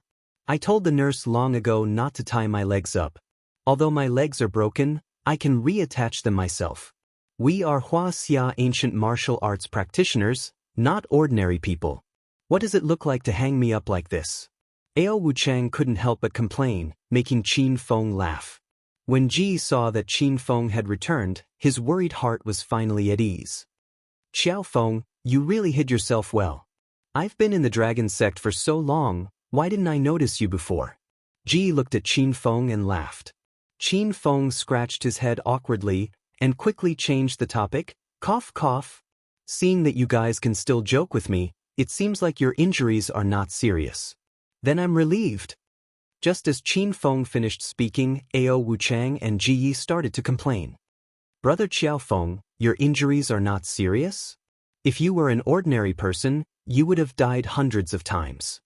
told the nurse long ago not to tie my legs up. Although my legs are broken, I can reattach them myself. We are Huaxia ancient martial arts practitioners, not ordinary people. What does it look like to hang me up like this? Ao Wuchang couldn't help but complain, making Qin Feng laugh. When Ji saw that Qin Feng had returned, his worried heart was finally at ease. Xiao Feng, you really hid yourself well. I've been in the dragon sect for so long, why didn't I notice you before? Ji looked at Qin Feng and laughed. Qin Feng scratched his head awkwardly and quickly changed the topic. Cough cough. Seeing that you guys can still joke with me, it seems like your injuries are not serious. Then I'm relieved. Just as Qin Feng finished speaking, Ao Wuchang and Ji Yi started to complain. Brother Qiao Feng, your injuries are not serious? If you were an ordinary person, you would have died hundreds of times.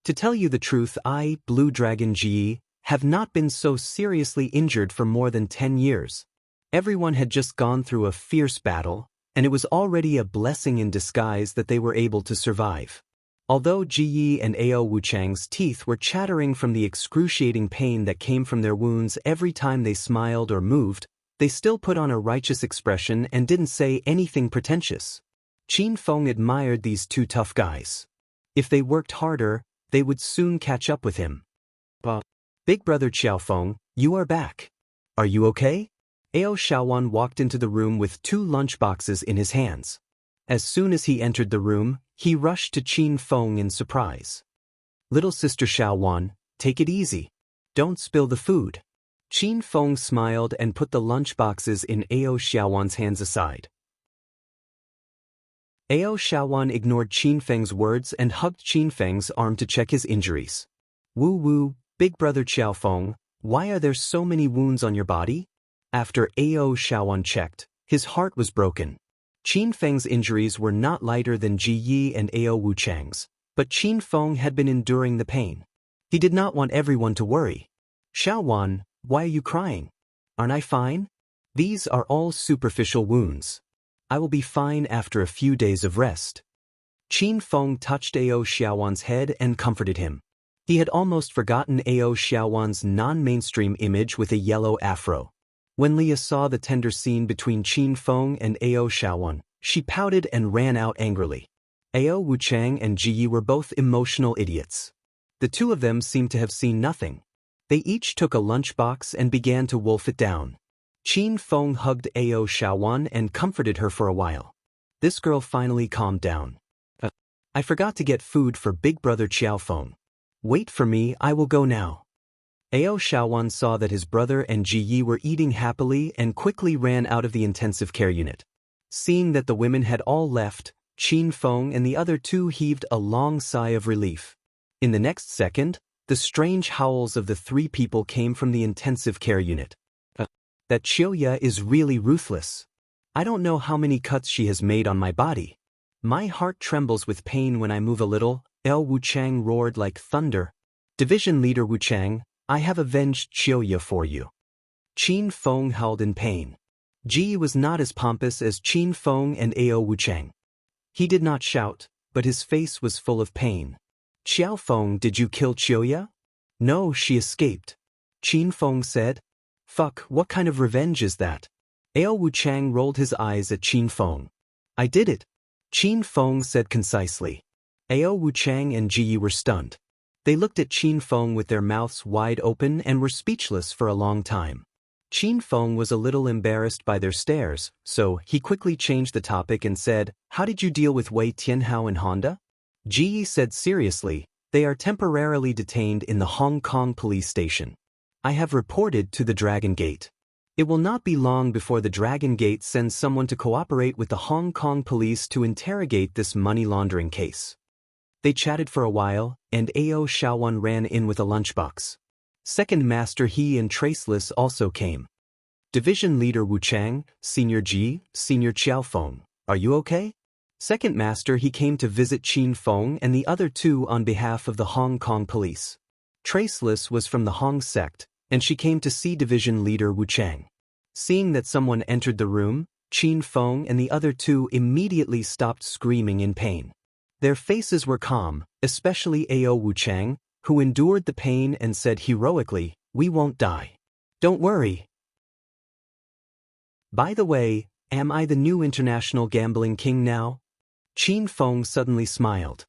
To tell you the truth, I, Blue Dragon Ji Yi, have not been so seriously injured for more than 10 years. Everyone had just gone through a fierce battle, and it was already a blessing in disguise that they were able to survive. Although Ji Yi and Ao Wuchang's teeth were chattering from the excruciating pain that came from their wounds every time they smiled or moved, they still put on a righteous expression and didn't say anything pretentious. Qin Feng admired these two tough guys. If they worked harder, they would soon catch up with him. Big brother Qiao Feng, you are back. Are you okay? Ao Xiaowan walked into the room with 2 lunchboxes in his hands. As soon as he entered the room, he rushed to Qin Feng in surprise. Little sister Xiaowan, take it easy. Don't spill the food. Qin Feng smiled and put the lunchboxes in Ao Xiaowan's hands aside. Ao Xiaowan ignored Qin Feng's words and hugged Qin Feng's arm to check his injuries. Woo woo, big brother Qiao Feng, why are there so many wounds on your body? After Ao Xiaowan checked, his heart was broken. Qin Feng's injuries were not lighter than Ji Yi and Ao Wuchang's, but Qin Feng had been enduring the pain. He did not want everyone to worry. Xiaowan, why are you crying? Aren't I fine? These are all superficial wounds. I will be fine after a few days of rest. Qin Feng touched Ao Xiaowan's head and comforted him. He had almost forgotten Ao Xiaowan's non-mainstream image with a yellow afro. When Leah saw the tender scene between Qin Feng and Ao Xiaowan, she pouted and ran out angrily. Ao Wuchang and Ji Yi were both emotional idiots. The two of them seemed to have seen nothing. They each took a lunchbox and began to wolf it down. Qin Feng hugged Ao Xiaowan and comforted her for a while. This girl finally calmed down. I forgot to get food for big brother Qiao Feng. Wait for me, I will go now. Ao Xiaowan saw that his brother and Ji Yi were eating happily and quickly ran out of the intensive care unit. Seeing that the women had all left, Qin Feng and the other two heaved a long sigh of relief. In the next second, the strange howls of the 3 people came from the intensive care unit. That Qiuya is really ruthless. I don't know how many cuts she has made on my body. My heart trembles with pain when I move a little. Ao Wuchang roared like thunder. Division Leader Wuchang, I have avenged Qiuya for you. Qin Feng howled in pain. Ji was not as pompous as Qin Feng and Ao Wuchang. He did not shout, but his face was full of pain. Qiao Feng, did you kill Qiuya? No, she escaped. Qin Feng said. Fuck, what kind of revenge is that? Ao Wuchang rolled his eyes at Qin Feng. I did it. Qin Feng said concisely. Ao Wuchang and Ji Yi were stunned. They looked at Qin Feng with their mouths wide open and were speechless for a long time. Qin Feng was a little embarrassed by their stares, so he quickly changed the topic and said, How did you deal with Wei Tianhao and Honda? Ji Yi said seriously, They are temporarily detained in the Hong Kong police station. I have reported to the Dragon Gate. It will not be long before the Dragon Gate sends someone to cooperate with the Hong Kong police to interrogate this money laundering case. They chatted for a while, and Ao Xiaowan ran in with a lunchbox. Second Master He and Traceless also came. Division Leader Wuchang, Senior Ji, Senior Qiao Feng, are you okay? Second Master He came to visit Qin Feng and the other 2 on behalf of the Hong Kong police. Traceless was from the Hong sect, and she came to see Division Leader Wuchang. Seeing that someone entered the room, Qin Feng and the other 2 immediately stopped screaming in pain. Their faces were calm, especially Ao Wuchang, who endured the pain and said heroically, We won't die. Don't worry. By the way, am I the new international gambling king now? Qin Feng suddenly smiled.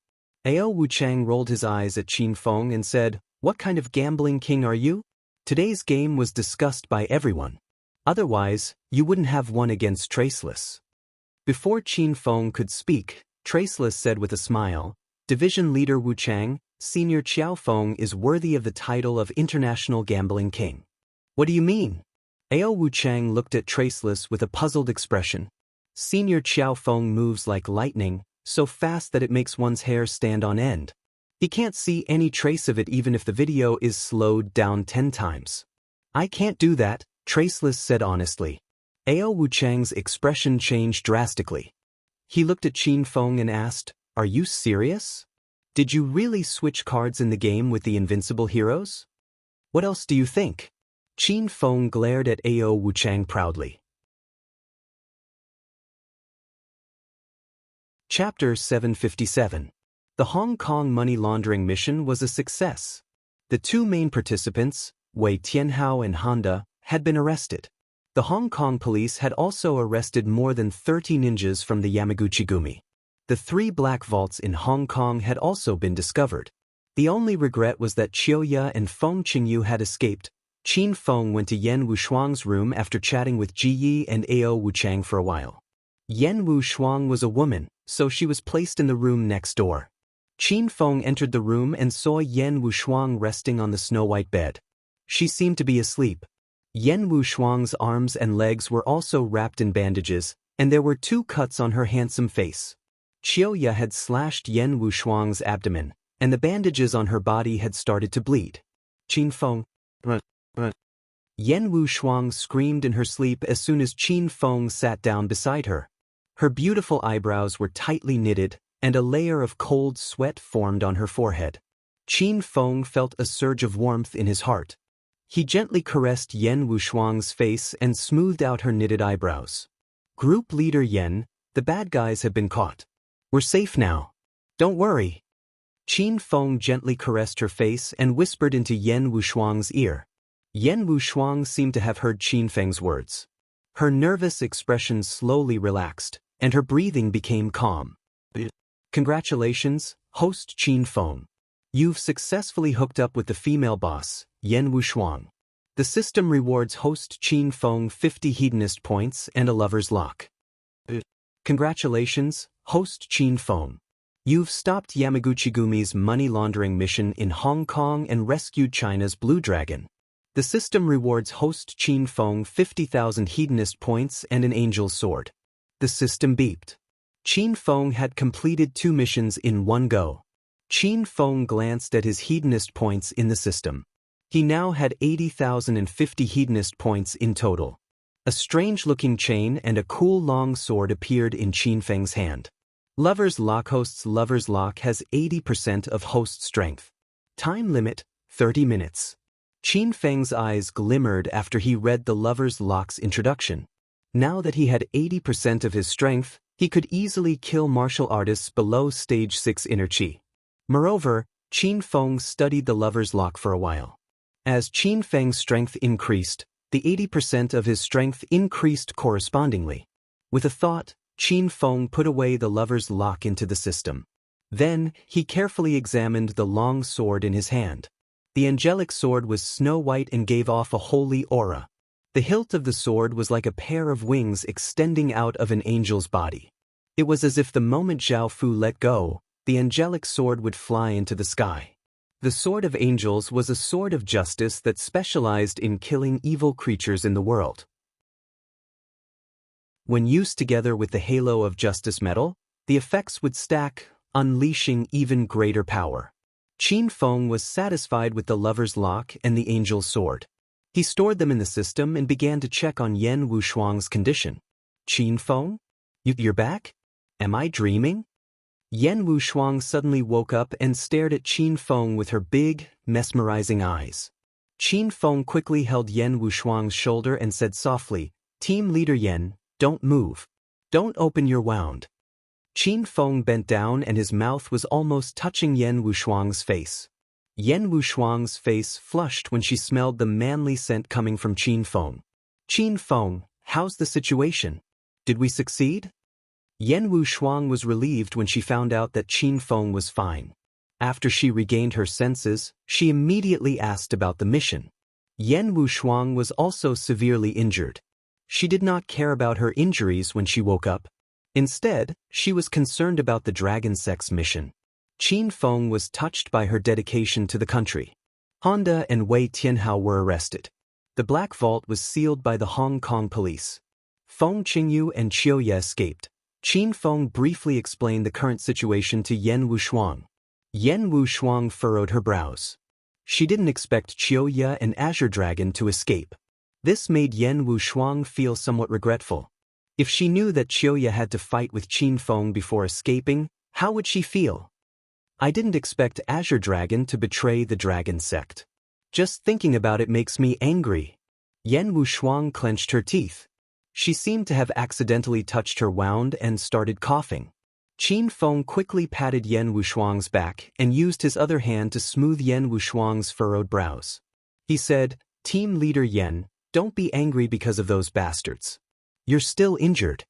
Ao Wuchang rolled his eyes at Qin Feng and said, What kind of gambling king are you? Today's game was discussed by everyone. Otherwise, you wouldn't have won against Traceless. Before Qin Feng could speak, Traceless said with a smile, Division Leader Wuchang, Senior Qiao Feng is worthy of the title of International Gambling King. What do you mean? Ao Wuchang looked at Traceless with a puzzled expression. Senior Qiao Feng moves like lightning, so fast that it makes one's hair stand on end. He can't see any trace of it even if the video is slowed down 10 times. I can't do that, Traceless said honestly. Ao Wuchang's expression changed drastically. He looked at Qin Feng and asked, "Are you serious? Did you really switch cards in the game with the invincible heroes? What else do you think?" Qin Feng glared at Ao Wuchang proudly. Chapter 757. The Hong Kong money laundering mission was a success. The two main participants, Wei Tianhao and Honda, had been arrested. The Hong Kong police had also arrested more than 30 ninjas from the Yamaguchi-gumi. The 3 black vaults in Hong Kong had also been discovered. The only regret was that Chiuya and Feng Qingyu had escaped. Qin Feng went to Yen Wushuang's room after chatting with Ji Yi and Ao Wuchang for a while. Yen Wushuang was a woman, so she was placed in the room next door. Qin Feng entered the room and saw Yen Wushuang resting on the snow-white bed. She seemed to be asleep. Yen Wushuang's arms and legs were also wrapped in bandages, and there were 2 cuts on her handsome face. Chiuya had slashed Yen Wushuang's abdomen, and the bandages on her body had started to bleed. Qin Feng. Yen Wushuang screamed in her sleep as soon as Qin Feng sat down beside her. Her beautiful eyebrows were tightly knitted, and a layer of cold sweat formed on her forehead. Qin Feng felt a surge of warmth in his heart. He gently caressed Yen Wushuang's face and smoothed out her knitted eyebrows. "Group leader Yen, the bad guys have been caught. We're safe now. Don't worry." Qin Feng gently caressed her face and whispered into Yen Wushuang's ear. Yen Wushuang seemed to have heard Qin Feng's words. Her nervous expression slowly relaxed, and her breathing became calm. "Congratulations, host Qin Feng. You've successfully hooked up with the female boss, Yen Wushuang. The system rewards host Qin Feng 50 hedonist points and a lover's lock." "Congratulations, host Qin Feng. You've stopped Yamaguchi-gumi's money laundering mission in Hong Kong and rescued China's Blue Dragon. The system rewards host Qin Feng 50,000 hedonist points and an angel's sword." The system beeped. Qin Feng had completed 2 missions in one go. Qin Feng glanced at his hedonist points in the system. He now had 80,050 hedonist points in total. A strange-looking chain and a cool long sword appeared in Qin Feng's hand. Lover's Lock. Host's Lover's Lock has 80% of host strength. Time limit, 30 minutes. Qin Feng's eyes glimmered after he read the Lover's Lock's introduction. Now that he had 80% of his strength, he could easily kill martial artists below stage 6 inner chi. Moreover, Qin Feng studied the Lover's Lock for a while. As Qin Feng's strength increased, the 80% of his strength increased correspondingly. With a thought, Qin Feng put away the Lover's Lock into the system. Then, he carefully examined the long sword in his hand. The angelic sword was snow-white and gave off a holy aura. The hilt of the sword was like a pair of wings extending out of an angel's body. It was as if the moment Zhao Fu let go, the angelic sword would fly into the sky. The Sword of Angels was a sword of justice that specialized in killing evil creatures in the world. When used together with the halo of Justice metal, the effects would stack, unleashing even greater power. Qin Feng was satisfied with the Lover's Lock and the Angel's Sword. He stored them in the system and began to check on Yen Wushuang's condition. "Qin Feng? You're back? Am I dreaming?" Yen Wushuang suddenly woke up and stared at Qin Feng with her big, mesmerizing eyes. Qin Feng quickly held Yen Wushuang's shoulder and said softly, "Team leader Yen, don't move. Don't open your wound." Qin Feng bent down and his mouth was almost touching Yen Wushuang's face. Yen Wushuang's face flushed when she smelled the manly scent coming from Qin Feng. "Qin Feng, how's the situation? Did we succeed?" Yen Wushuang was relieved when she found out that Qin Feng was fine. After she regained her senses, she immediately asked about the mission. Yen Wushuang was also severely injured. She did not care about her injuries when she woke up. Instead, she was concerned about the Dragon Sex mission. Qin Feng was touched by her dedication to the country. Honda and Wei Tianhao were arrested. The Black Vault was sealed by the Hong Kong police. Feng Qingyu and Chiuya escaped. Qin Feng briefly explained the current situation to Yen Wushuang. Yen Wushuang furrowed her brows. She didn't expect Chiuya and Azure Dragon to escape. This made Yen Wushuang feel somewhat regretful. If she knew that Chiuya had to fight with Qin Feng before escaping, how would she feel? I didn't expect Azure Dragon to betray the dragon sect. Just thinking about it makes me angry. Yen Wushuang clenched her teeth. She seemed to have accidentally touched her wound and started coughing. Qin Feng quickly patted Yen Wushuang's back and used his other hand to smooth Yen Wushuang's furrowed brows. He said, "Team Leader Yen, don't be angry because of those bastards. You're still injured."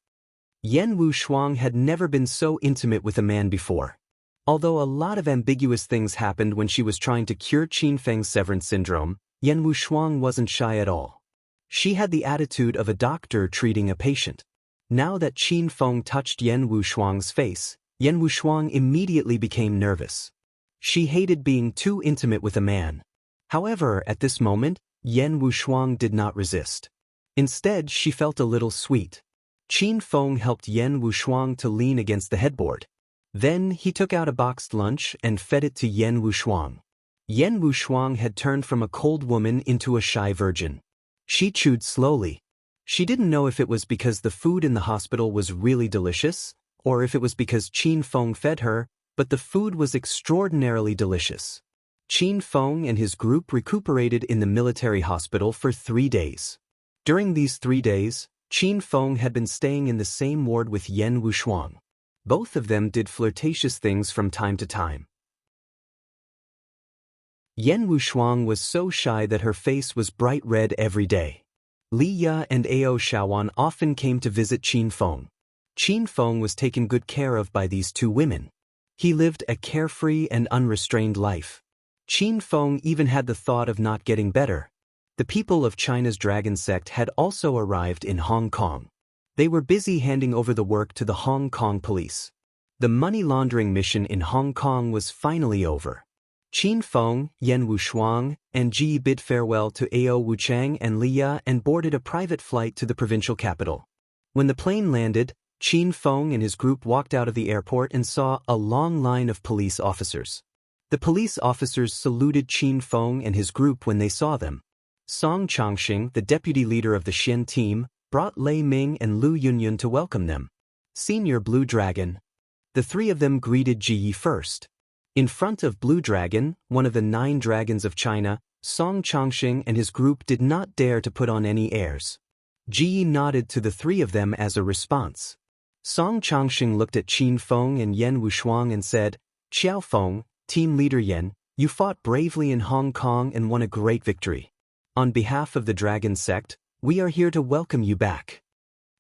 Yen Wushuang had never been so intimate with a man before. Although a lot of ambiguous things happened when she was trying to cure Qin Feng's severance syndrome, Yen Wushuang wasn't shy at all. She had the attitude of a doctor treating a patient. Now that Qin Feng touched Yen Wushuang's face, Yen Wushuang immediately became nervous. She hated being too intimate with a man. However, at this moment, Yen Wushuang did not resist. Instead, she felt a little sweet. Qin Feng helped Yen Wushuang to lean against the headboard. Then he took out a boxed lunch and fed it to Yen Wushuang. Yen Wushuang had turned from a cold woman into a shy virgin. She chewed slowly. She didn't know if it was because the food in the hospital was really delicious, or if it was because Qin Feng fed her, but the food was extraordinarily delicious. Qin Feng and his group recuperated in the military hospital for 3 days. During these 3 days, Qin Feng had been staying in the same ward with Yen Wushuang. Both of them did flirtatious things from time to time. Yen Wushuang was so shy that her face was bright red every day. Li Ya and Ao Shaowan often came to visit Qin Feng. Qin Feng was taken good care of by these two women. He lived a carefree and unrestrained life. Qin Feng even had the thought of not getting better. The people of China's dragon sect had also arrived in Hong Kong. They were busy handing over the work to the Hong Kong police. The money laundering mission in Hong Kong was finally over. Qin Feng, Yen Wushuang, and Ji bid farewell to Ao Wuchang and Li Ya and boarded a private flight to the provincial capital. When the plane landed, Qin Feng and his group walked out of the airport and saw a long line of police officers. The police officers saluted Qin Feng and his group when they saw them. Song Changxing, the deputy leader of the Xian team, brought Lei Ming and Lu Yunyun to welcome them. Senior Blue Dragon. The three of them greeted Ji Yi first. In front of Blue Dragon, one of the 9 dragons of China, Song Changxing and his group did not dare to put on any airs. Ji Yi nodded to the 3 of them as a response. Song Changxing looked at Qin Feng and Yen Wushuang and said, "Xiao Feng, Team Leader Yen, you fought bravely in Hong Kong and won a great victory. On behalf of the Dragon Sect, we are here to welcome you back."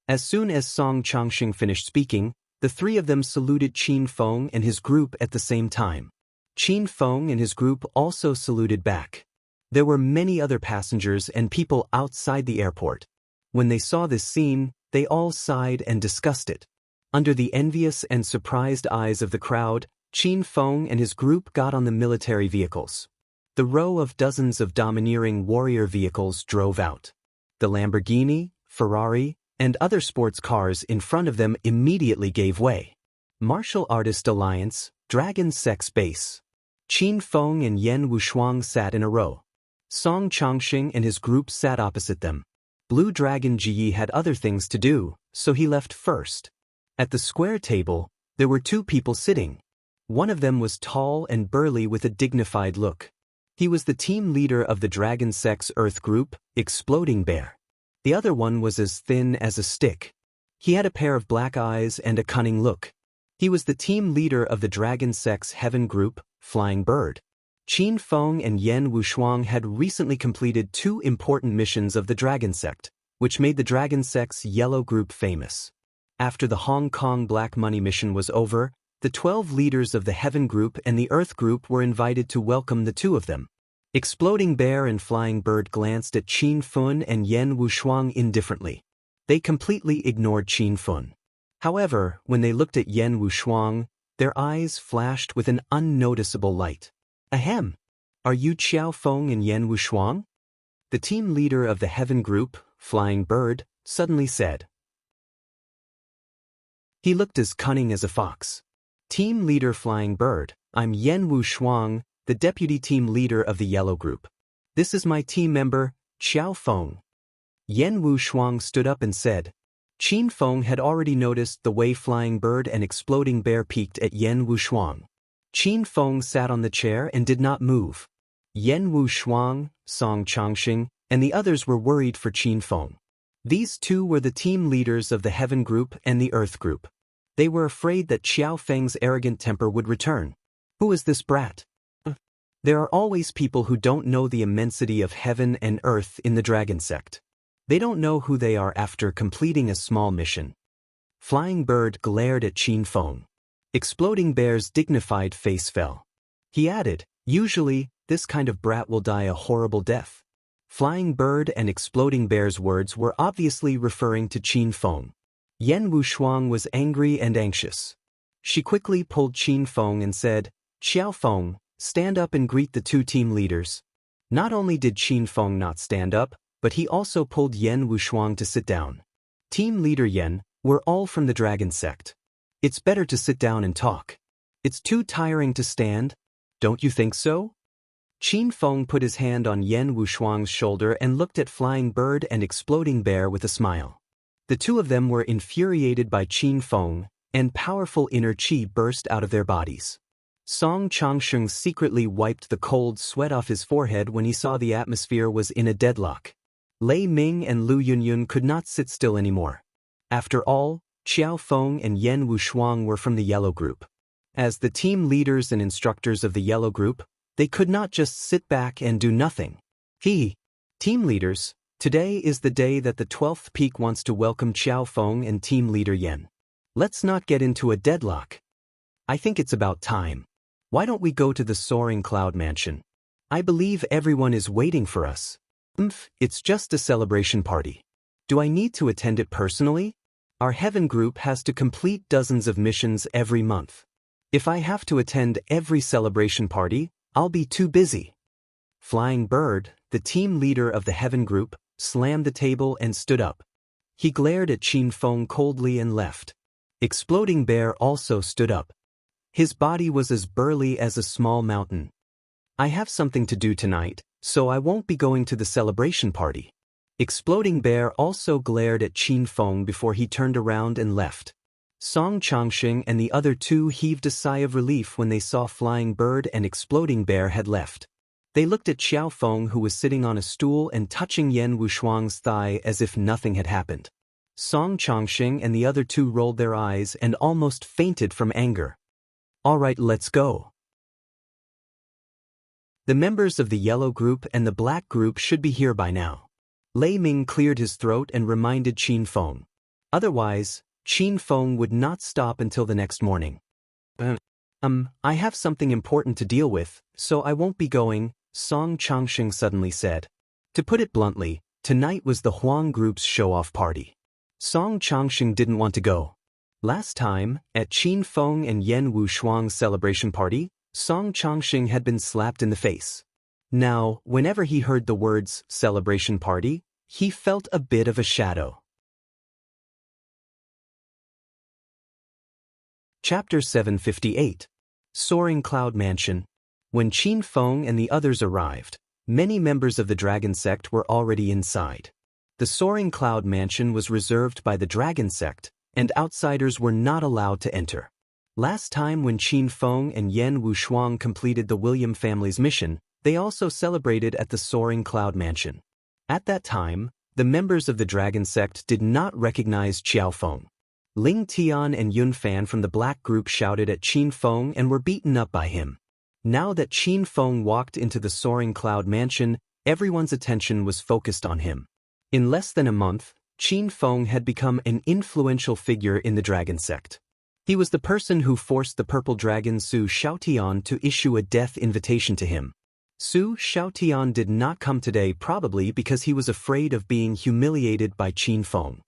As soon as Song Changxing finished speaking, the 3 of them saluted Qin Feng and his group at the same time. Qin Feng and his group also saluted back. There were many other passengers and people outside the airport. When they saw this scene, they all sighed and discussed it. Under the envious and surprised eyes of the crowd, Qin Feng and his group got on the military vehicles. The row of dozens of domineering warrior vehicles drove out. The Lamborghini, Ferrari, and other sports cars in front of them immediately gave way. Martial Artist Alliance, Dragon Sex Base. Qin Feng and Yen Wushuang sat in a row. Song Changxing and his group sat opposite them. Blue Dragon Ji Yi had other things to do, so he left first. At the square table, there were 2 people sitting. One of them was tall and burly with a dignified look. He was the team leader of the Dragon Sect's Earth group, Exploding Bear. The other one was as thin as a stick. He had a pair of black eyes and a cunning look. He was the team leader of the Dragon Sect's Heaven group, Flying Bird. Qin Feng and Yen Wushuang had recently completed 2 important missions of the Dragon Sect, which made the Dragon Sect's Yellow group famous. After the Hong Kong Black Money mission was over, the 12 leaders of the Heaven group and the Earth group were invited to welcome the 2 of them. Exploding Bear and Flying Bird glanced at Qin Feng and Yen Wushuang indifferently. They completely ignored Qin Feng. However, when they looked at Yen Wushuang, their eyes flashed with an unnoticeable light. "Ahem! Are you Xiao Feng and Yen Wushuang?" The team leader of the Heaven group, Flying Bird, suddenly said. He looked as cunning as a fox. Team leader Flying Bird, I'm Yen Wushuang, the deputy team leader of the Yellow Group. This is my team member, Xiao Feng. Yen Wushuang stood up and said. Qin Feng had already noticed the way Flying Bird and Exploding Bear peeked at Yen Wushuang. Qin Feng sat on the chair and did not move. Yen Wushuang, Song Changxing, and the others were worried for Qin Feng. These two were the team leaders of the Heaven Group and the Earth Group. They were afraid that Xiao Feng's arrogant temper would return. Who is this brat? There are always people who don't know the immensity of heaven and earth in the dragon sect. They don't know who they are after completing a small mission. Flying Bird glared at Qin Feng. Exploding Bear's dignified face fell. He added, usually, this kind of brat will die a horrible death. Flying Bird and Exploding Bear's words were obviously referring to Qin Feng. Yen Wushuang was angry and anxious. She quickly pulled Qin Feng and said, Xiao Feng, stand up and greet the two team leaders. Not only did Qin Feng not stand up, but he also pulled Yen Wushuang to sit down. Team leader Yen, we're all from the dragon sect. It's better to sit down and talk. It's too tiring to stand. Don't you think so? Qin Feng put his hand on Yen Wushuang's shoulder and looked at Flying Bird and Exploding Bear with a smile. The two of them were infuriated by Qin Feng, and powerful inner qi burst out of their bodies. Song Changsheng secretly wiped the cold sweat off his forehead when he saw the atmosphere was in a deadlock. Lei Ming and Lu Yunyun could not sit still anymore. After all, Xiao Feng and Yen Wushuang were from the Yellow Group. As the team leaders and instructors of the Yellow Group, they could not just sit back and do nothing. Team leaders, today is the day that the 12th peak wants to welcome Xiao Feng and team leader Yen. Let's not get into a deadlock. I think it's about time. Why don't we go to the Soaring Cloud Mansion? I believe everyone is waiting for us. It's just a celebration party. Do I need to attend it personally? Our Heaven Group has to complete dozens of missions every month. If I have to attend every celebration party, I'll be too busy. Flying Bird, the team leader of the Heaven Group, slammed the table and stood up. He glared at Qin Feng coldly and left. Exploding Bear also stood up. His body was as burly as a small mountain. I have something to do tonight, so I won't be going to the celebration party. Exploding Bear also glared at Qin Feng before he turned around and left. Song Changxing and the other two heaved a sigh of relief when they saw Flying Bird and Exploding Bear had left. They looked at Xiao Feng, who was sitting on a stool and touching Yen Wushuang's thigh as if nothing had happened. Song Changxing and the other two rolled their eyes and almost fainted from anger. All right, let's go. The members of the Yellow Group and the Black Group should be here by now. Lei Ming cleared his throat and reminded Qin Feng. Otherwise, Qin Feng would not stop until the next morning. I have something important to deal with, so I won't be going, Song Changxing suddenly said. To put it bluntly, tonight was the Huang Group's show-off party. Song Changxing didn't want to go. Last time, at Qin Feng and Yen Wushuang's celebration party, Song Changxing had been slapped in the face. Now, whenever he heard the words celebration party, he felt a bit of a shadow. Chapter 758. Soaring Cloud Mansion. When Qin Feng and the others arrived, many members of the Dragon Sect were already inside. The Soaring Cloud Mansion was reserved by the Dragon Sect, and outsiders were not allowed to enter. Last time when Qin Feng and Yen Wushuang completed the William family's mission, they also celebrated at the Soaring Cloud Mansion. At that time, the members of the Dragon Sect did not recognize Xiao Feng. Ling Tian and Yun Fan from the Black Group shouted at Qin Feng and were beaten up by him. Now that Qin Feng walked into the Soaring Cloud Mansion, everyone's attention was focused on him. In less than a month, Qin Feng had become an influential figure in the Dragon Sect. He was the person who forced the purple dragon Su Xiaotian to issue a death invitation to him. Su Xiaotian did not come today, probably because he was afraid of being humiliated by Qin Feng.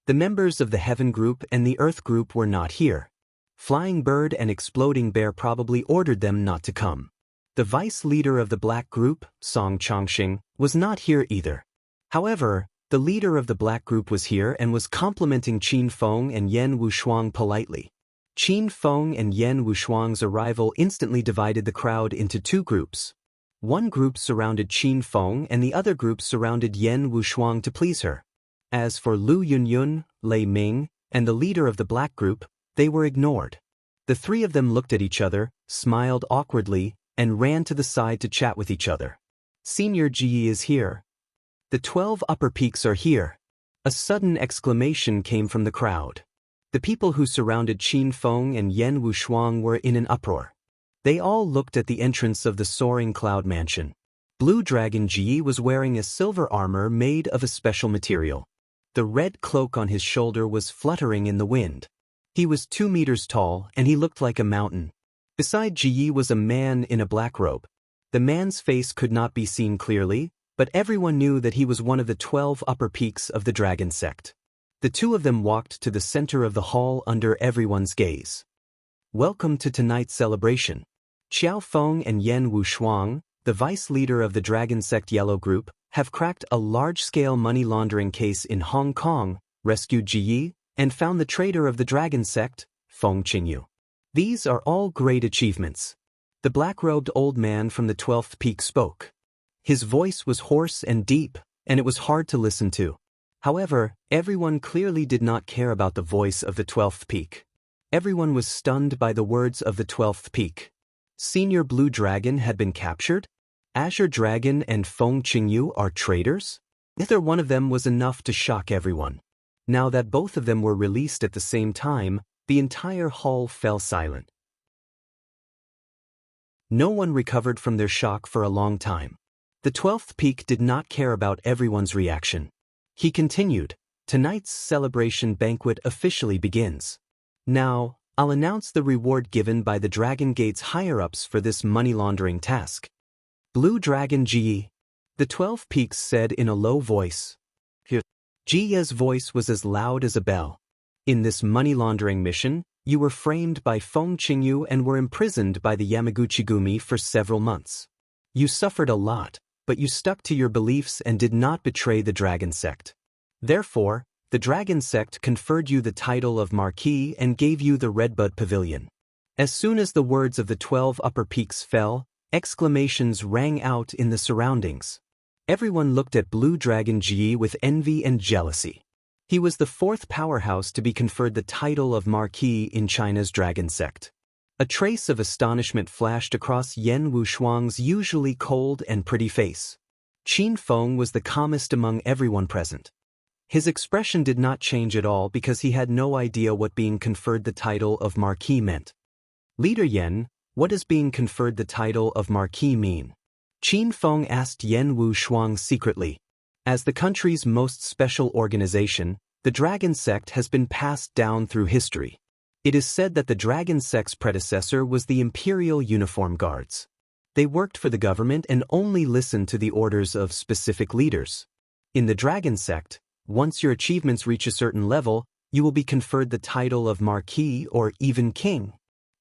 The members of the Heaven Group and the Earth Group were not here. Flying Bird and Exploding Bear probably ordered them not to come. The vice leader of the Black Group, Song Changxing, was not here either. However, the leader of the Black Group was here and was complimenting Qin Feng and Yen Wushuang politely. Qin Feng and Yan Wushuang's arrival instantly divided the crowd into two groups. One group surrounded Qin Feng and the other group surrounded Yan Wushuang to please her. As for Lu Yunyun, Lei Ming, and the leader of the black group, they were ignored. The three of them looked at each other, smiled awkwardly, and ran to the side to chat with each other. Senior Ji is here. The 12 upper peaks are here. A sudden exclamation came from the crowd. The people who surrounded Qin Feng and Yan Wushuang were in an uproar. They all looked at the entrance of the soaring cloud mansion. Blue Dragon Ji was wearing a silver armor made of a special material. The red cloak on his shoulder was fluttering in the wind. He was 2 meters tall and he looked like a mountain. Beside Ji was a man in a black robe. The man's face could not be seen clearly, but everyone knew that he was one of the 12 upper peaks of the dragon sect. The two of them walked to the center of the hall under everyone's gaze. Welcome to tonight's celebration. Xiao Feng and Yan Wushuang, the vice leader of the dragon sect Yellow Group, have cracked a large-scale money laundering case in Hong Kong, rescued Ji, and found the traitor of the dragon sect, Feng Qingyu. These are all great achievements. The black-robed old man from the 12th peak spoke. His voice was hoarse and deep, and it was hard to listen to. However, everyone clearly did not care about the voice of the 12th peak. Everyone was stunned by the words of the 12th peak. Senior Blue Dragon had been captured? Azure Dragon and Feng Qingyu are traitors? Either one of them was enough to shock everyone. Now that both of them were released at the same time, the entire hall fell silent. No one recovered from their shock for a long time. The 12th peak did not care about everyone's reaction. He continued, tonight's celebration banquet officially begins. Now, I'll announce the reward given by the Dragon Gate's higher-ups for this money laundering task. Blue Dragon Ji. The 12 peaks said in a low voice. Ji's voice was as loud as a bell. In this money laundering mission, you were framed by Feng Qingyu and were imprisoned by the Yamaguchi-gumi for several months. You suffered a lot, but you stuck to your beliefs and did not betray the Dragon Sect. Therefore, the Dragon Sect conferred you the title of Marquis and gave you the Redbud Pavilion. As soon as the words of the 12 upper peaks fell, exclamations rang out in the surroundings. Everyone looked at Blue Dragon Ji with envy and jealousy. He was the 4th powerhouse to be conferred the title of Marquis in China's Dragon Sect. A trace of astonishment flashed across Yan Wushuang's usually cold and pretty face. Qin Feng was the calmest among everyone present. His expression did not change at all because he had no idea what being conferred the title of Marquis meant. Leader Yan, what does being conferred the title of Marquis mean? Qin Feng asked Yan Wushuang secretly. As the country's most special organization, the Dragon Sect has been passed down through history. It is said that the Dragon Sect's predecessor was the Imperial Uniform Guards. They worked for the government and only listened to the orders of specific leaders. In the Dragon Sect, once your achievements reach a certain level, you will be conferred the title of Marquis or even King.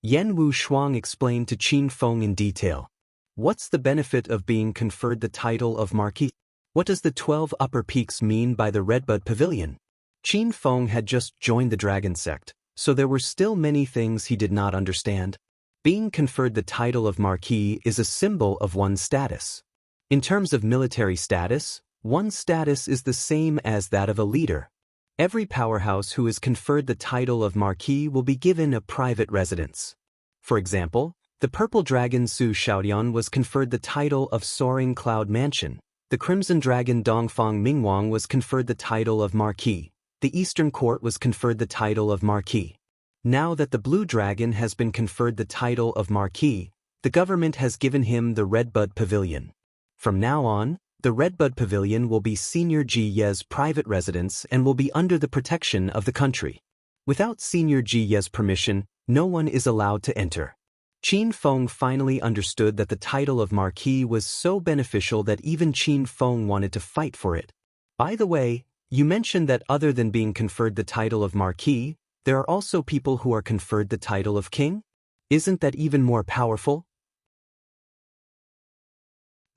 Yan Wushuang explained to Qin Feng in detail. What's the benefit of being conferred the title of Marquis? What does the 12 upper peaks mean by the Redbud Pavilion? Qin Feng had just joined the Dragon Sect, so there were still many things he did not understand. Being conferred the title of Marquis is a symbol of one's status. In terms of military status, one's status is the same as that of a leader. Every powerhouse who is conferred the title of Marquis will be given a private residence. For example, the Purple Dragon Su Xiaodian was conferred the title of Soaring Cloud Mansion. The Crimson Dragon Dongfang Mingwang was conferred the title of Marquis. The Eastern Court was conferred the title of Marquis. Now that the Blue Dragon has been conferred the title of Marquis, the government has given him the Redbud Pavilion. From now on, the Redbud Pavilion will be Senior Ji Ye's private residence and will be under the protection of the country. Without Senior Ji Ye's permission, no one is allowed to enter. Qin Feng finally understood that the title of Marquis was so beneficial that even Qin Feng wanted to fight for it. By the way, you mentioned that other than being conferred the title of Marquis, there are also people who are conferred the title of King? Isn't that even more powerful?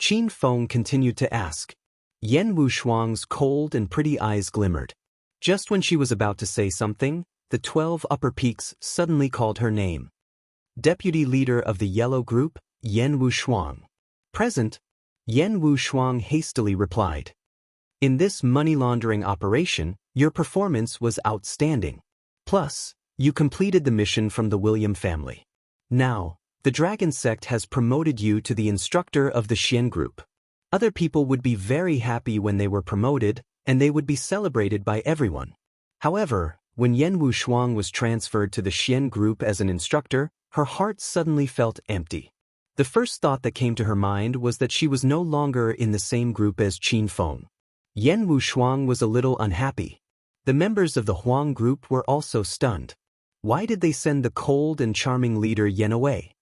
Qin Feng continued to ask. Yan Wushuang's cold and pretty eyes glimmered. Just when she was about to say something, the 12 upper peaks suddenly called her name. Deputy leader of the yellow group, Yan Wushuang. Present. Yan Wushuang hastily replied. In this money laundering operation, your performance was outstanding. Plus, you completed the mission from the William family. Now, the dragon sect has promoted you to the instructor of the Xian group. Other people would be very happy when they were promoted, and they would be celebrated by everyone. However, when Yan Wushuang was transferred to the Xian group as an instructor, her heart suddenly felt empty. The first thought that came to her mind was that she was no longer in the same group as Qin Feng. Yan Wushuang was a little unhappy. The members of the Huang group were also stunned. Why did they send the cold and charming leader Yan away?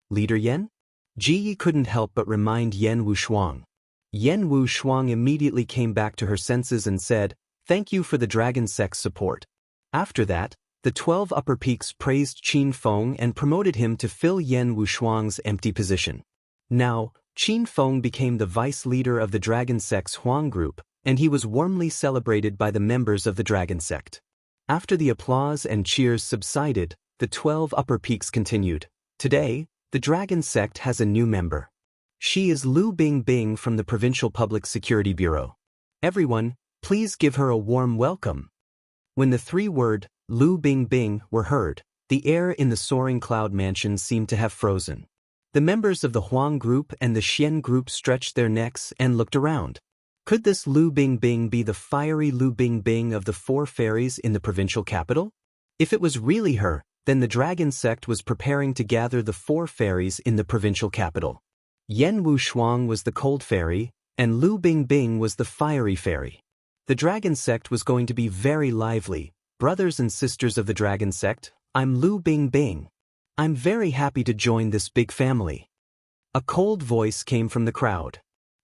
Leader Yan? Ji Yi couldn't help but remind Yan Wushuang. Yan Wushuang immediately came back to her senses and said, "Thank you for the dragon sect's support." After that, the 12 upper peaks praised Qin Feng and promoted him to fill Yan Wushuang's empty position. Now, Qin Feng became the vice leader of the dragon sect's Huang group, and he was warmly celebrated by the members of the dragon sect. After the applause and cheers subsided, the 12 upper peaks continued. Today, the dragon sect has a new member. She is Lu Bingbing from the Provincial Public Security Bureau. Everyone, please give her a warm welcome. When the three-word Lu Bingbing were heard, the air in the soaring cloud mansion seemed to have frozen. The members of the Huang group and the Xian group stretched their necks and looked around. Could this Lu Bingbing be the fiery Lu Bingbing of the four fairies in the provincial capital? If it was really her, then the dragon sect was preparing to gather the four fairies in the provincial capital. Yan Wushuang was the cold fairy, and Lu Bingbing was the fiery fairy. The dragon sect was going to be very lively. Brothers and sisters of the dragon sect, I'm Lu Bingbing. I'm very happy to join this big family. A cold voice came from the crowd.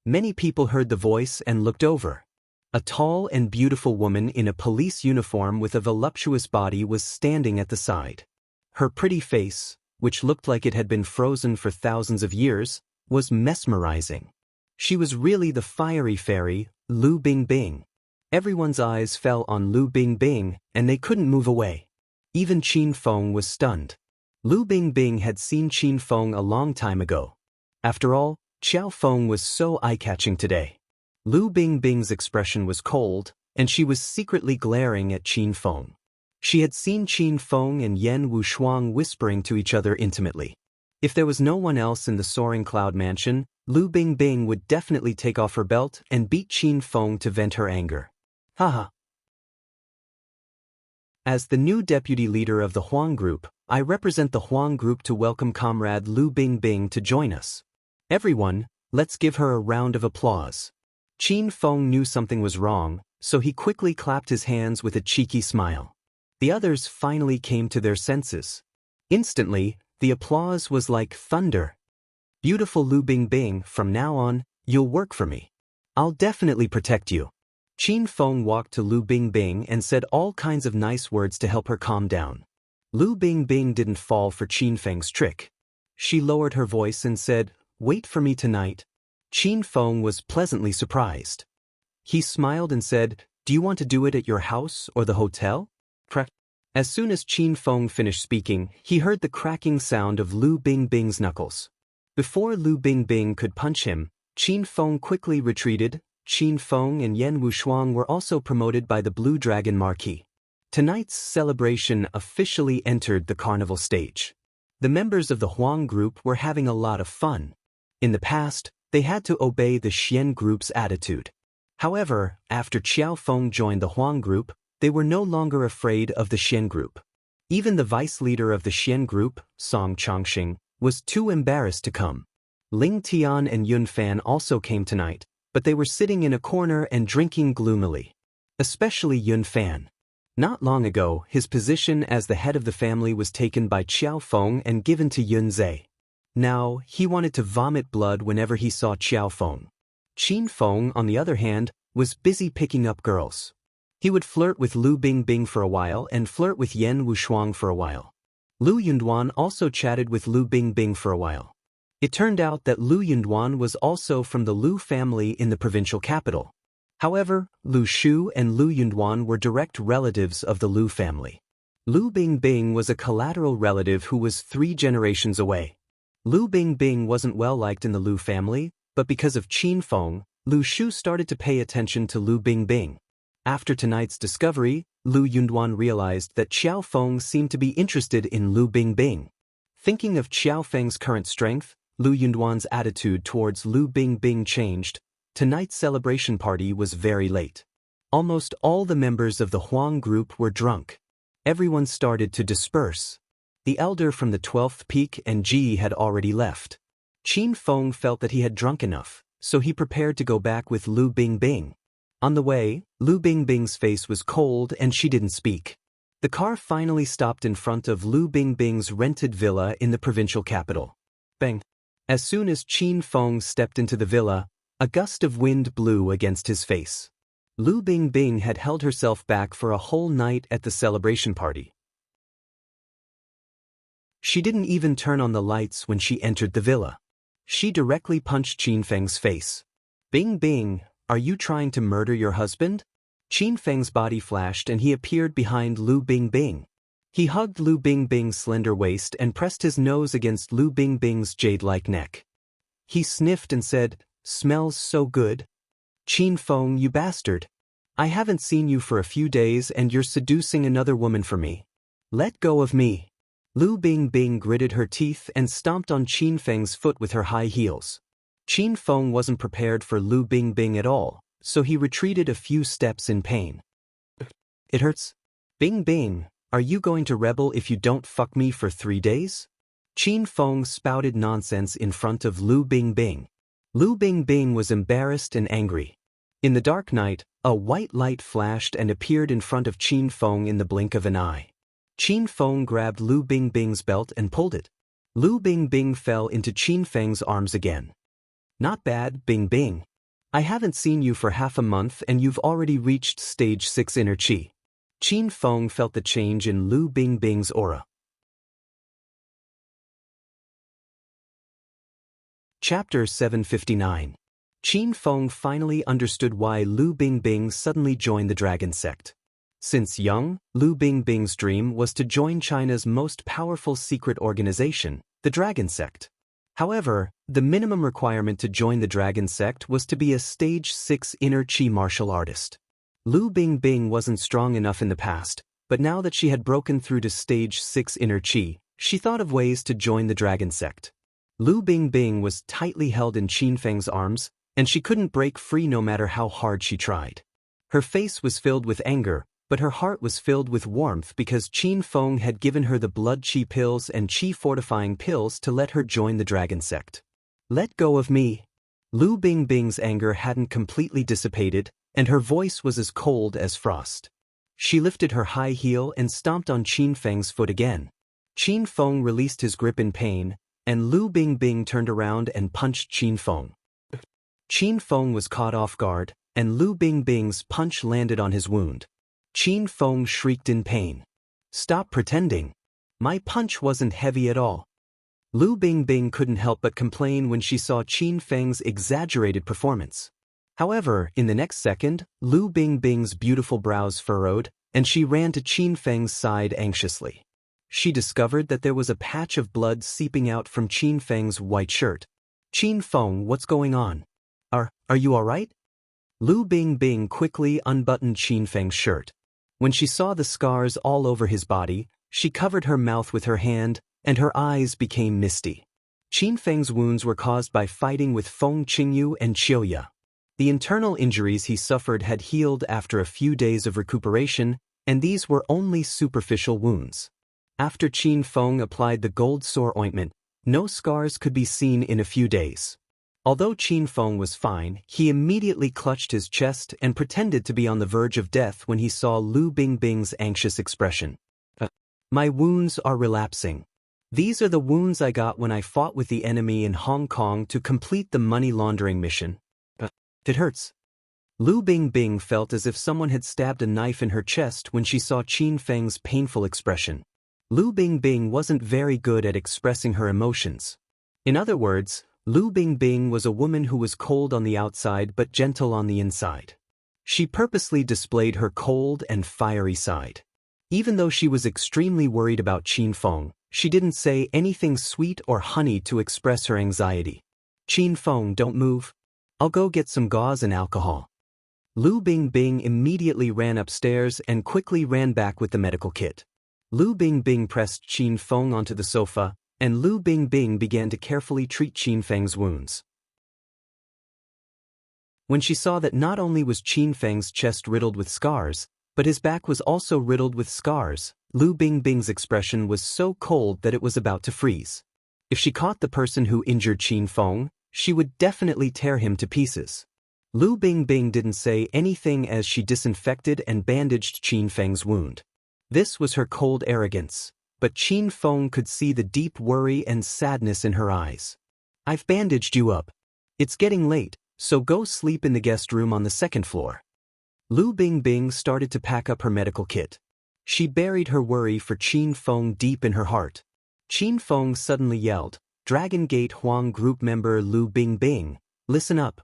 Many people heard the voice and looked over. A tall and beautiful woman in a police uniform with a voluptuous body was standing at the side. Her pretty face, which looked like it had been frozen for thousands of years, was mesmerizing. She was really the fiery fairy, Lu Bingbing. Everyone's eyes fell on Lu Bingbing, and they couldn't move away. Even Qin Feng was stunned. Lu Bingbing had seen Qin Feng a long time ago. After all, Qiao Feng was so eye-catching today. Lu Bingbing's expression was cold, and she was secretly glaring at Qin Feng. She had seen Qin Feng and Yan Wushuang whispering to each other intimately. If there was no one else in the soaring cloud mansion, Lu Bingbing would definitely take off her belt and beat Qin Feng to vent her anger. Haha. As the new deputy leader of the Huang group, I represent the Huang group to welcome comrade Lu Bingbing to join us. Everyone, let's give her a round of applause. Qin Feng knew something was wrong, so he quickly clapped his hands with a cheeky smile. The others finally came to their senses. Instantly, the applause was like thunder. Beautiful Lu Bingbing, from now on, you'll work for me. I'll definitely protect you. Qin Feng walked to Lu Bingbing and said all kinds of nice words to help her calm down. Lu Bingbing didn't fall for Qin Feng's trick. She lowered her voice and said, "Wait for me tonight." Qin Feng was pleasantly surprised. He smiled and said, "Do you want to do it at your house or the hotel?" As soon as Qin Feng finished speaking, he heard the cracking sound of Lu Bingbing's knuckles. Before Lu Bingbing could punch him, Qin Feng quickly retreated. Qin Feng and Yan Wushuang were also promoted by the Blue Dragon Marquis. Tonight's celebration officially entered the carnival stage. The members of the Huang group were having a lot of fun. In the past, they had to obey the Xian group's attitude. However, after Qiao Feng joined the Huang group, they were no longer afraid of the Xian group. Even the vice leader of the Xian group, Song Chongxing, was too embarrassed to come. Ling Tian and Yun Fan also came tonight, but they were sitting in a corner and drinking gloomily. Especially Yun Fan. Not long ago, his position as the head of the family was taken by Qiao Feng and given to Yun Zhe. Now, he wanted to vomit blood whenever he saw Qiao Feng. Qin Feng, on the other hand, was busy picking up girls. He would flirt with Lu Bingbing for a while and flirt with Yan Wushuang for a while. Lu Yunduan also chatted with Lu Bingbing for a while. It turned out that Lu Yunduan was also from the Lu family in the provincial capital. However, Lu Shu and Lu Yunduan were direct relatives of the Lu family. Lu Bingbing was a collateral relative who was 3 generations away. Lu Bingbing wasn't well liked in the Lu family, but because of Qin Feng, Lu Shu started to pay attention to Lu Bingbing. After tonight's discovery, Lu Yunduan realized that Xiao Feng seemed to be interested in Lu Bingbing. Thinking of Xiao Feng's current strength, Lu Yunduan's attitude towards Lu Bingbing changed. Tonight's celebration party was very late. Almost all the members of the Huang group were drunk. Everyone started to disperse. The elder from the 12th peak and Ji had already left. Qin Feng felt that he had drunk enough, so he prepared to go back with Lu Bingbing. On the way, Lu Bingbing's face was cold and she didn't speak. The car finally stopped in front of Lu Bingbing's rented villa in the provincial capital. Bang! As soon as Qin Feng stepped into the villa, a gust of wind blew against his face. Lu Bingbing had held herself back for a whole night at the celebration party. She didn't even turn on the lights when she entered the villa. She directly punched Qin Feng's face. Bingbing, are you trying to murder your husband? Qin Feng's body flashed and he appeared behind Lu Bingbing. He hugged Lu Bingbing's slender waist and pressed his nose against Lu Bingbing's jade-like neck. He sniffed and said, "Smells so good. Qin Feng, you bastard. I haven't seen you for a few days and you're seducing another woman for me. Let go of me." Lu Bingbing gritted her teeth and stomped on Qin Feng's foot with her high heels. Qin Feng wasn't prepared for Lu Bingbing at all, so he retreated a few steps in pain. "It hurts. Bingbing, are you going to rebel if you don't fuck me for 3 days?" Qin Feng spouted nonsense in front of Lu Bingbing. Lu Bingbing was embarrassed and angry. In the dark night, a white light flashed and appeared in front of Qin Feng in the blink of an eye. Qin Feng grabbed Lu Bingbing's belt and pulled it. Lu Bingbing fell into Qin Feng's arms again. "Not bad, Bingbing. I haven't seen you for half a month and you've already reached stage 6 inner chi." Qin Feng felt the change in Lu Bingbing's aura. Chapter 759. Qin Feng finally understood why Lu Bingbing suddenly joined the dragon sect. Since young, Lu Bingbing's dream was to join China's most powerful secret organization, the Dragon Sect. However, the minimum requirement to join the Dragon Sect was to be a stage 6 inner chi martial artist. Lu Bingbing wasn't strong enough in the past, but now that she had broken through to stage 6 inner chi, she thought of ways to join the Dragon Sect. Lu Bingbing was tightly held in Qin Feng's arms, and she couldn't break free no matter how hard she tried. Her face was filled with anger, but her heart was filled with warmth because Qin Feng had given her the blood chi pills and chi fortifying pills to let her join the Dragon Sect. "Let go of me." Lu Bingbing's anger hadn't completely dissipated, and her voice was as cold as frost. She lifted her high heel and stomped on Qin Feng's foot again. Qin Feng released his grip in pain, and Lu Bingbing turned around and punched Qin Feng. Qin Feng was caught off guard, and Lu Bingbing's punch landed on his wound. Qin Feng shrieked in pain. "Stop pretending. My punch wasn't heavy at all." Lu Bingbing couldn't help but complain when she saw Qin Feng's exaggerated performance. However, in the next second, Lu Bingbing's beautiful brows furrowed, and she ran to Qin Feng's side anxiously. She discovered that there was a patch of blood seeping out from Qin Feng's white shirt. "Qin Feng, what's going on? Are you all right?" Lu Bingbing quickly unbuttoned Qin Feng's shirt. When she saw the scars all over his body, she covered her mouth with her hand, and her eyes became misty. Qin Feng's wounds were caused by fighting with Feng Qingyu and Qiuya. The internal injuries he suffered had healed after a few days of recuperation, and these were only superficial wounds. After Qin Feng applied the gold sore ointment, no scars could be seen in a few days. Although Qin Feng was fine, he immediately clutched his chest and pretended to be on the verge of death when he saw Lu Bingbing's anxious expression. "My wounds are relapsing. These are the wounds I got when I fought with the enemy in Hong Kong to complete the money laundering mission. It hurts." Lu Bingbing felt as if someone had stabbed a knife in her chest when she saw Qin Feng's painful expression. Lu Bingbing wasn't very good at expressing her emotions. In other words, Lu Bingbing was a woman who was cold on the outside but gentle on the inside. She purposely displayed her cold and fiery side. Even though she was extremely worried about Qin Feng, she didn't say anything sweet or honeyed to express her anxiety. "Qin Feng, don't move. I'll go get some gauze and alcohol." Lu Bingbing immediately ran upstairs and quickly ran back with the medical kit. Lu Bingbing pressed Qin Feng onto the sofa, and Lu Bingbing began to carefully treat Qin Feng's wounds. When she saw that not only was Qin Feng's chest riddled with scars, but his back was also riddled with scars, Lu Bingbing's expression was so cold that it was about to freeze. If she caught the person who injured Qin Feng, she would definitely tear him to pieces. Lu Bingbing didn't say anything as she disinfected and bandaged Qin Feng's wound. This was her cold arrogance, but Qin Feng could see the deep worry and sadness in her eyes. "I've bandaged you up. It's getting late, so go sleep in the guest room on the second floor." Lu Bingbing started to pack up her medical kit. She buried her worry for Qin Feng deep in her heart. Qin Feng suddenly yelled, "Dragon Gate Huang group member Lu Bingbing, listen up."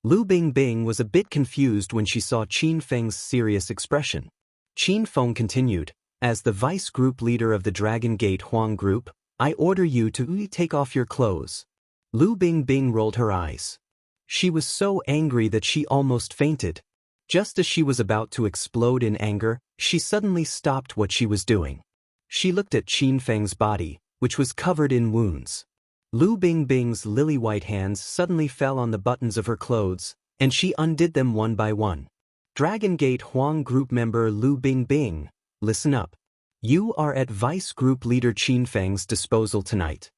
Lu Bingbing was a bit confused when she saw Qin Feng's serious expression. Qin Feng continued, "As the vice group leader of the Dragon Gate Huang group, I order you to take off your clothes." Lu Bingbing rolled her eyes. She was so angry that she almost fainted. Just as she was about to explode in anger, she suddenly stopped what she was doing. She looked at Qin Feng's body, which was covered in wounds. Lu Bingbing's lily-white hands suddenly fell on the buttons of her clothes, and she undid them one by one. "Dragon Gate Huang group member Lu Bingbing, listen up. You are at Vice Group Leader Qin Feng's disposal tonight."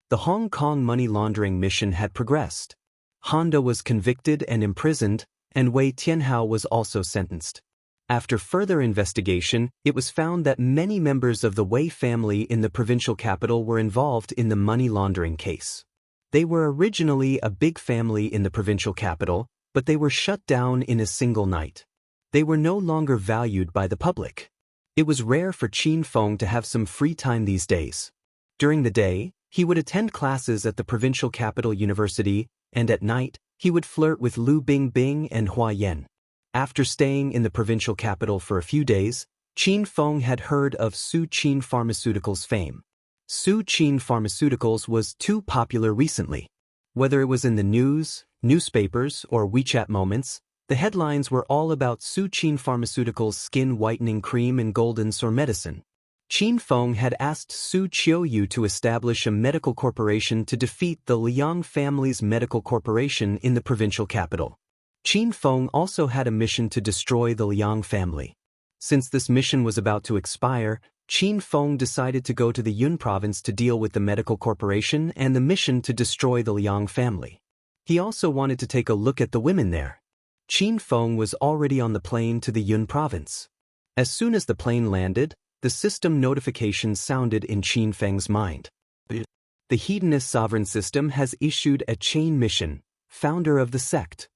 The Hong Kong money laundering mission had progressed. Honda was convicted and imprisoned, and Wei Tianhao was also sentenced. After further investigation, it was found that many members of the Wei family in the provincial capital were involved in the money laundering case. They were originally a big family in the provincial capital, but they were shut down in a single night. They were no longer valued by the public. It was rare for Qin Feng to have some free time these days. During the day, he would attend classes at the provincial capital university, and at night, he would flirt with Lu Bingbing and Hua Yan. After staying in the provincial capital for a few days, Qin Feng had heard of Su Qin Pharmaceuticals' fame. Su Qin Pharmaceuticals was too popular recently. Whether it was in the news, newspapers, or WeChat moments, the headlines were all about Su Qin Pharmaceuticals' skin whitening cream and golden sore medicine. Qin Feng had asked Su Qiuyu to establish a medical corporation to defeat the Liang family's medical corporation in the provincial capital. Qin Feng also had a mission to destroy the Liang family. Since this mission was about to expire, Qin Feng decided to go to the Yun province to deal with the medical corporation and the mission to destroy the Liang family. He also wanted to take a look at the women there. Qin Feng was already on the plane to the Yun province. As soon as the plane landed, the system notification sounded in Qin Feng's mind. The Hedonist sovereign system has issued a chain mission, founder of the sect.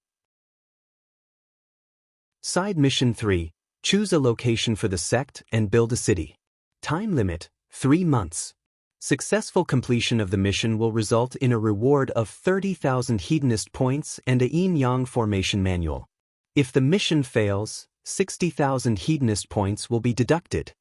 Side Mission 3, choose a location for the sect and build a city. Time limit, 3 months. Successful completion of the mission will result in a reward of 30,000 hedonist points and a yin-yang formation manual. If the mission fails, 60,000 hedonist points will be deducted.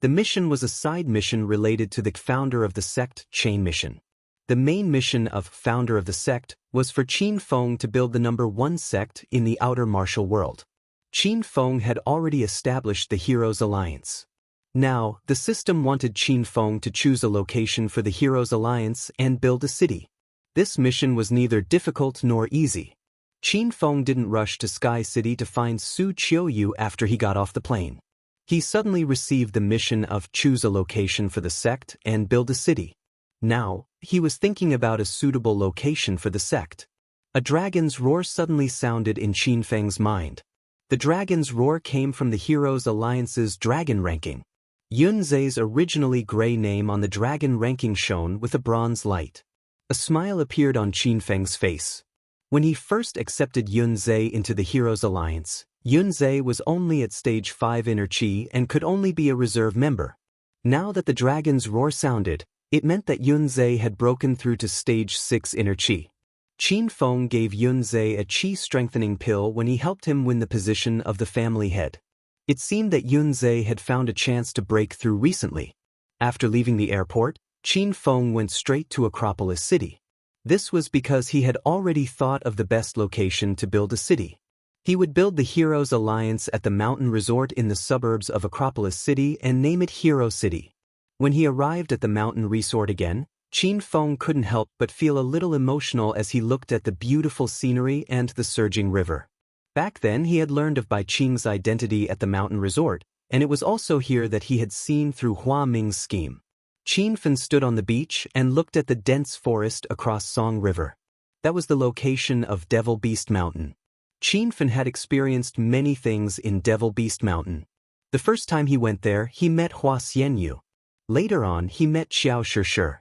The mission was a side mission related to the founder of the sect chain mission. The main mission of founder of the sect was for Qin Feng to build the number 1 sect in the outer martial world. Qin Feng had already established the Heroes Alliance. Now, the system wanted Qin Feng to choose a location for the Heroes Alliance and build a city. This mission was neither difficult nor easy. Qin Feng didn't rush to Sky City to find Su Qiuyu after he got off the plane. He suddenly received the mission of choose a location for the sect and build a city. Now, he was thinking about a suitable location for the sect. A dragon's roar suddenly sounded in Qin Feng's mind. The dragon's roar came from the Heroes Alliance's dragon ranking. Yunzai's originally gray name on the dragon ranking shone with a bronze light. A smile appeared on Qin Feng's face. When he first accepted Yunzai into the Heroes Alliance, Yunzai was only at stage 5 inner chi and could only be a reserve member. Now that the dragon's roar sounded, it meant that Yunzai had broken through to stage 6 inner chi. Qin Feng gave Yunzhe a qi-strengthening pill when he helped him win the position of the family head. It seemed that Yunzhe had found a chance to break through recently. After leaving the airport, Qin Feng went straight to Acropolis City. This was because he had already thought of the best location to build a city. He would build the Heroes Alliance at the mountain resort in the suburbs of Acropolis City and name it Hero City. When he arrived at the mountain resort again, Qin Feng couldn't help but feel a little emotional as he looked at the beautiful scenery and the surging river. Back then he had learned of Bai Qing's identity at the mountain resort, and it was also here that he had seen through Hua Ming's scheme. Qin Feng stood on the beach and looked at the dense forest across Song River. That was the location of Devil Beast Mountain. Qin Feng had experienced many things in Devil Beast Mountain. The first time he went there, he met Hua Xianyu. Later on, he met Xiao Shishir.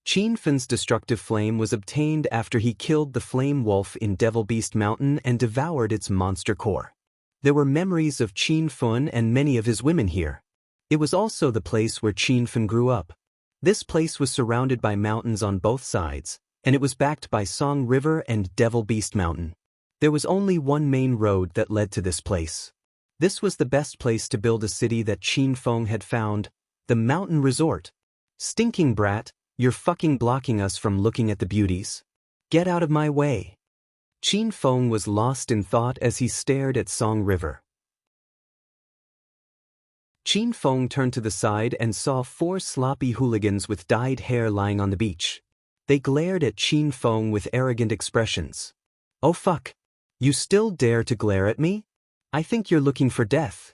Qin Feng's destructive flame was obtained after he killed the flame wolf in Devil Beast Mountain and devoured its monster core. There were memories of Qin Feng and many of his women here. It was also the place where Qin Feng grew up. This place was surrounded by mountains on both sides, and it was backed by Song River and Devil Beast Mountain. There was only one main road that led to this place. This was the best place to build a city that Qin Feng had found, the mountain resort. Stinking brat, you're fucking blocking us from looking at the beauties. Get out of my way. Qin Feng was lost in thought as he stared at Song River. Qin Feng turned to the side and saw 4 sloppy hooligans with dyed hair lying on the beach. They glared at Qin Feng with arrogant expressions. Oh fuck. You still dare to glare at me? I think you're looking for death.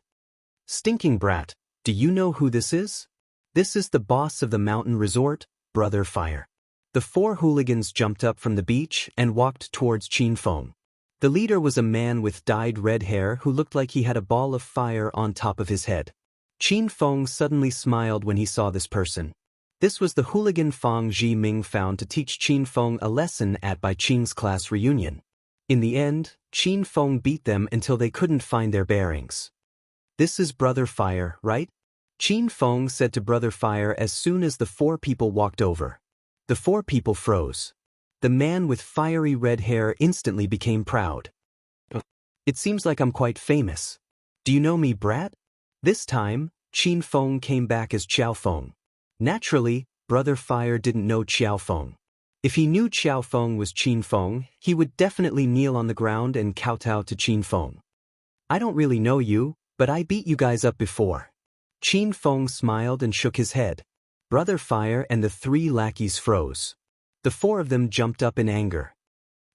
Stinking brat, do you know who this is? This is the boss of the mountain resort, Brother Fire. The 4 hooligans jumped up from the beach and walked towards Qin Feng. The leader was a man with dyed red hair who looked like he had a ball of fire on top of his head. Qin Feng suddenly smiled when he saw this person. This was the hooligan Fang Zhiming found to teach Qin Feng a lesson at Bai Qing's class reunion. In the end, Qin Feng beat them until they couldn't find their bearings. This is Brother Fire, right? Qin Feng said to Brother Fire as soon as the 4 people walked over. The 4 people froze. The man with fiery red hair instantly became proud. It seems like I'm quite famous. Do you know me, brat? This time, Qin Feng came back as Qiao Feng. Naturally, Brother Fire didn't know Qiao Feng. If he knew Qiao Feng was Qin Feng, he would definitely kneel on the ground and kowtow to Qin Feng. I don't really know you, but I beat you guys up before. Qin Feng smiled and shook his head. Brother Fire and the 3 lackeys froze. The 4 of them jumped up in anger.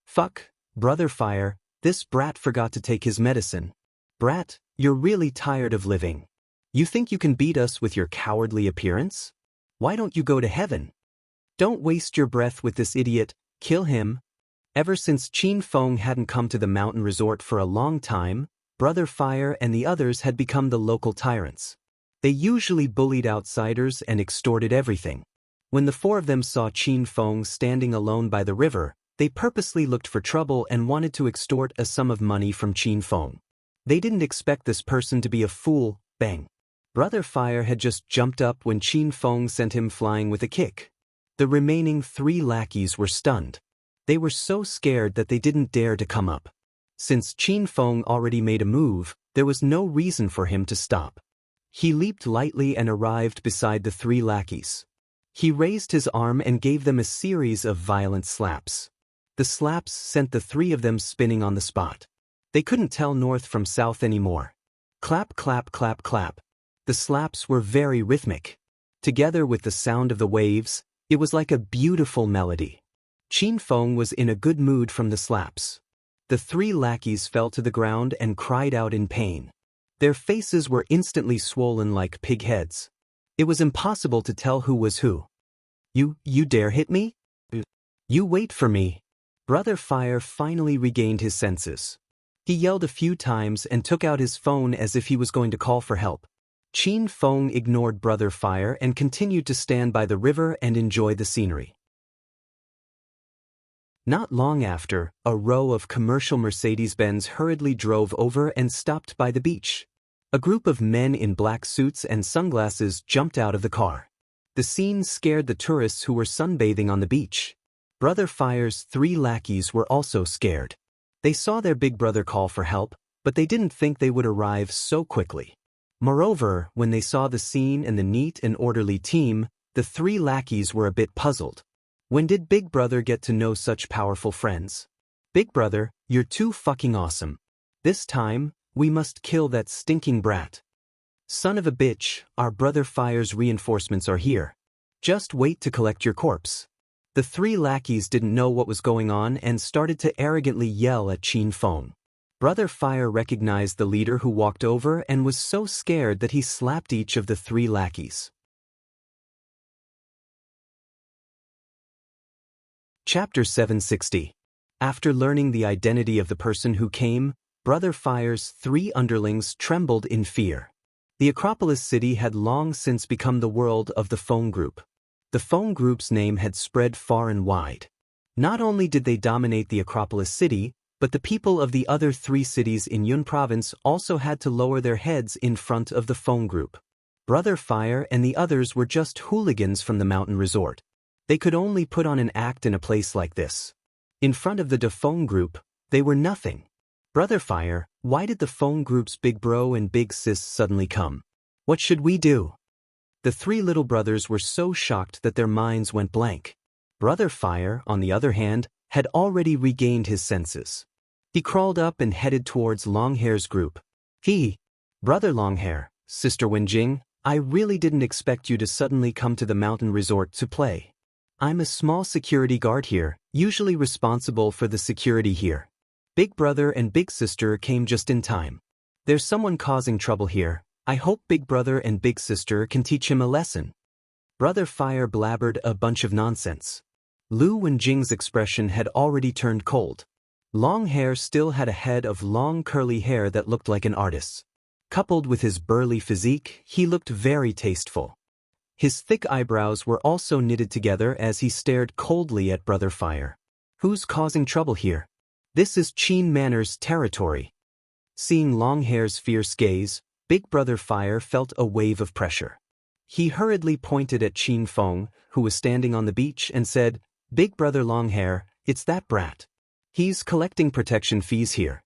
Fuck, Brother Fire, this brat forgot to take his medicine. Brat, you're really tired of living. You think you can beat us with your cowardly appearance? Why don't you go to heaven? Don't waste your breath with this idiot, kill him. Ever since Qin Feng hadn't come to the mountain resort for a long time, Brother Fire and the others had become the local tyrants. They usually bullied outsiders and extorted everything. When the 4 of them saw Qin Feng standing alone by the river, they purposely looked for trouble and wanted to extort a sum of money from Qin Feng. They didn't expect this person to be a fool. Bang. Brother Fire had just jumped up when Qin Feng sent him flying with a kick. The remaining 3 lackeys were stunned. They were so scared that they didn't dare to come up. Since Qin Feng already made a move, there was no reason for him to stop. He leaped lightly and arrived beside the 3 lackeys. He raised his arm and gave them a series of violent slaps. The slaps sent the 3 of them spinning on the spot. They couldn't tell north from south anymore. Clap, clap, clap, clap. The slaps were very rhythmic. Together with the sound of the waves, it was like a beautiful melody. Qin Feng was in a good mood from the slaps. The 3 lackeys fell to the ground and cried out in pain. Their faces were instantly swollen like pig heads. It was impossible to tell who was who. You dare hit me? You wait for me. Brother Fire finally regained his senses. He yelled a few times and took out his phone as if he was going to call for help. Qin Feng ignored Brother Fire and continued to stand by the river and enjoy the scenery. Not long after, a row of commercial Mercedes-Benz hurriedly drove over and stopped by the beach. A group of men in black suits and sunglasses jumped out of the car. The scene scared the tourists who were sunbathing on the beach. Brother Fire's 3 lackeys were also scared. They saw their big brother call for help, but they didn't think they would arrive so quickly. Moreover, when they saw the scene and the neat and orderly team, the 3 lackeys were a bit puzzled. When did Big Brother get to know such powerful friends? Big Brother, you're too fucking awesome. This time, we must kill that stinking brat. Son of a bitch, our Brother Fire's reinforcements are here. Just wait to collect your corpse. The 3 lackeys didn't know what was going on and started to arrogantly yell at Qin Feng. Brother Fire recognized the leader who walked over and was so scared that he slapped each of the 3 lackeys. Chapter 760. After learning the identity of the person who came, Brother Fire's 3 underlings trembled in fear. The Acropolis city had long since become the world of the Feng group. The Feng group's name had spread far and wide. Not only did they dominate the Acropolis city, but the people of the other 3 cities in Yun province also had to lower their heads in front of the Feng group. Brother Fire and the others were just hooligans from the mountain resort. They could only put on an act in a place like this. In front of the De Feng group, they were nothing. Brother Fire, why did the Feng group's big bro and big sis suddenly come? What should we do? The 3 little brothers were so shocked that their minds went blank. Brother Fire, on the other hand, had already regained his senses. He crawled up and headed towards Longhair's group. Brother Longhair, Sister Wenjing, I really didn't expect you to suddenly come to the mountain resort to play. I'm a small security guard here, usually responsible for the security here. Big Brother and Big Sister came just in time. There's someone causing trouble here. I hope Big Brother and Big Sister can teach him a lesson. Brother Fire blabbered a bunch of nonsense. Lu Wenjing's expression had already turned cold. Longhair still had a head of long curly hair that looked like an artist's. Coupled with his burly physique, he looked very tasteful. His thick eyebrows were also knitted together as he stared coldly at Brother Fire. Who's causing trouble here? This is Qin Manor's territory. Seeing Longhair's fierce gaze, Big Brother Fire felt a wave of pressure. He hurriedly pointed at Qin Feng, who was standing on the beach, and said, Big Brother Longhair, it's that brat. He's collecting protection fees here.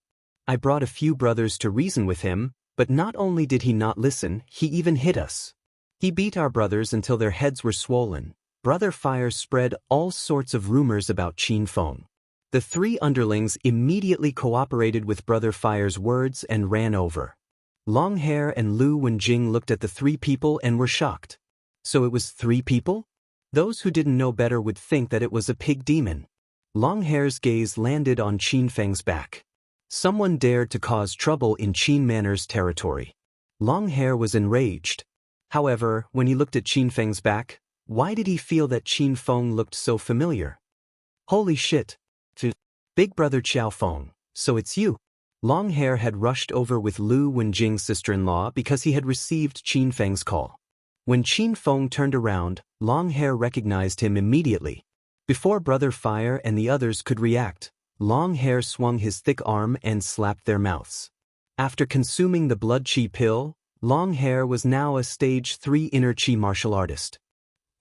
I brought a few brothers to reason with him, but not only did he not listen, he even hit us. He beat our brothers until their heads were swollen. Brother Fire spread all sorts of rumors about Qin Feng. The 3 underlings immediately cooperated with Brother Fire's words and ran over. Longhair and Lu Wenjing looked at the 3 people and were shocked. So it was 3 people? Those who didn't know better would think that it was a pig demon. Longhair's gaze landed on Qin Feng's back. Someone dared to cause trouble in Qin Manor's territory. Longhair was enraged. However, when he looked at Qin Feng's back, why did he feel that Qin Feng looked so familiar? Holy shit! Big Brother Qiao Feng, so it's you. Longhair had rushed over with Lu Wenjing's sister-in-law because he had received Qin Feng's call. When Qin Feng turned around, Longhair recognized him immediately. Before Brother Fire and the others could react, Longhair swung his thick arm and slapped their mouths. After consuming the blood chi pill, Longhair was now a stage 3 inner chi martial artist.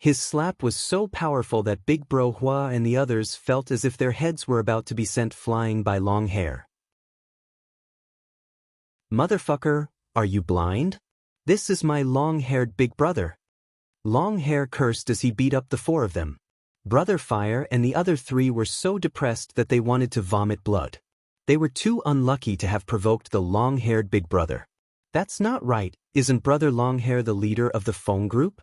His slap was so powerful that Big Bro Hua and the others felt as if their heads were about to be sent flying by Longhair. Motherfucker, are you blind? This is my long-haired big brother. Longhair cursed as he beat up the 4 of them. Brother Fire and the other 3 were so depressed that they wanted to vomit blood. They were too unlucky to have provoked the long-haired big brother. That's not right, isn't Brother Longhair the leader of the Feng group?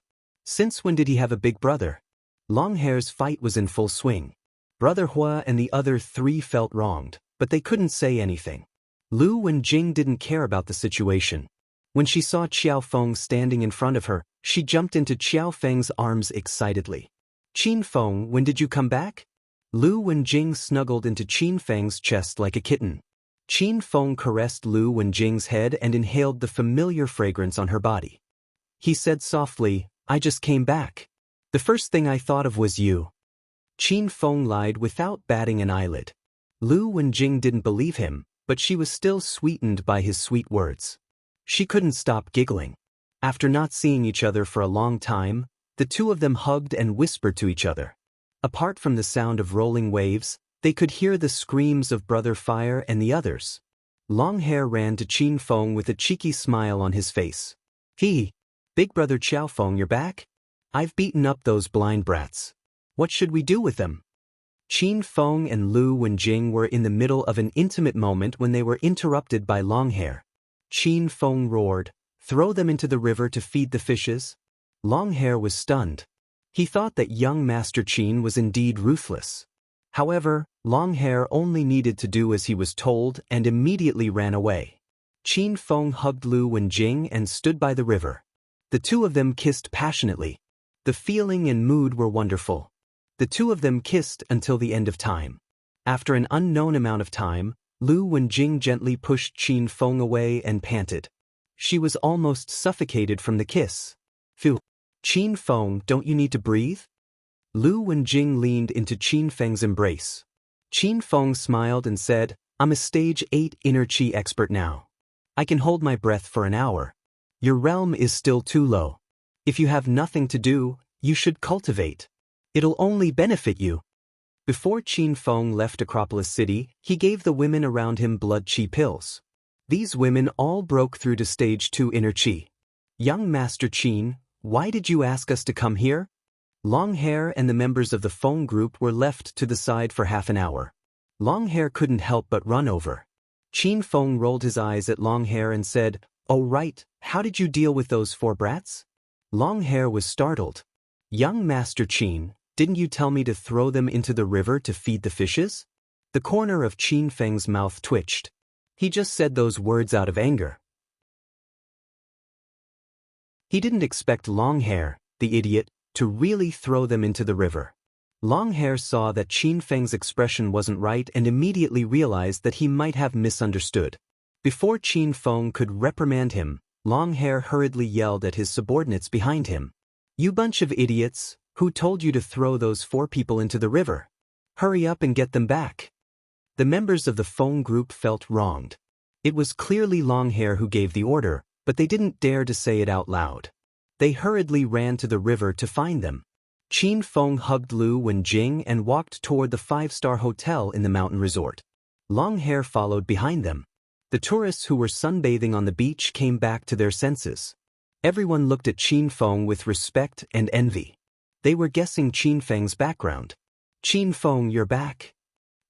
Since when did he have a big brother? Longhair's fight was in full swing. Brother Hua and the other 3 felt wronged, but they couldn't say anything. Lu Wenjing didn't care about the situation. When she saw Qiao Feng standing in front of her, she jumped into Qiao Feng's arms excitedly. Qin Feng, when did you come back? Lu Wenjing snuggled into Qin Feng's chest like a kitten. Qin Feng caressed Lu Wenjing's head and inhaled the familiar fragrance on her body. He said softly, I just came back. The first thing I thought of was you. Qin Feng lied without batting an eyelid. Lu Wenjing didn't believe him, but she was still sweetened by his sweet words. She couldn't stop giggling. After not seeing each other for a long time, the 2 of them hugged and whispered to each other. Apart from the sound of rolling waves, they could hear the screams of Brother Fire and the others. Longhair ran to Qin Feng with a cheeky smile on his face. Big Brother Qiao Feng, you're back? I've beaten up those blind brats. What should we do with them? Qin Feng and Lu Wenjing were in the middle of an intimate moment when they were interrupted by Longhair. Qin Feng roared, "Throw them into the river to feed the fishes?" Longhair was stunned. He thought that young Master Qin was indeed ruthless. However, Longhair only needed to do as he was told and immediately ran away. Qin Feng hugged Lu Wenjing and stood by the river. The two of them kissed passionately. The feeling and mood were wonderful. The two of them kissed until the end of time. After an unknown amount of time, Lu Wenjing gently pushed Qin Feng away and panted. She was almost suffocated from the kiss. Phew. Qin Feng, don't you need to breathe? Lu Wenjing leaned into Qin Feng's embrace. Qin Feng smiled and said, "I'm a stage 8 inner chi expert now. I can hold my breath for an hour. Your realm is still too low. If you have nothing to do, you should cultivate. It'll only benefit you." Before Qin Feng left Acropolis City, he gave the women around him blood chi pills. These women all broke through to stage 2 inner chi. "Young Master Qin, why did you ask us to come here?" Longhair and the members of the Feng group were left to the side for half an hour. Longhair couldn't help but run over. Qin Feng rolled his eyes at Longhair and said, "Oh right, how did you deal with those 4 brats?" Longhair was startled. "Young Master Qin, didn't you tell me to throw them into the river to feed the fishes?" The corner of Qin Feng's mouth twitched. He just said those words out of anger. He didn't expect Longhair, the idiot, to really throw them into the river. Longhair saw that Qin Feng's expression wasn't right and immediately realized that he might have misunderstood. Before Qin Feng could reprimand him, Longhair hurriedly yelled at his subordinates behind him. "You bunch of idiots, who told you to throw those 4 people into the river? Hurry up and get them back." The members of the Feng group felt wronged. It was clearly Longhair who gave the order, but they didn't dare to say it out loud. They hurriedly ran to the river to find them. Qin Feng hugged Lu Wenjing and walked toward the 5-star hotel in the mountain resort. Longhair followed behind them. The tourists who were sunbathing on the beach came back to their senses. Everyone looked at Qin Feng with respect and envy. They were guessing Qin Feng's background. "Qin Feng, you're back.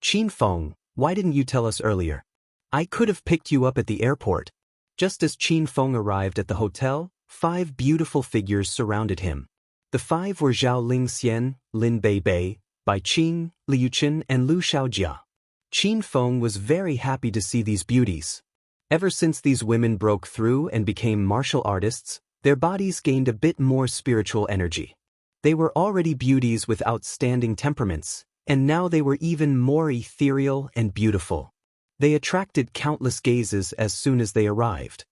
Qin Feng, why didn't you tell us earlier? I could have picked you up at the airport." Just as Qin Feng arrived at the hotel, 5 beautiful figures surrounded him. The 5 were Zhao Lingxian, Lin Beibei, Bai Qing, Liu Chen, and Lu Xiaojia. Qin Feng was very happy to see these beauties. Ever since these women broke through and became martial artists, their bodies gained a bit more spiritual energy. They were already beauties with outstanding temperaments, and now they were even more ethereal and beautiful. They attracted countless gazes as soon as they arrived.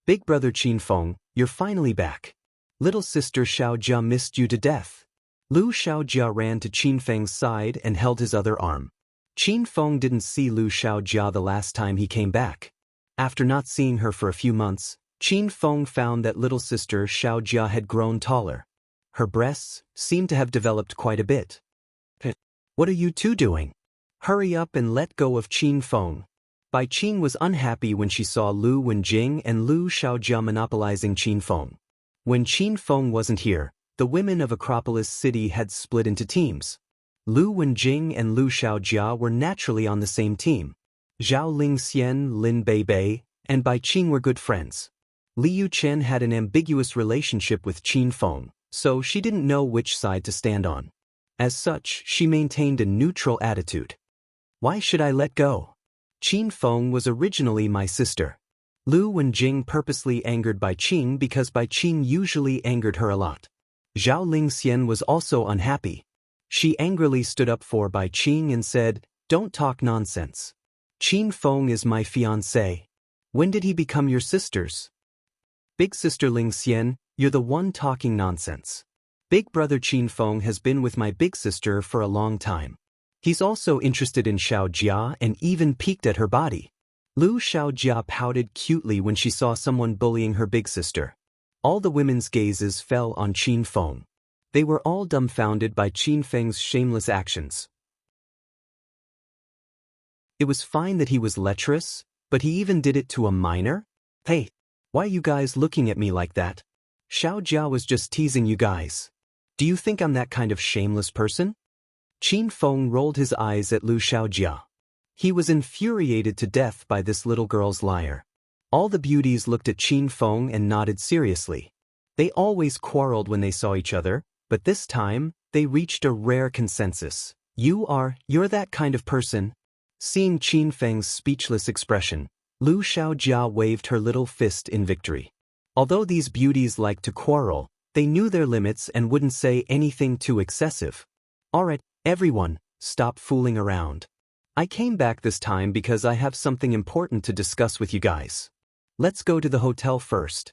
"Big Brother Qin Feng, you're finally back. Little sister Xiaojia missed you to death." Lu Xiaojia ran to Qin Feng's side and held his other arm. Qin Feng didn't see Lu Xiaojia the last time he came back. After not seeing her for a few months, Qin Feng found that little sister Xiaojia had grown taller. Her breasts seemed to have developed quite a bit. "What are you two doing? Hurry up and let go of Qin Feng." Bai Qing was unhappy when she saw Lu Wenjing and Lu Xiaojia monopolizing Qin Feng. When Qin Feng wasn't here, the women of Acropolis City had split into teams. Lu Wenjing and Lu Xiaojia were naturally on the same team. Zhao Lingxian, Lin Beibei, and Bai Qing were good friends. Liu Chen had an ambiguous relationship with Qin Feng, so she didn't know which side to stand on. As such, she maintained a neutral attitude. "Why should I let go? Qin Feng was originally my sister." Lu Wenjing purposely angered Bai Qing because Bai Qing usually angered her a lot. Zhao Lingxian was also unhappy. She angrily stood up for Bai Qing and said, "Don't talk nonsense. Qin Feng is my fiancé. When did he become your sister's?" "Big sister Lingxian, you're the one talking nonsense. Big brother Qin Feng has been with my big sister for a long time. He's also interested in Xiaojia and even peeked at her body." Lu Xiaojia pouted cutely when she saw someone bullying her big sister. All the women's gazes fell on Qin Feng. They were all dumbfounded by Qin Feng's shameless actions. It was fine that he was lecherous, but he even did it to a minor? Hey, why are you guys looking at me like that? Xiao Jia was just teasing you guys. Do you think I'm that kind of shameless person? Qin Feng rolled his eyes at Lu Xiaojia. He was infuriated to death by this little girl's liar. All the beauties looked at Qin Feng and nodded seriously. They always quarreled when they saw each other, but this time, they reached a rare consensus. You're that kind of person. Seeing Qin Feng's speechless expression, Lu Xiaojia waved her little fist in victory. Although these beauties liked to quarrel, they knew their limits and wouldn't say anything too excessive. Alright, everyone, stop fooling around. I came back this time because I have something important to discuss with you guys. Let's go to the hotel first.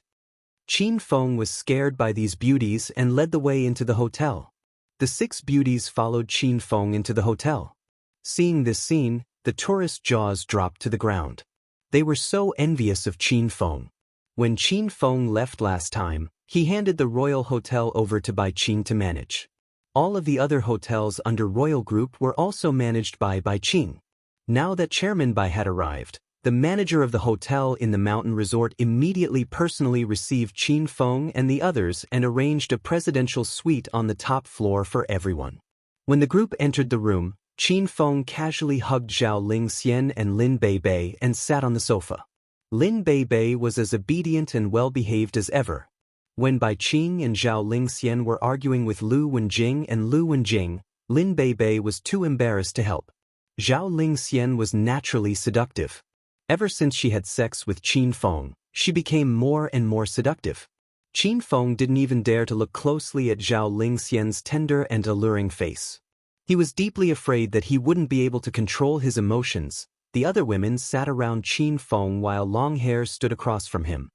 Qin Feng was scared by these beauties and led the way into the hotel. The 6 beauties followed Qin Feng into the hotel. Seeing this scene, the tourists' jaws dropped to the ground. They were so envious of Qin Feng. When Qin Feng left last time, he handed the Royal Hotel over to Bai Qing to manage. All of the other hotels under Royal Group were also managed by Bai Qing. Now that Chairman Bai had arrived, the manager of the hotel in the mountain resort immediately personally received Qin Feng and the others and arranged a presidential suite on the top floor for everyone. When the group entered the room, Qin Feng casually hugged Zhao Lingxian and Lin Beibei and sat on the sofa. Lin Beibei was as obedient and well-behaved as ever. When Bai Qing and Zhao Lingxian were arguing with Lu Wenjing and Lu Wenjing, Lin Beibei was too embarrassed to help. Zhao Lingxian was naturally seductive. Ever since she had sex with Qin Feng, she became more and more seductive. Qin Feng didn't even dare to look closely at Zhao Lingxian's tender and alluring face. He was deeply afraid that he wouldn't be able to control his emotions. The other women sat around Qin Feng while long hair stood across from him.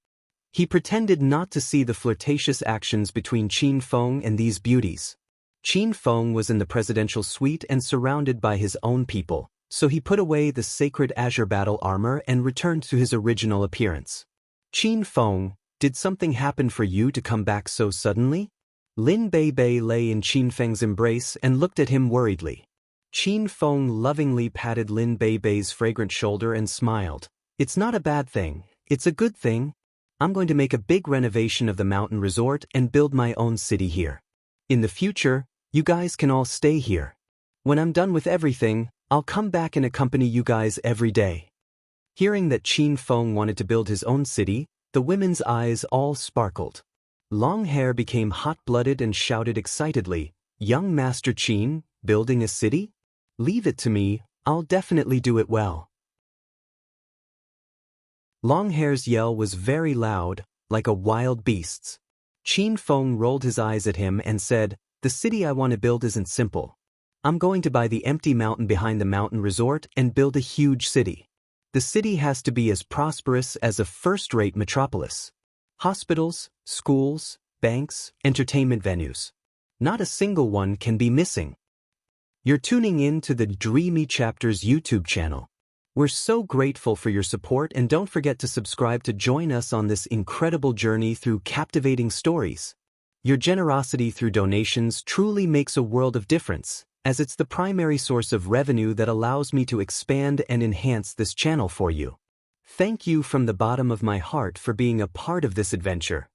He pretended not to see the flirtatious actions between Qin Feng and these beauties. Qin Feng was in the presidential suite and surrounded by his own people, so he put away the sacred azure battle armor and returned to his original appearance. Qin Feng, did something happen for you to come back so suddenly? Lin Beibei lay in Qin Feng's embrace and looked at him worriedly. Qin Feng lovingly patted Lin Beibei's fragrant shoulder and smiled. It's not a bad thing, it's a good thing. I'm going to make a big renovation of the mountain resort and build my own city here. In the future, you guys can all stay here. When I'm done with everything, I'll come back and accompany you guys every day. Hearing that Qin Feng wanted to build his own city, the women's eyes all sparkled. Long Hair became hot-blooded and shouted excitedly, "Young Master Qin, building a city? Leave it to me, I'll definitely do it well." Long Hair's yell was very loud, like a wild beast's. Qin Feng rolled his eyes at him and said, "The city I want to build isn't simple. I'm going to buy the empty mountain behind the mountain resort and build a huge city. The city has to be as prosperous as a first-rate metropolis. Hospitals, schools, banks, entertainment venues. Not a single one can be missing." You're tuning in to the Dreamy Chapters YouTube channel. We're so grateful for your support, and don't forget to subscribe to join us on this incredible journey through captivating stories. Your generosity through donations truly makes a world of difference, as it's the primary source of revenue that allows me to expand and enhance this channel for you. Thank you from the bottom of my heart for being a part of this adventure.